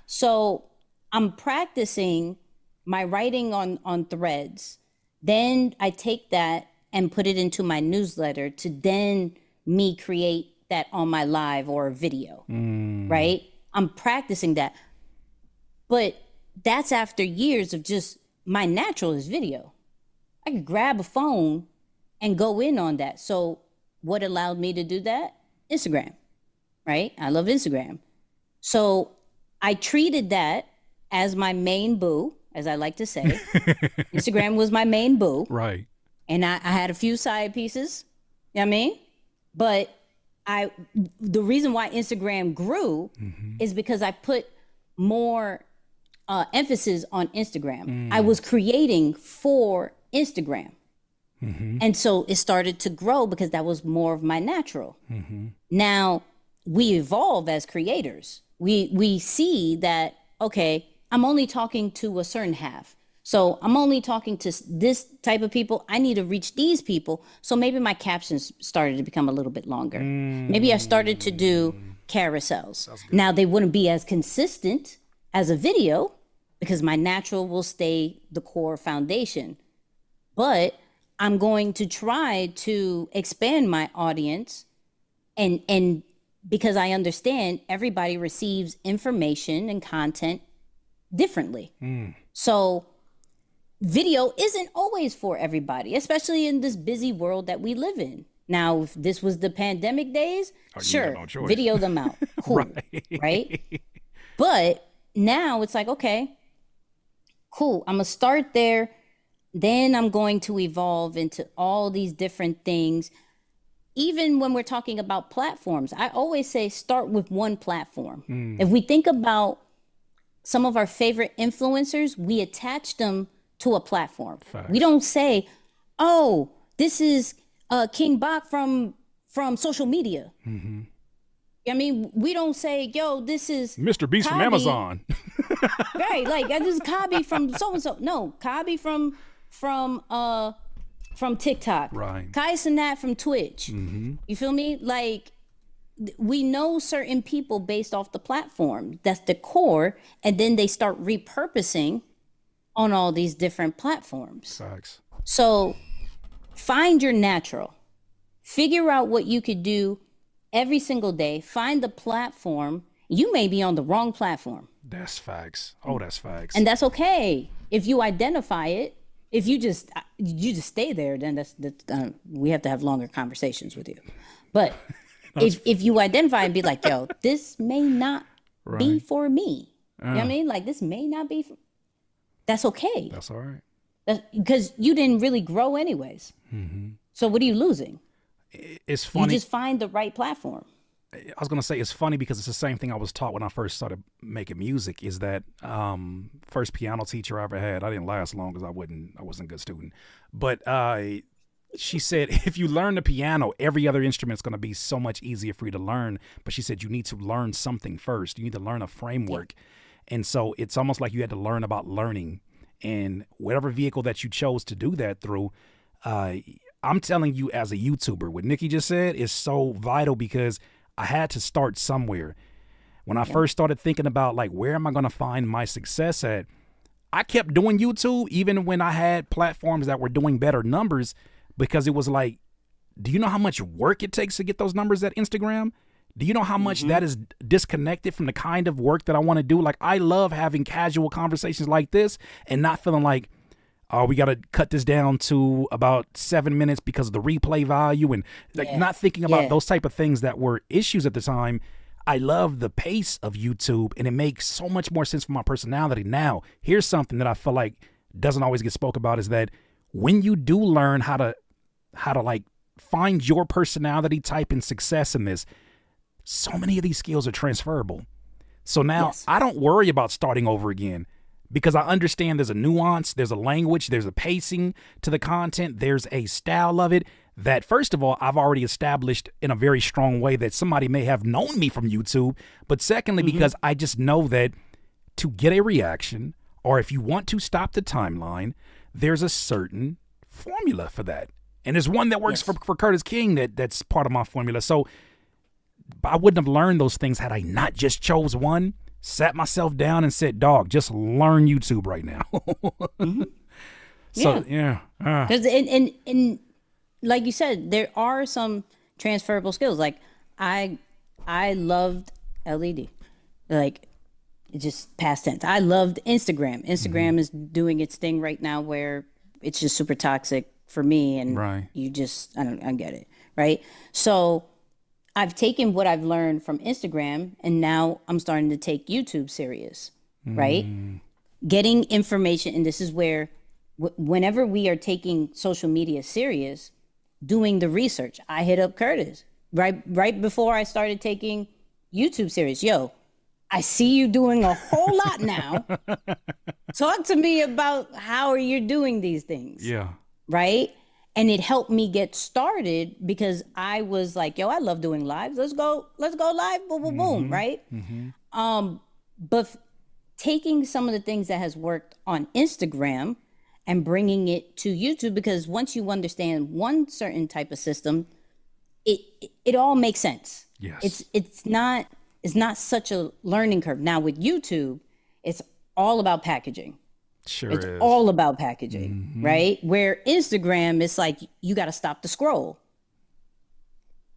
S2: So I'm practicing my writing on Threads. Then I take that and put it into my newsletter to then me create that on my live or video, right? I'm practicing that. But that's after years of just, my natural is video. I could grab a phone and go in on that. So what allowed me to do that? Instagram, right? I love Instagram. So I treated that as my main boo, as I like to say. Instagram was my main boo.
S1: Right.
S2: And I had a few side pieces, you know what I mean? But the reason why Instagram grew is because I put more emphasis on Instagram. I was creating for Instagram. And so it started to grow because that was more of my natural. Now we evolve as creators. We see that, okay, I'm only talking to a certain half. So I'm only talking to this type of people. I need to reach these people. So maybe my captions started to become a little bit longer. Maybe I started to do carousels. Now they wouldn't be as consistent as a video because my natural will stay the core foundation. But I'm going to try to expand my audience and because I understand everybody receives information and content differently. So video isn't always for everybody, especially in this busy world that we live in. Now, if this was the pandemic days, sure,
S1: no
S2: video them out. Cool, right? But now it's like, okay, cool. I'm going to start there. Then I'm going to evolve into all these different things. Even when we're talking about platforms, I always say start with one platform. If we think about some of our favorite influencers, we attach them to a platform.
S1: Facts.
S2: We don't say, oh, this is King Bach from social media. I mean, we don't say, yo, this is
S1: Mr. Beast from
S2: Kabi.
S1: Amazon.
S2: Right, like this is Kabi from so-and-so. No, Kabi from TikTok.
S1: Right.
S2: Kai Cenat from Twitch. You feel me? Like, we know certain people based off the platform. That's the core. And then they start repurposing on all these different platforms.
S1: Facts.
S2: So find your natural. Figure out what you could do every single day. Find the platform. You may be on the wrong platform.
S1: That's facts. Oh, that's facts.
S2: And that's okay. If you identify it, if you just stay there, then that's we have to have longer conversations with you. But if you identify and be like, yo, this may not be for me. You know what I mean? Like, this may not be for, that's okay.
S1: That's all right.
S2: Because you didn't really grow anyways. So what are you losing?
S1: It's funny.
S2: You just find the right platform.
S1: I was going to say it's funny because it's the same thing I was taught when I first started making music is that first piano teacher I ever had, I didn't last long because I wasn't a good student. But she said, if you learn the piano, every other instrument is going to be so much easier for you to learn. But she said, you need to learn something first. You need to learn a framework. And so it's almost like you had to learn about learning. And whatever vehicle that you chose to do that through, I'm telling you as a YouTuber, what Nikki just said is so vital because I had to start somewhere. When I first started thinking about like, where am I going to find my success at? I kept doing YouTube even when I had platforms that were doing better numbers, because it was like, do you know how much work it takes to get those numbers at Instagram? Do you know how much that is disconnected from the kind of work that I want to do? Like, I love having casual conversations like this and not feeling like, oh, we got to cut this down to about 7 minutes because of the replay value, and like not thinking about those type of things that were issues at the time. I love the pace of YouTube, and it makes so much more sense for my personality. Now, here's something that I feel like doesn't always get spoke about, is that when you do learn how to like find your personality type and success in this, so many of these skills are transferable. So now I don't worry about starting over again, because I understand there's a nuance, there's a language, there's a pacing to the content, there's a style of it that, first of all, I've already established in a very strong way that somebody may have known me from YouTube. But secondly, because I just know that to get a reaction, or if you want to stop the timeline, there's a certain formula for that. And there's one that works for Curtis King that's part of my formula. So I wouldn't have learned those things had I not just chose one, sat myself down and said, dog, just learn YouTube right now. So,
S2: Because in like you said, there are some transferable skills. Like I loved LED, like it's just past tense. I loved Instagram. Instagram is doing its thing right now where it's just super toxic for me, and you just I get it, right? So I've taken what I've learned from Instagram, and now I'm starting to take YouTube serious, right? Getting information, and this is where whenever we are taking social media serious, doing the research. I hit up Curtis right before I started taking YouTube serious. Yo, I see you doing a whole lot now. Talk to me about how are you doing these things? Yeah. Right? And it helped me get started, because I was like, yo, I love doing lives. Let's go live, boom, boom, boom, right? But taking some of the things that has worked on Instagram and bringing it to YouTube, because once you understand one certain type of system, it all makes sense. Yes. It's not such a learning curve. Now with YouTube, it's all about packaging. It's all about packaging, right? Where Instagram is like, you got to stop the scroll.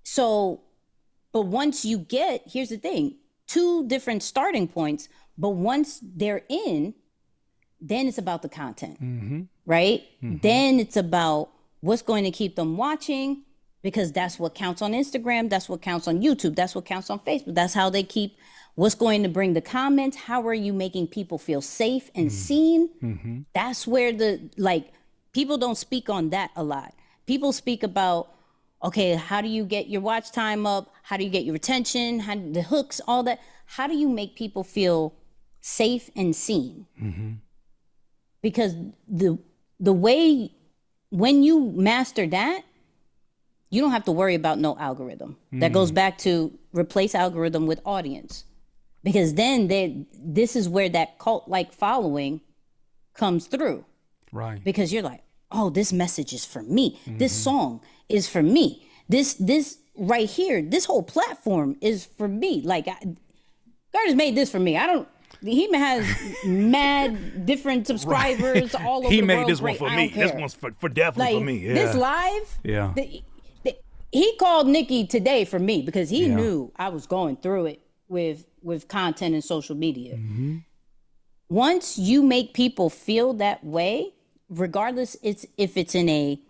S2: So, but once you here's the thing, 2 different starting points, but once they're in, then it's about the content, right? Then it's about what's going to keep them watching, because that's what counts on Instagram. That's what counts on YouTube. That's what counts on Facebook. That's how they keep what's going to bring the comments. How are you making people feel safe and seen? That's where people don't speak on that a lot. People speak about, okay, how do you get your watch time up? How do you get your retention? How the hooks, all that. How do you make people feel safe and seen? Because the way, when you master that, you don't have to worry about no algorithm. That goes back to replace algorithm with audience. Because then this is where that cult-like following comes through. Right. Because you're like, oh, this message is for me. This song is for me. This right here, this whole platform is for me. Like, Curtis made this for me. He has mad different subscribers all over the world.
S1: He made this one for me. This one's for definitely for me. Yeah.
S2: This live, he called Nikki today for me, because he knew I was going through it with content and social media. Once you make people feel that way, regardless if it's in a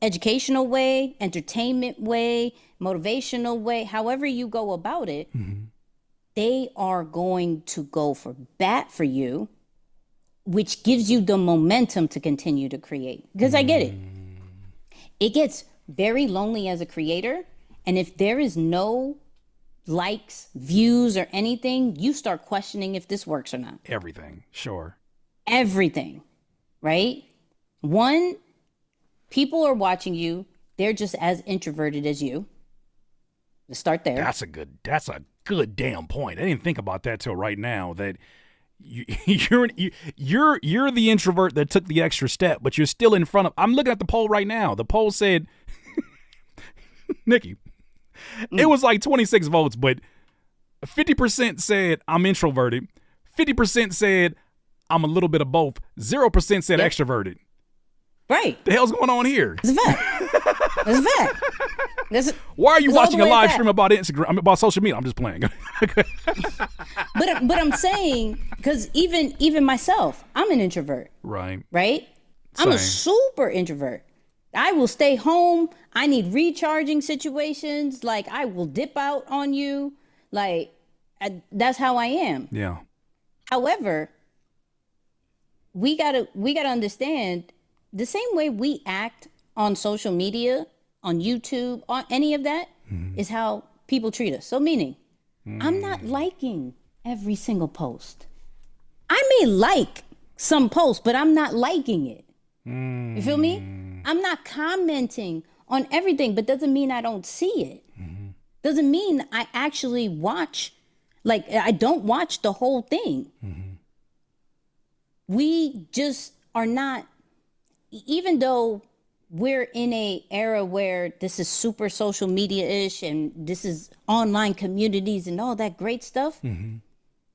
S2: educational way, entertainment way, motivational way, however you go about it, they are going to go for bat for you, which gives you the momentum to continue to create. Because I get it. It gets very lonely as a creator. And if there is no likes, views, or anything, you start questioning if this works or not.
S1: Everything. Sure.
S2: Everything. Right? One, people are watching you. They're just as introverted as you. Let's start there.
S1: That's a good damn point. I didn't think about that till right now, that you're the introvert that took the extra step, but you're still in front of. I'm looking at the poll right now. The poll said, Nikki, It was like 26 votes, but 50% said I'm introverted. 50% said I'm a little bit of both. 0% said extroverted.
S2: Right.
S1: The hell's going on here?
S2: It's a fact. It's a fact.
S1: Why are you watching a live
S2: fact.
S1: stream about Instagram? I mean, about social media? I'm just playing.
S2: But I'm saying, because even myself, I'm an introvert.
S1: Right.
S2: Right? I'm a
S1: Same.
S2: super introvert. I will stay home. I need recharging situations. Like, I will dip out on you. Like, that's how I am.
S1: Yeah.
S2: However, we gotta understand the same way we act on social media, on YouTube, on any of that, is how people treat us. So meaning, I'm not liking every single post. I may like some posts, but I'm not liking it. You feel me? I'm not commenting on everything, but doesn't mean I don't see it. Doesn't mean I actually watch, like I don't watch the whole thing. We just are not, even though we're in a era where this is super social media-ish and this is online communities and all that great stuff,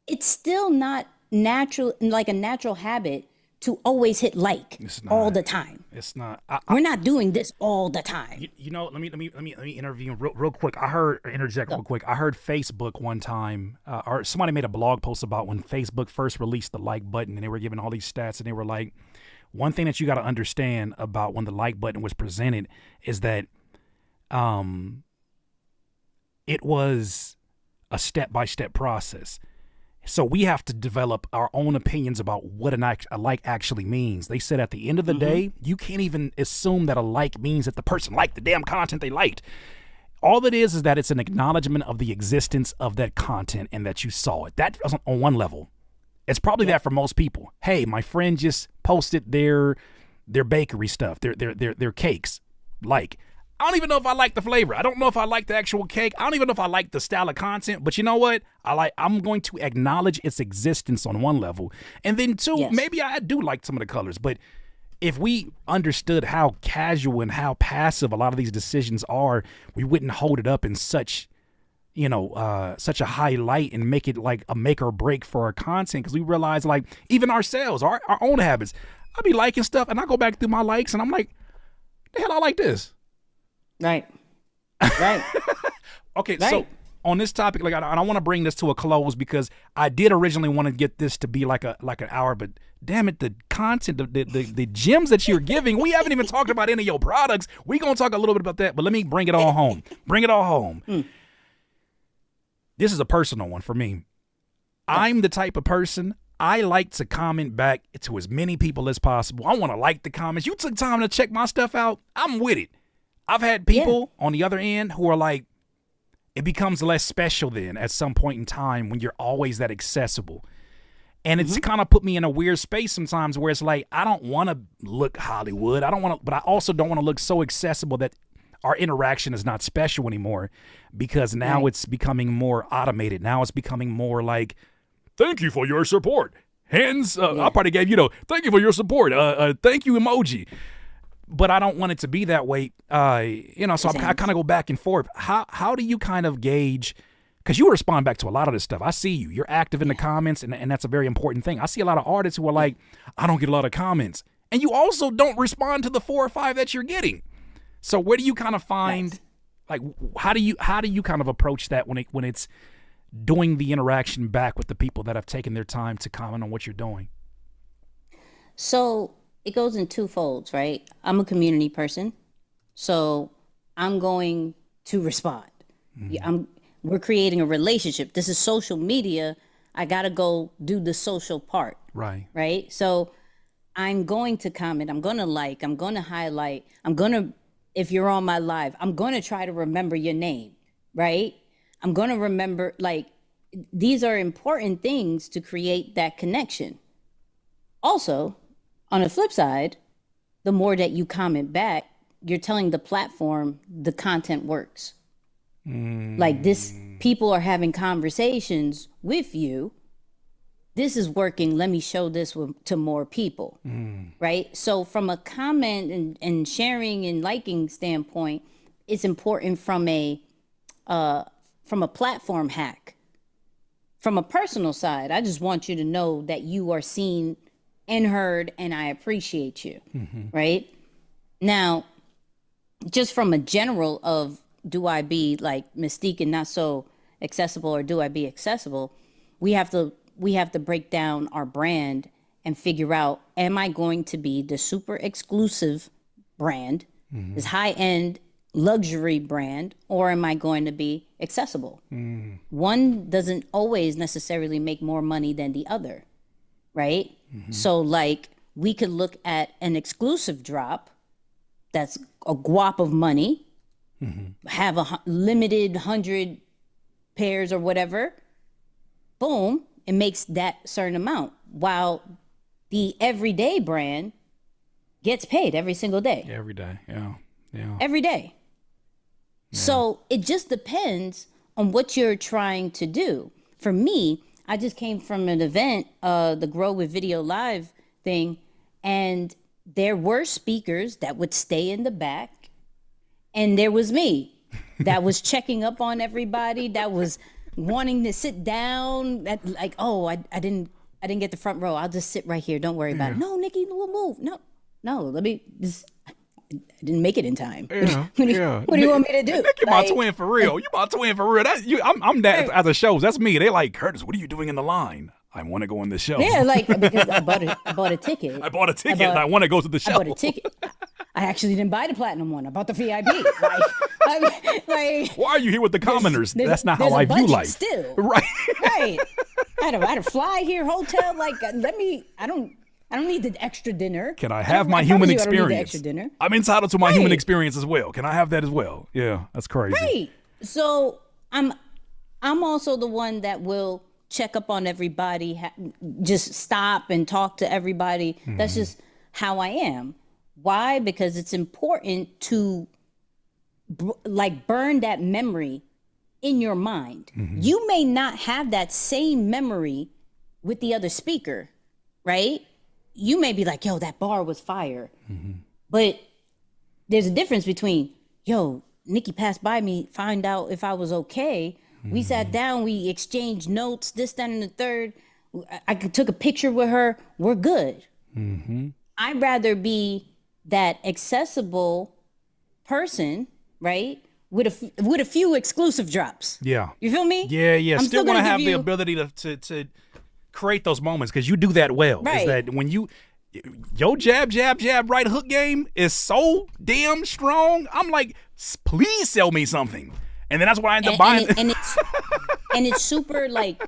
S2: it's still not natural, like a natural habit to always hit like all the time.
S1: It's not.
S2: We're not doing this all the time.
S1: You know, let me intervene real quick. I heard real quick. I heard Facebook one time, or somebody made a blog post about when Facebook first released the like button, and they were giving all these stats, and they were like, one thing that you got to understand about when the like button was presented is that, it was a step-by-step process. So we have to develop our own opinions about what a like actually means. They said at the end of the day, you can't even assume that a like means that the person liked the damn content they liked. All it is that it's an acknowledgement of the existence of that content and that you saw it. That on one level. It's probably that for most people. Hey, my friend just posted their bakery stuff, their cakes. Like, I don't even know if I like the flavor. I don't know if I like the actual cake. I don't even know if I like the style of content. But you know what? I'm going to acknowledge its existence on one level. And then two, maybe I do like some of the colors. But if we understood how casual and how passive a lot of these decisions are, we wouldn't hold it up in such a high light and make it like a make or break for our content. Because we realize, like, even ourselves, our own habits, I'll be liking stuff and I go back through my likes and I'm like, the hell I like this.
S2: Right.
S1: Okay,
S2: right.
S1: So on this topic, like I want to bring this to a close because I did originally want to get this to be like an hour, but damn it, the content, the gems that you're giving, we haven't even talked about any of your products. We're gonna talk a little bit about that, but let me bring it all home. This is a personal one for me. I'm the type of person, I like to comment back to as many people as possible. I want to like the comments. You took time to check my stuff out. I'm with it. I've had people on the other end who are like, it becomes less special then at some point in time when you're always that accessible. And it's kind of put me in a weird space sometimes where it's like, I don't want to look Hollywood. But I also don't want to look so accessible that our interaction is not special anymore because now it's becoming more automated. Now it's becoming more like, thank you for your support. Hands, I probably gave you thank you for your support. Thank you emoji. But I don't want it to be that way, so I kind of go back and forth. How do you kind of gauge, because you respond back to a lot of this stuff. I see you. You're active in the comments, and that's a very important thing. I see a lot of artists who are like, I don't get a lot of comments. And you also don't respond to the 4 or 5 that you're getting. So where do you kind of find, like, how do you kind of approach that when it's doing the interaction back with the people that have taken their time to comment on what you're doing?
S2: So it goes in two folds, right? I'm a community person, so I'm going to respond. We're creating a relationship. This is social media. I got to go do the social part. Right? So I'm going to comment. I'm going to like. I'm going to highlight. If you're on my live, I'm going to try to remember your name, right? I'm going to remember, like, these are important things to create that connection. Also, on the flip side, the more that you comment back, you're telling the platform the content works. Like, this, people are having conversations with you. This is working. Let me show this to more people, right? So from a comment and sharing and liking standpoint, it's important from a from a platform hack. From a personal side, I just want you to know that you are seen and heard, and I appreciate you, right? Now, just from a general of, do I be like mystique and not so accessible, or do I be accessible? We have to break down our brand and figure out, am I going to be the super exclusive brand, this high-end luxury brand, or am I going to be accessible? One doesn't always necessarily make more money than the other, right? So like, we could look at an exclusive drop that's a guap of money, have a limited 100 pairs or whatever, boom, it makes that certain amount, while the everyday brand gets paid every single day.
S1: Every day, yeah.
S2: Every day. Yeah. So it just depends on what you're trying to do. For me, I just came from an event, the Grow with Video Live thing, and there were speakers that would stay in the back, and there was me that was checking up on everybody, that was wanting to sit down, that like, oh, I didn't get the front row, I'll just sit right here, don't worry about it. No, Nikki, we'll move. No, let me just, I didn't make it in time. What do you want me to do?
S1: Nikki, my twin for real. You my twin for real. I'm that at the shows. That's me. They like, Curtis, what are you doing in the line? I want to go on the show.
S2: Yeah, like, because I bought a ticket.
S1: I bought a ticket and I want to go to the show.
S2: I bought a ticket. I actually didn't buy the platinum one. I bought the VIP.
S1: Why are you here with the commoners? That's not how I view life.
S2: Still.
S1: Right.
S2: Right. I had to fly here, hotel. Like, I don't need the extra dinner.
S1: Can I have my human experience?
S2: I don't need the extra dinner.
S1: I'm entitled to my human experience as well. Can I have that as well? Yeah, that's crazy.
S2: Right. So I'm also the one that will check up on everybody, just stop and talk to everybody. That's just how I am. Why? Because it's important to like burn that memory in your mind. You may not have that same memory with the other speaker, right? You may be like, yo, that bar was fire. But there's a difference between, yo, Nikki passed by me, find out if I was okay. We sat down, we exchanged notes, this, that, and the third. I took a picture with her. We're good. I'd rather be that accessible person, right? With a few exclusive drops.
S1: Yeah.
S2: You feel me?
S1: Yeah. Still want to have the ability to create those moments, because you do that well.
S2: Right.
S1: Is that when your jab, right hook game is so damn strong. I'm like, please sell me something. And then that's why I end up buying. And it's super, like,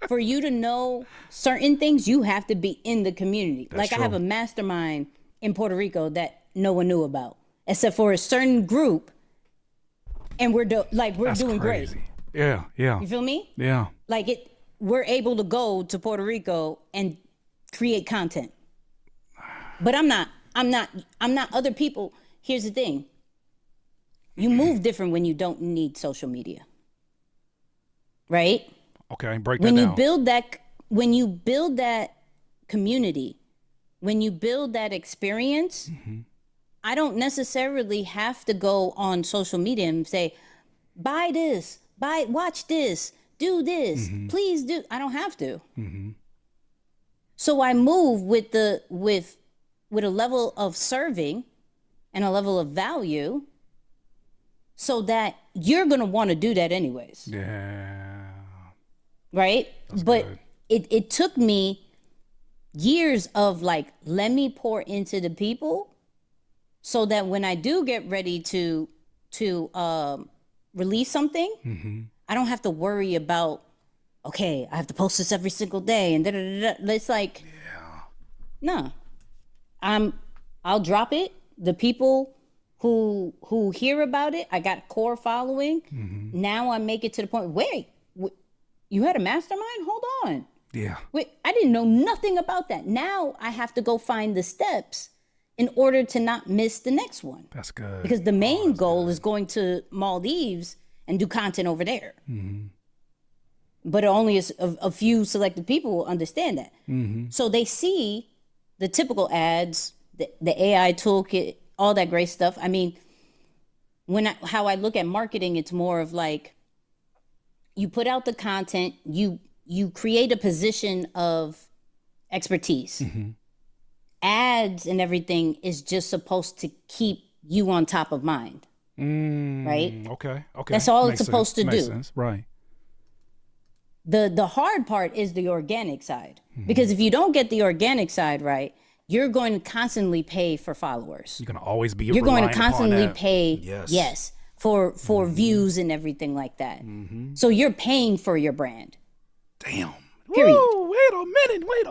S1: for you to know certain things, you have to be in the community. That's like true. I have a mastermind in Puerto Rico that no one knew about, except for a certain group, and we're doing great. Yeah.
S2: You feel me?
S1: Yeah.
S2: Like we're able to go to Puerto Rico and create content. But I'm not other people. Here's the thing. You move different when you don't need social media. Right?
S1: Okay, break that down.
S2: When you build that community, when you build that experience, I don't necessarily have to go on social media and say, buy this, watch this, do this, please do. I don't have to. So I move with a level of serving and a level of value, so that you're going to want to do that anyways.
S1: Yeah.
S2: Right? But it took me years of like, let me pour into the people so that when I do get ready to release something, I don't have to worry about, okay, I have to post this every single day and da-da-da-da. It's like, no, I'll drop it. The people who hear about it, I got a core following. Now I make it to the point, wait, you had a mastermind? Hold on.
S1: Yeah.
S2: Wait, I didn't know nothing about that. Now I have to go find the steps in order to not miss the next one.
S1: That's good.
S2: Because the main goal is going to Maldives and do content over there. But only a few selected people will understand that. So they see the typical ads, the AI toolkit, all that great stuff. I mean, how I look at marketing, it's more of like, you put out the content, you create a position of expertise. Ads and everything is just supposed to keep you on top of mind. Right?
S1: Okay.
S2: That's all
S1: Makes
S2: it's supposed
S1: sense.
S2: to
S1: Makes
S2: do.
S1: sense. Right.
S2: The hard part is the organic side. Because if you don't get the organic side right, you're going to constantly pay for followers.
S1: You're going to always be
S2: You're going to
S1: reliant upon
S2: constantly
S1: that.
S2: pay,
S1: Yes.
S2: for views and everything like that. So you're paying for your brand.
S1: Damn.
S2: Period.
S1: Woo, wait a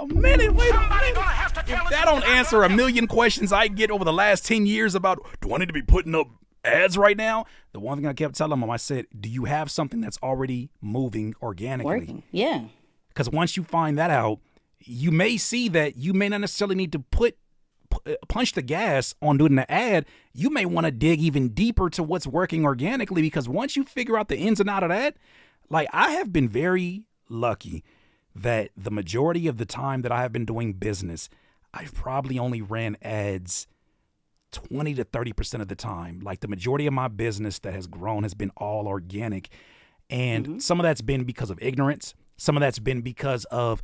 S1: minute.
S3: Somebody gonna have to tell
S1: If
S3: the
S1: that
S3: truth,
S1: don't
S3: and I'm
S1: answer
S3: gonna
S1: a million questions I get over the last 10 years about, do I need to be putting up ads right now? The one thing I kept telling them, I said, do you have something that's already moving organically?
S2: Working. Yeah.
S1: Because once you find that out, you may see that you may not necessarily need to punch the gas on doing the ad. You may want to dig even deeper to what's working organically, because once you figure out the ins and out of that, like, I have been very lucky that the majority of the time that I have been doing business, I've probably only ran ads 20 to 30% of the time. Like, the majority of my business that has grown has been all organic. And some of that's been because of ignorance. Some of that's been because of,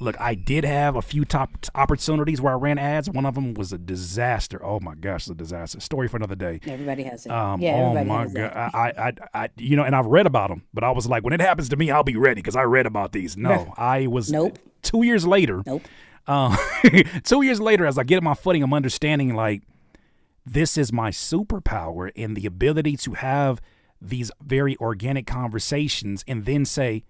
S1: look, I did have a few top opportunities where I ran ads. One of them was a disaster. Oh my gosh, it's a disaster. Story for another day.
S2: Everybody has it.
S1: Oh
S2: everybody
S1: my
S2: has
S1: God. I and I've read about them, but I was like, when it happens to me, I'll be ready because I read about these. No, I was.
S2: Nope.
S1: 2 years later.
S2: Nope.
S1: 2 years later, as I get my footing, I'm understanding, like, this is my superpower, and the ability to have these very organic conversations and then say,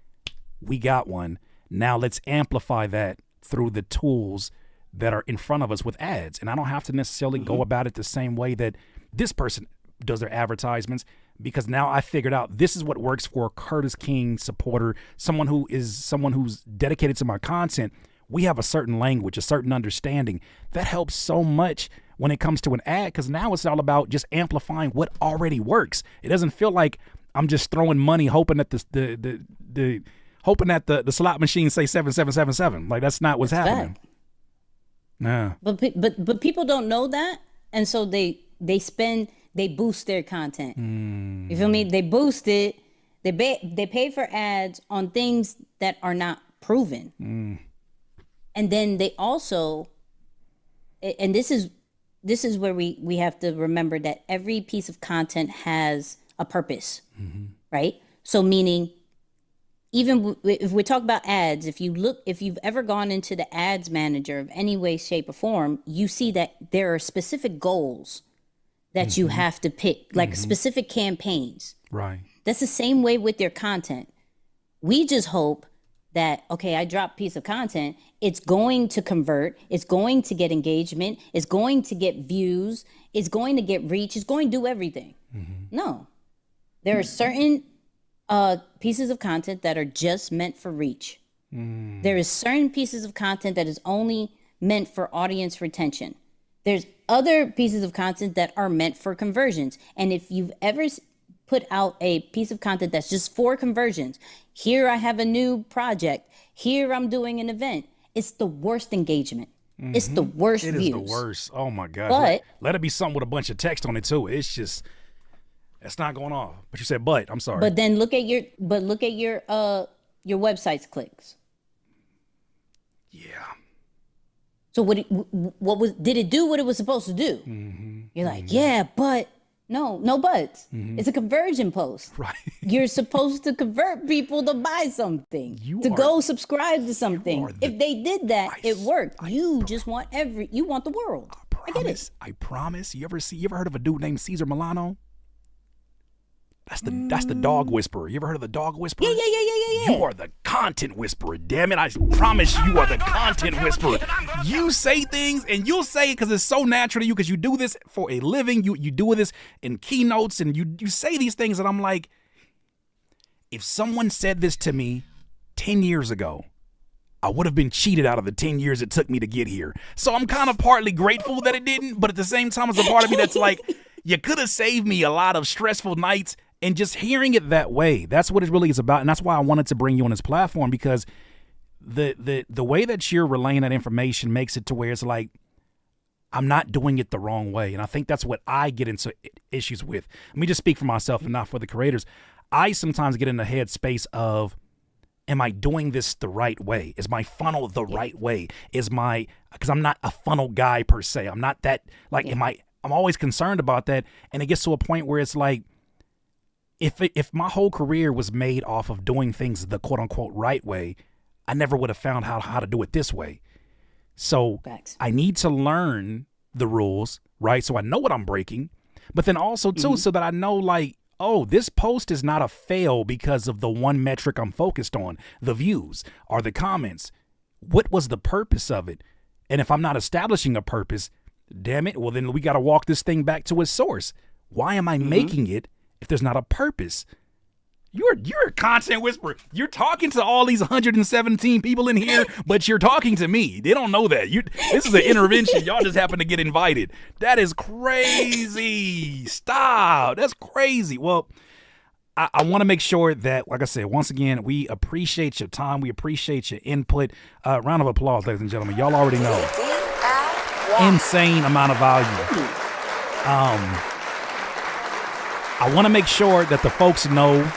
S1: we got one. Now let's amplify that through the tools that are in front of us with ads. And I don't have to necessarily go about it the same way that this person does their advertisements, because now I figured out this is what works for a Curtis King supporter, someone who's dedicated to my content. We have a certain language, a certain understanding that helps so much when it comes to an ad, because now it's all about just amplifying what already works. It doesn't feel like I'm just throwing money hoping that the slot machine say 7777. Like, that's not what's happening.
S2: fact.
S1: Nah.
S2: But people don't know that, and so they boost their content. You feel me? They boost it. They pay for ads on things that are not proven. And then they also, and this is where we have to remember that every piece of content has a purpose, right? So meaning, even if we talk about ads, if you've ever gone into the ads manager of any way, shape, or form, you see that there are specific goals that you have to pick, like specific campaigns.
S1: Right.
S2: That's the same way with your content. We just hope that, okay, I drop a piece of content, it's going to convert, it's going to get engagement, it's going to get views, it's going to get reach, it's going to do everything. No. There are certain pieces of content that are just meant for reach. There is certain pieces of content that is only meant for audience retention. There's other pieces of content that are meant for conversions. And if you've ever put out a piece of content that's just for conversions, here I have a new project, here I'm doing an event, it's the worst engagement. It's the worst views.
S1: It is the worst. Oh my God.
S2: But
S1: let it be something with a bunch of text on it too. It's just, it's not going off. But you said, I'm sorry.
S2: But then look at your website's clicks.
S1: Yeah.
S2: So did it do what it was supposed to do? You're like, yeah, but no buts. It's a conversion post.
S1: Right.
S2: You're supposed to convert people to buy something, go subscribe to something. If they did that, it worked. You want the world. I get it.
S1: I promise. You ever heard of a dude named Cesar Milano? That's the dog whisperer. You ever heard of the dog whisperer?
S2: Yeah.
S1: You are the content whisperer. Damn it. I promise you are the content whisperer. You say things, and you'll say it because it's so natural to you, because you do this for a living. You do this in keynotes, and you say these things, and I'm like, if someone said this to me 10 years ago, I would have been cheated out of the 10 years it took me to get here. So I'm kind of partly grateful that it didn't, but at the same time, there's a part of me that's like, you could have saved me a lot of stressful nights. And just hearing it that way, that's what it really is about. And that's why I wanted to bring you on this platform, because the way that you're relaying that information makes it to where it's like, I'm not doing it the wrong way. And I think that's what I get into issues with. Let me just speak for myself and not for the creators. I sometimes get in the headspace of, am I doing this the right way? Is my funnel the right way? Because I'm not a funnel guy per se. I'm not that, like, I'm always concerned about that. And it gets to a point where it's like, if my whole career was made off of doing things the quote unquote right way, I never would have found how to do it this way. So I need to learn the rules, right? So I know what I'm breaking, but then also too, so that I know, like, oh, this post is not a fail because of the one metric I'm focused on, the views or the comments. What was the purpose of it? And if I'm not establishing a purpose, damn it, well, then we got to walk this thing back to its source. Why am I making it if there's not a purpose? You're a content whisperer. You're talking to all these 117 people in here, but you're talking to me. They don't know that. This is an intervention. Y'all just happen to get invited. That is crazy. Stop. That's crazy. Well, I want to make sure that, like I said, once again, we appreciate your time. We appreciate your input. Round of applause, ladies and gentlemen. Y'all already know. Insane amount of value. I want to make sure that the folks know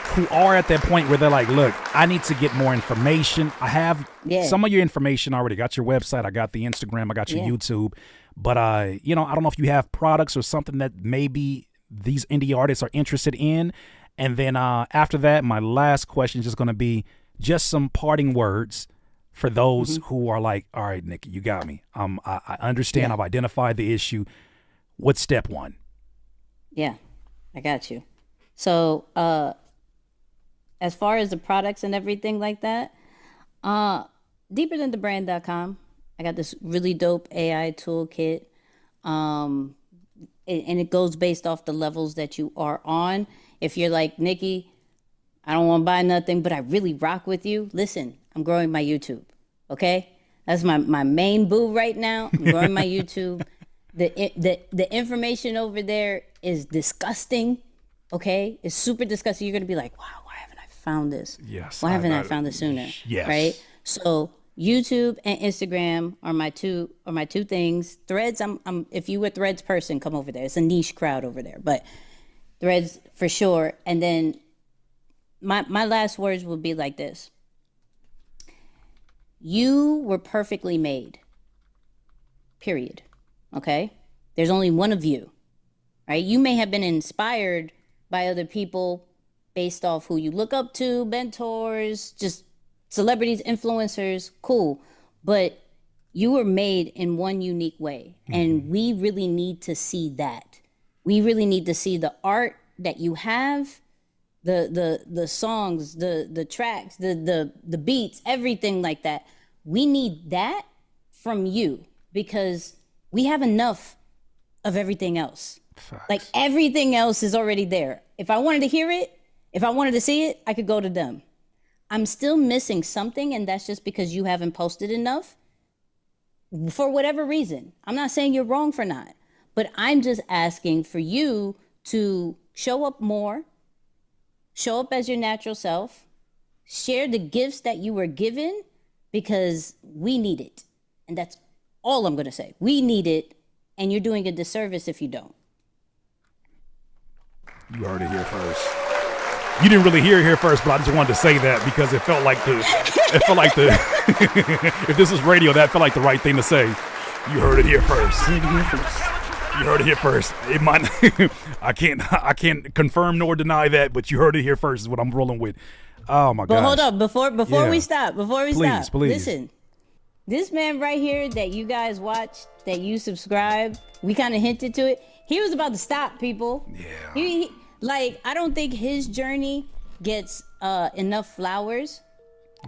S1: who are at that point where they're like, look, I need to get more information. I have some of your information already. Got your website. I got the Instagram. I got your YouTube. But, I don't know if you have products or something that maybe these indie artists are interested in. And then after that, my last question is just going to be just some parting words for those who are like, all right, Nikki, you got me. I understand. I've identified the issue. What's step one? Yeah,
S2: I got you. So, as far as the products and everything like that, deeperthanthebrand.com. I got this really dope AI toolkit. And it goes based off the levels that you are on. If you're like, Nikki, I don't want to buy nothing, but I really rock with you. Listen, I'm growing my YouTube. Okay? That's my main boo right now. I'm growing my YouTube. The information over there is disgusting. Okay? It's super disgusting. You're going to be like, wow, why haven't I found this?
S1: Yes.
S2: Why haven't I found this sooner?
S1: Yes.
S2: Right? So YouTube and Instagram are my two things. Threads, if you were a Threads person, come over there. It's a niche crowd over there, but Threads for sure. And then my last words will be like this. You were perfectly made. Period. Okay? There's only one of you. Right? You may have been inspired by other people based off who you look up to, mentors, just celebrities, influencers, cool. But you were made in one unique way. And we really need to see that. We really need to see the art that you have, the songs, the tracks, the beats, everything like that. We need that from you because we have enough of everything else. Facts. Like everything else is already there. If I wanted to hear it, if I wanted to see it, I could go to them. I'm still missing something, and that's just because you haven't posted enough for whatever reason. I'm not saying you're wrong for not, but I'm just asking for you to show up more, show up as your natural self, share the gifts that you were given because we need it. And that's all I'm going to say. We need it, and you're doing a disservice if you don't.
S1: You heard it here first. You didn't really hear it here first, but I just wanted to say that because it felt like the if this is radio, that felt like the right thing to say. You heard it here first. You heard it here first. It might I can't confirm nor deny that, but you heard it here first is what I'm rolling with. Oh my god.
S2: But hold up, before we stop,
S1: please.
S2: Listen. This man right here that you guys watch, that you subscribe, we kind of hinted to it. He was about to stop, people.
S1: Yeah.
S2: He I don't think his journey gets enough flowers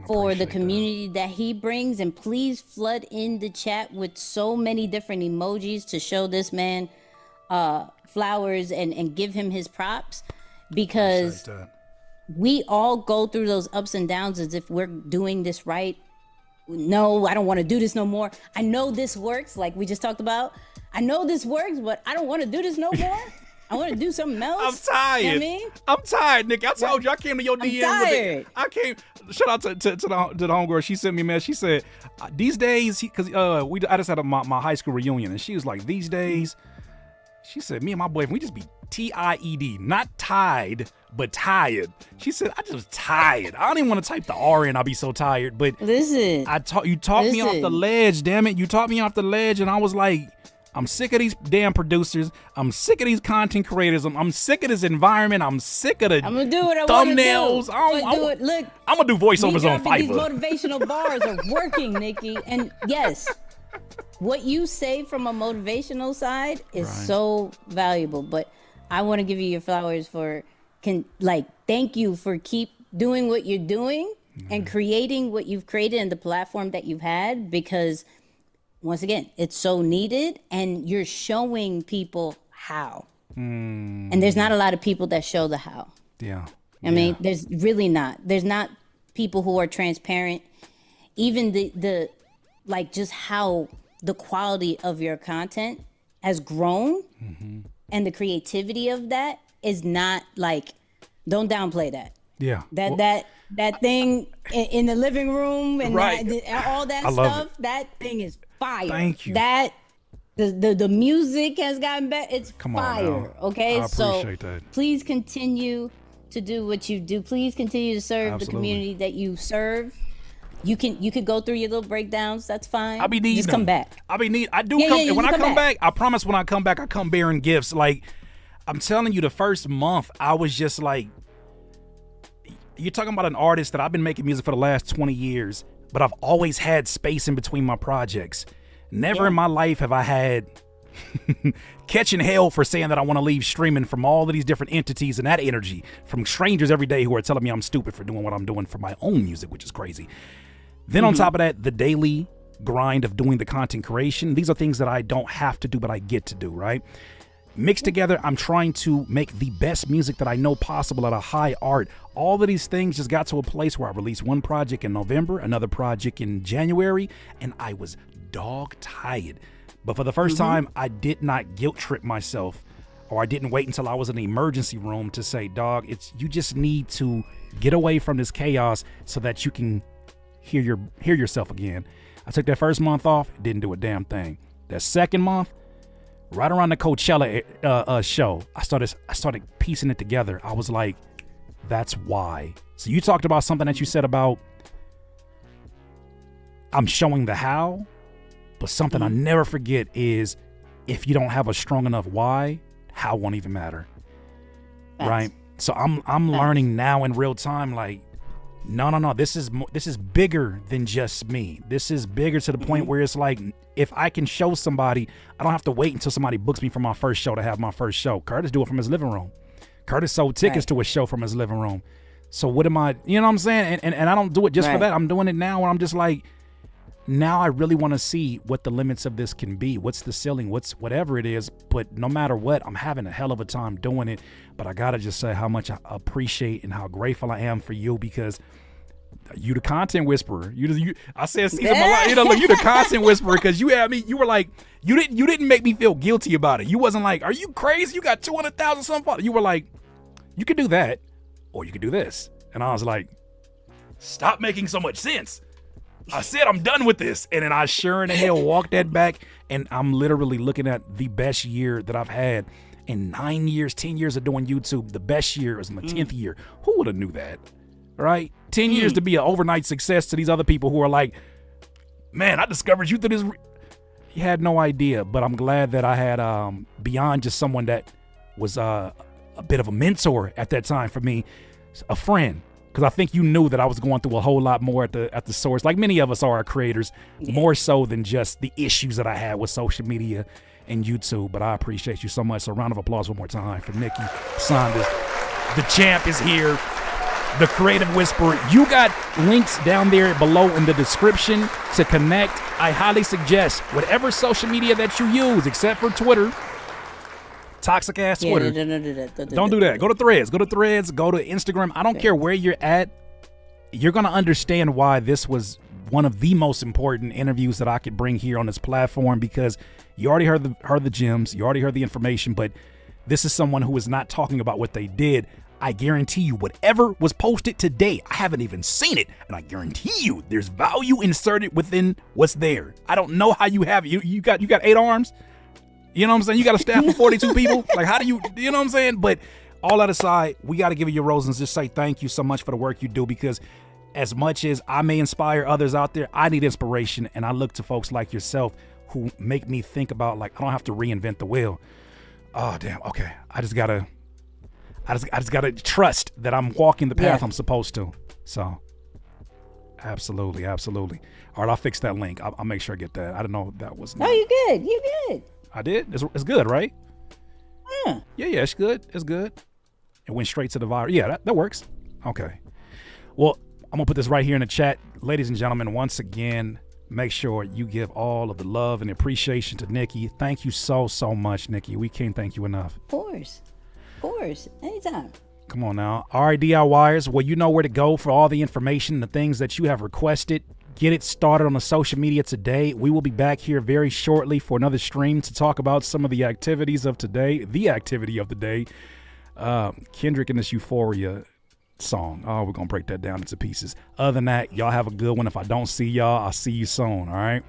S2: for the community that he brings. And please flood in the chat with so many different emojis to show this man flowers and give him his props, because we all go through those ups and downs as if we're doing this right. No, I don't want to do this no more. I know this works, like we just talked about. I know this works, but I don't want to do this no more. I want to do something else.
S1: I'm tired.
S2: You know what I mean?
S1: I'm tired, Nick. I told you I came to your DM
S2: tired.
S1: I came. Shout out to the homegirl. She sent me a message. She said, "These days, because I just had my high school reunion, and she was like, these days." She said, me and my boyfriend, we just be TIED, not tied, but tired. She said, I just tired. I don't even want to type the R in. I'll be so tired. But
S2: listen,
S1: you talked me off the ledge, damn it. You talked me off the ledge, and I was like, I'm sick of these damn producers. I'm sick of these content creators. I'm sick of this environment. I'm sick of the
S2: I'm gonna do what I
S1: thumbnails.
S2: I'm gonna do it. Look,
S1: I'm gonna do voiceovers on Fiverr.
S2: These motivational bars are working, Nikki. And yes, what you say from a motivational side is so valuable. But I want to give you your flowers for thank you for keep doing what you're doing and creating what you've created and the platform that you've had, because once again, it's so needed and you're showing people how. And there's not a lot of people that show the how.
S1: Yeah.
S2: I mean, there's really not. There's not people who are transparent. Even the just how the quality of your content has grown and the creativity of that is not don't downplay that.
S1: Yeah.
S2: That thing in the living room and all that stuff, that thing is fire.
S1: Thank you.
S2: That the music has gotten better. It's fire. Okay.
S1: I appreciate that.
S2: Please continue to do what you do. Please continue to serve the community that you serve. You could go through your little breakdowns. That's fine.
S1: I'll be needing
S2: Just come back.
S1: I do come. When I come back, I promise when I come back, I come bearing gifts. Like, I'm telling you, the first month, I was just like, you're talking about an artist that I've been making music for the last 20 years, but I've always had space in between my projects. Never in my life have I had catching hell for saying that I want to leave streaming from all of these different entities and that energy from strangers every day who are telling me I'm stupid for doing what I'm doing for my own music, which is crazy. Then on top of that, the daily grind of doing the content creation. These are things that I don't have to do, but I get to do, right? Mixed together, I'm trying to make the best music that I know possible at a high art. All of these things just got to a place where I released one project in November, another project in January, and I was dog tired. But for the first time, I did not guilt trip myself, or I didn't wait until I was in the emergency room to say, dog, you just need to get away from this chaos so that you can hear yourself again. I took that first month off, didn't do a damn thing. That second month, right around the Coachella show, I started piecing it together. I was like, that's why. So you talked about something that you said about I'm showing the how, but something I never forget is if you don't have a strong enough why, how won't even matter. Right? So I'm learning now in real time, like, no, this is bigger than just me. This is bigger to the point where it's like, if I can show somebody, I don't have to wait until somebody books me for my first show to have my first show. Curtis do it from his living room. Curtis sold tickets to a show from his living room. So what am I, you know what I'm saying? And I don't do it just for that. I'm doing it now where I'm just like, now I really want to see what the limits of this can be. What's the ceiling? Whatever it is. But no matter what, I'm having a hell of a time doing it. But I got to just say how much I appreciate and how grateful I am for you, because you the content whisperer. I said season my life. Look, you the content whisperer, because you had me. You were like, you didn't make me feel guilty about it. You wasn't like, are you crazy? You got 200,000 some followers. You were like, you could do that, or you could do this. And I was like, stop making so much sense. I said I'm done with this, and then I sure in the hell walked that back, and I'm literally looking at the best year that I've had in 9 years, 10 years of doing YouTube. The best year was my 10th year. Who would have knew that? Right? 10 years to be an overnight success to these other people who are like, man, I discovered you through this. You had no idea, but I'm glad that I had, beyond just someone that was a bit of a mentor at that time for me, a friend. Because I think you knew that I was going through a whole lot more at the source, like many of us are creators, more so than just the issues that I had with social media and YouTube. But I appreciate you so much. So a round of applause one more time for Nicky Saunders. The champ is here. The Creative Whisperer. You got links down there below in the description to connect. I highly suggest whatever social media that you use, except for Twitter, toxic ass Twitter. Don't do that. Go to Threads. Go to Instagram. I don't care where you're at. You're going to understand why this was one of the most important interviews that I could bring here on this platform, because you already heard the gems. You already heard the information, but This is someone who is not talking about what they did. I guarantee you, whatever was posted today, I haven't even seen it, and I guarantee you, there's value inserted within what's there. I don't know how you have it. You got 8 arms. You know what I'm saying? You got a staff of 42 people. Like, how do you know what I'm saying? But all that aside, we got to give you your roses and just say thank you so much for the work you do, because as much as I may inspire others out there, I need inspiration, and I look to folks like yourself who make me think about, like, I don't have to reinvent the wheel. Oh, damn. Okay. I just gotta trust that I'm walking the path I'm supposed to. So, absolutely. All right, I'll fix that link. I'll make sure I get that. I don't know if that was.
S2: Oh, you good.
S1: I did. It's good, right?
S2: Yeah.
S1: Yeah. It's good. It went straight to the viral. Yeah, that works. Okay. Well, I'm gonna put this right here in the chat, ladies and gentlemen. Once again, make sure you give all of the love and appreciation to Nikki. Thank you so much, Nikki. We can't thank you enough.
S2: Of course. Anytime.
S1: Come on now. All right, DIYers. Well, you know where to go for all the information, the things that you have requested. Get it started on the social media today. We will be back here very shortly for another stream to talk about some of the activities of today. The activity of the day. Kendrick and this Euphoria song. Oh, we're going to break that down into pieces. Other than that, y'all have a good one. If I don't see y'all, I'll see you soon. All right.